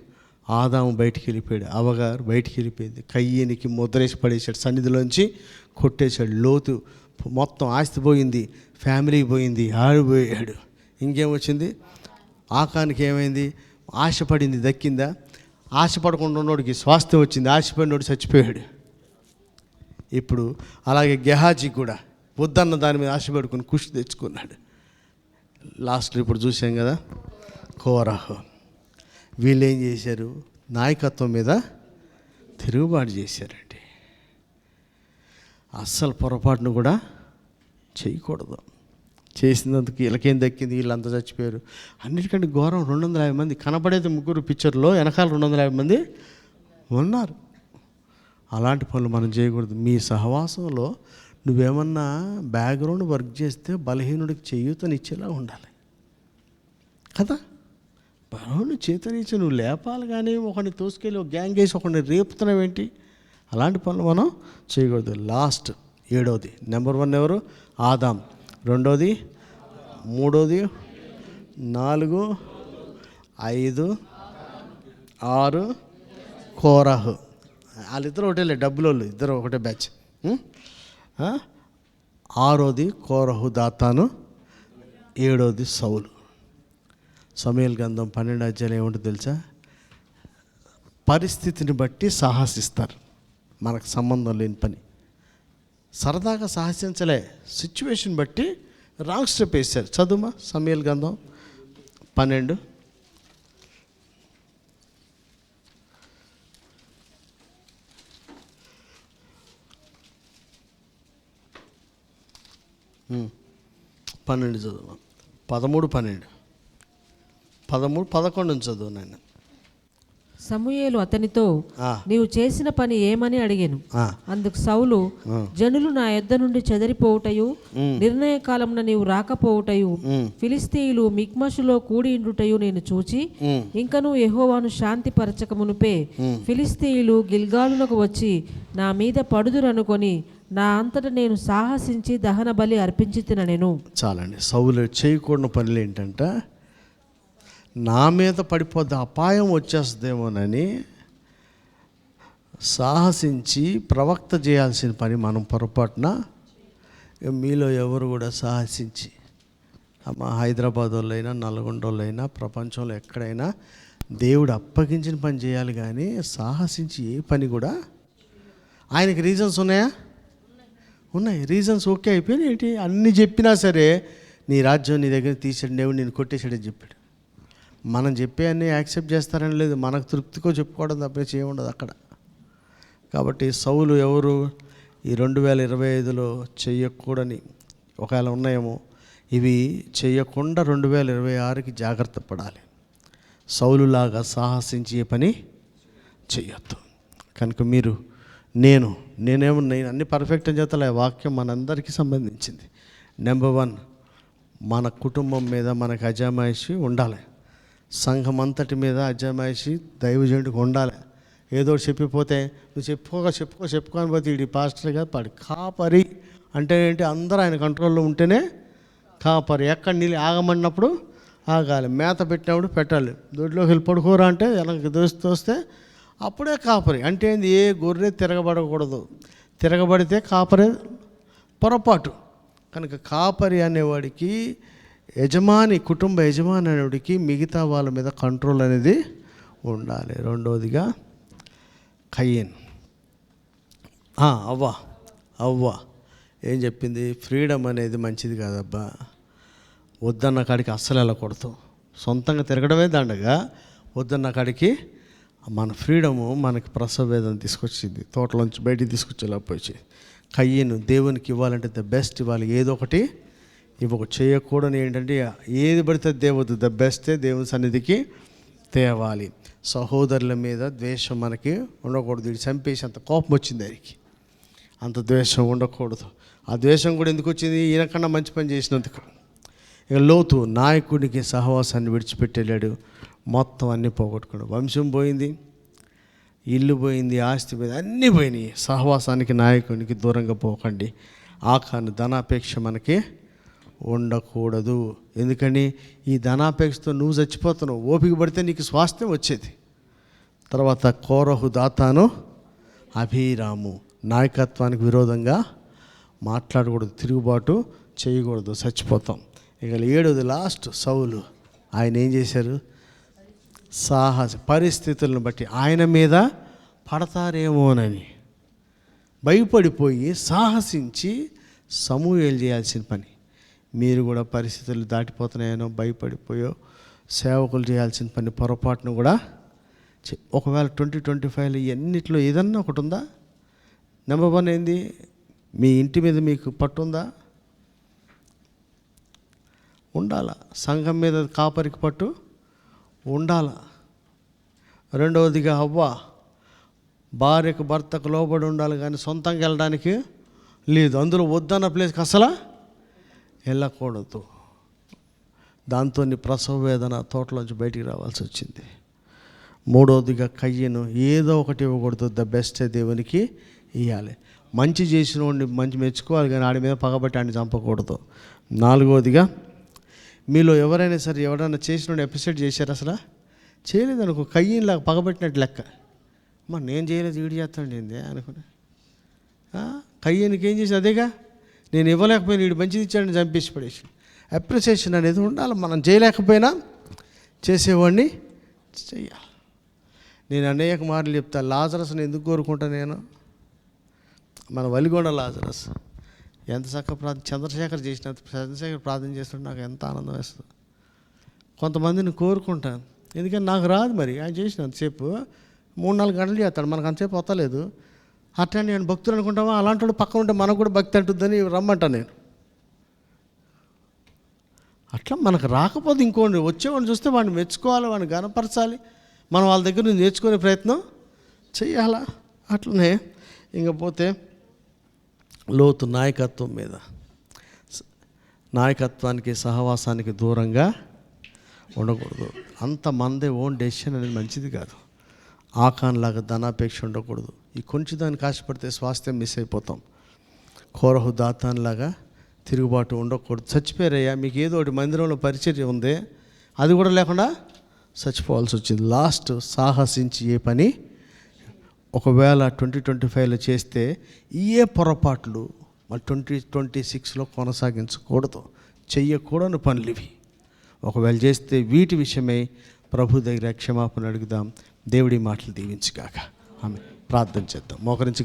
ఆదాము బయటికి వెళ్ళిపోయాడు, అవ్వగారు బయటికి వెళ్ళిపోయింది. కయ్యనికి ముద్రేసి పడేశాడు, సన్నిధిలోంచి కొట్టేశాడు. లోతు మొత్తం ఆస్తి పోయింది, ఫ్యామిలీ పోయింది, ఆడిపోయాడు. ఇంకేమొచ్చింది? ఆకానికి ఏమైంది? ఆశపడింది, దక్కిందా? ఆశపడకుండా ఉన్నోడికి స్వాస్థ్యం వచ్చింది, ఆశపడినోడు చచ్చిపోయాడు. ఇప్పుడు అలాగే గెహాజీ కూడా వద్దన్న దాని మీద ఆశపడుకుని కుషి తెచ్చుకున్నాడు. లాస్ట్లో ఇప్పుడు చూసాం కదా కోరహు. వీళ్ళు ఏం చేశారు? నాయకత్వం మీద తిరుగుబాటు చేశారండి. అస్సలు పొరపాటును కూడా చేయకూడదు. చేసినందుకు వీళ్ళకేం దక్కింది? వీళ్ళంతా చచ్చిపోయారు. అన్నిటికంటే ఘోరం 250 మంది కనపడేది. ముగ్గురు పిక్చర్లో వెనకాల 250 మంది ఉన్నారు. అలాంటి పనులు మనం చేయకూడదు. మీ సహవాసంలో నువ్వేమన్నా బ్యాక్గ్రౌండ్ వర్క్ చేస్తే బలహీనుడికి చేయూతనిచ్చేలా ఉండాలి కదా. బలహీనుడు చేతనిచ్చి నువ్వు లేపాలి, కానీ ఒకరిని తోసుకెళ్ళి ఒక గ్యాంగ్ వేసి ఒకరిని రేపుతున్నావేంటి? అలాంటి పనులు మనం చేయకూడదు. లాస్ట్ 7వది, నెంబర్ 1 ఎవరు? ఆదాం. 2వది, 3వది, 4, 5, 6 కోరహు. వాళ్ళిద్దరు ఒకటేలే, డబ్బులోళ్ళు ఇద్దరు ఒకటే బ్యాచ్. 6వది కోరహు దాతాను, 7వది సౌలు. సమూయేలు గ్రంథం 12వ అధ్యాయం ఏముంటుంది తెలుసా? పరిస్థితిని బట్టి సాహసిస్తారు. మనకు సంబంధం లేని పని సరదాగా సాహసించలే, సిచ్యువేషన్ బట్టి రాంగ్ స్టెప్ వేశారు. చదువుమా సమూయేలు గ్రంథం 12. పన్నెండు చదువు. 13, 12, 13, 11 చదువు నాయన. సమూయేలు అతనితో, నీవు చేసిన పని ఏమని అడిగాను. అందుకు సౌలు, జనులు నా యొద్ద నుండి చెదరిపోవుటయు, నిర్ణయ కాలమున నీవు రాకపోవుటయు, ఫిలిస్తీయులు మిక్మషులో కూడి ఉండుటయు నేను చూచి, ఇంకను యెహోవాను శాంతి పరచక మునుపే ఫిలిస్తీయులు గిల్గాలునకు వచ్చి నా మీద పడుదురనుకొని నా అంతటా నేను సాహసించి దహన బలి అర్పించి తిననేను. చాలండి. సౌలు చేయకూడని పనులు ఏంటంటే, నా మీద పడిపోద్ది, అపాయం వచ్చేస్తుందేమోనని సాహసించి ప్రవక్త చేయాల్సిన పని మనం పొరపాటున, మీలో ఎవరు కూడా సాహసించి, మా హైదరాబాద్ వాళ్ళైనా నల్గొండ వాళ్ళైనా ప్రపంచంలో ఎక్కడైనా దేవుడు అప్పగించిన పని చేయాలి, కానీ సాహసించి ఏ పని కూడా. ఆయనకి రీజన్స్ ఉన్నాయా? ఉన్నాయి. రీజన్స్ ఓకే అయిపోయినాయి. ఏంటి అన్నీ చెప్పినా సరే నీ రాజ్యం నీ దగ్గర తీసాడు, దేవుడు నేను కొట్టేసాడని చెప్పాడు. మనం చెప్పే అన్నీ యాక్సెప్ట్ చేస్తారని లేదు, మనకు తృప్తికో చెప్పుకోవడం తప్పే చేయఉండదు అక్కడ. కాబట్టి సౌలు ఎవరు? ఈ 2025లో చెయ్యకూడని, ఒకవేళ ఉన్నాయేమో ఇవి చేయకుండా 2026కి జాగ్రత్త పడాలి. సౌలులాగా సాహసించి ఏ పని చెయ్యొద్దు. కనుక నేను అన్ని పర్ఫెక్ట్ అని చెప్తాలే. వాక్యం మనందరికీ సంబంధించింది. నెంబర్ 1, మన కుటుంబం మీద మనకు అజమాయిషి ఉండాలి. సంఘం అంతటి మీద అజమాయిషి దైవజనుడికి ఉండాలి. ఏదో చెప్పిపోతే నువ్వు చెప్పుకొని పోతే ఇది పాస్టర్గా పడి కాపరి అంటే ఏంటి? అందరూ ఆయన కంట్రోల్లో ఉంటేనే కాపరి. ఎక్కడ నీళ్ళు ఆగమన్నప్పుడు ఆగాలి, మేత పెట్టినప్పుడు పెట్టాలి. దొడ్లోకి వెళ్ళి పడుకోరా అంటే వెనక్కి తోస్తే అప్పుడే కాపరి. అంటే ఏంది? ఏ గొర్రె తిరగబడకూడదు, తిరగబడితే కాపరి పొరపాటు. కనుక కాపరి అనేవాడికి, కుటుంబ యజమాని అనేవాడికి మిగతా వాళ్ళ మీద కంట్రోల్ అనేది ఉండాలి. 2వదిగా కయ్యన్. అవ్వ ఏం చెప్పింది? ఫ్రీడమ్ అనేది మంచిది కాదబ్బా, వద్దన్న కాడికి అస్సలు వెళ్ళకూడదు. సొంతంగా తిరగడమే దండగా, వద్దన్న కాడికి మన ఫ్రీడము మనకి ప్రసవ వేదన తీసుకొచ్చింది, తోటలోంచి బయటికి తీసుకొచ్చేలాపోయి. కయ్యను దేవునికి ఇవ్వాలంటే ద బెస్ట్ ఇవ్వాలి, ఏదో ఒకటి చేయకూడని ఏంటంటే ఏది పడితే దేవద్దు, ద బెస్టే దేవుని సన్నిధికి తేవాలి. సహోదరుల మీద ద్వేషం మనకి ఉండకూడదు. ఇది చంపేసి అంత కోపం వచ్చింది ఆయనకి, అంత ద్వేషం ఉండకూడదు. ఆ ద్వేషం కూడా ఎందుకు వచ్చింది? ఈయనకన్నా మంచి పని చేసినందుకు. ఇక లోతు నాయకుడికి సహవాసాన్ని విడిచిపెట్టేళ్ళాడు, మొత్తం అన్నీ పోగొట్టుకున్నాడు. వంశం పోయింది, ఇల్లు పోయింది, ఆస్తి పోయింది, అన్నీ పోయినాయి. సహవాసానికి నాయకునికి దూరంగా పోకండి. ఆఖాను ధనాపేక్ష మనకి ఉండకూడదు. ఎందుకని? ఈ ధనాపేక్షతో నువ్వు చచ్చిపోతున్నావు. ఓపిక పడితే నీకు స్వాస్థ్యం వచ్చేది. తర్వాత కోరహు, దాతాను, అభిరాము. నాయకత్వానికి విరోధంగా మాట్లాడకూడదు, తిరుగుబాటు చేయకూడదు, చచ్చిపోతాం. ఇక 7వది లాస్ట్ సౌలు. ఆయన ఏం చేశారు? పరిస్థితులను బట్టి ఆయన మీద పడతారేమోనని భయపడిపోయి సాహసించి సమూయేలు చేయాల్సిన పని. మీరు కూడా పరిస్థితులు దాటిపోతున్నాయనో భయపడిపోయో సేవకులు చేయాల్సిన పని పొరపాటును కూడా ఒకవేళ 2025లో ఎన్నిట్లో ఏదన్నా ఒకటి ఉందా? నెంబర్ 1 ఏంది? మీ ఇంటి మీద మీకు పట్టుందా? ఉండాలా. సంఘం మీద కాపరికి పట్టు ఉండాలా. 2వదిగా భార్యకు భర్తకు లోబడి ఉండాలి, కానీ సొంతంగా వెళ్ళడానికి లేదు. అందులో వద్దన్న ప్లేస్కి అసలు వెళ్ళకూడదు. దాంతో ప్రసవ వేదన తోటలోంచి బయటికి రావాల్సి వచ్చింది. 3వదిగా కయ్యను, ఏదో ఒకటి ఇవ్వకూడదు, ద బెస్ట్ దేవునికి ఇవ్వాలి. మంచి చేసిన వాడిని మంచి మెచ్చుకోవాలి, కానీ ఆడి మీద పగబట్టి ఆడిని చంపకూడదు. 4వదిగా మీలో ఎవరైనా సరే ఎవరైనా చేసిన ఎపిసోడ్ చేశారు, అసలు చేయలేదనుకో, కయ్యలాగా పగబట్టినట్టు లెక్క. నేను చేయలేదు, వీడు చేస్తాండి ఏంది అనుకున్నా. కయ్యనికి ఏం చేసి అదేగా, నేను ఇవ్వలేకపోయినా వీడు మంచిది ఇచ్చాడని చంపేసి పడేసి. అప్రిసియేషన్ అనేది ఉండాలి. మనం చేయలేకపోయినా చేసేవాడిని చెయ్యాలి. నేను అనేక మార్లు చెప్తా, లాజరస్ని ఎందుకు కోరుకుంటా నేను? మన వలిగొండ లాజరస్ ఎంత చక్కగా చంద్రశేఖర్ చేసినంత చంద్రశేఖర్ ప్రార్థన చేస్తుంటే నాకు ఎంత ఆనందం వేస్తుంది. కొంతమందిని కోరుకుంటాను, ఎందుకంటే నాకు రాదు. మరి ఆయన చేసినంతసేపు 3-4 గంటలు చేస్తాడు, మనకు అంతసేపు వస్తలేదు. అట్లా నేను భక్తులు అనుకుంటామా? అలాంటి వాడు పక్కన ఉంటే మనకు కూడా భక్తి అంటుందని రమ్మంటాను నేను. అట్లా మనకు రాకపోతే ఇంకోటి వచ్చేవాడిని చూస్తే వాడిని మెచ్చుకోవాలి, వాడిని గనపరచాలి, మనం వాళ్ళ దగ్గర నుంచి నేర్చుకునే ప్రయత్నం చెయ్యాలా. అట్లనే ఇంకపోతే లోతు నాయకత్వం మీద, నాయకత్వానికి సహవాసానికి దూరంగా ఉండకూడదు. అంతమందే ఓన్ డెసిషన్ అనేది మంచిది కాదు. ఆకాన్లాగా ధనాపేక్ష ఉండకూడదు. ఈ కొంచెం దానికి ఆశపడితే స్వాస్థ్యం మిస్ అయిపోతాం. కోరహు, దాతాన్లాగా తిరుగుబాటు ఉండకూడదు. చచ్చిపోయారయ్యా, మీకు ఏదో ఒకటి మందిరంలో పరిచర్య ఉంది, అది కూడా లేకుండా చచ్చిపోవాల్సి వచ్చింది. లాస్ట్ సాహసించి ఏ పని ఒకవేళ 2025లో చేస్తే ఏ పొరపాట్లు మళ్ళీ 2026లో కొనసాగించకూడదు. చెయ్యకూడని పనులు ఇవి. ఒకవేళ చేస్తే వీటి విషయమై ప్రభు దగ్గర క్షమాపణ అడుగుదాం. దేవుడి మాటలు దీవించుగాక. ఆమె ప్రార్థన చేద్దాం. మోకరించి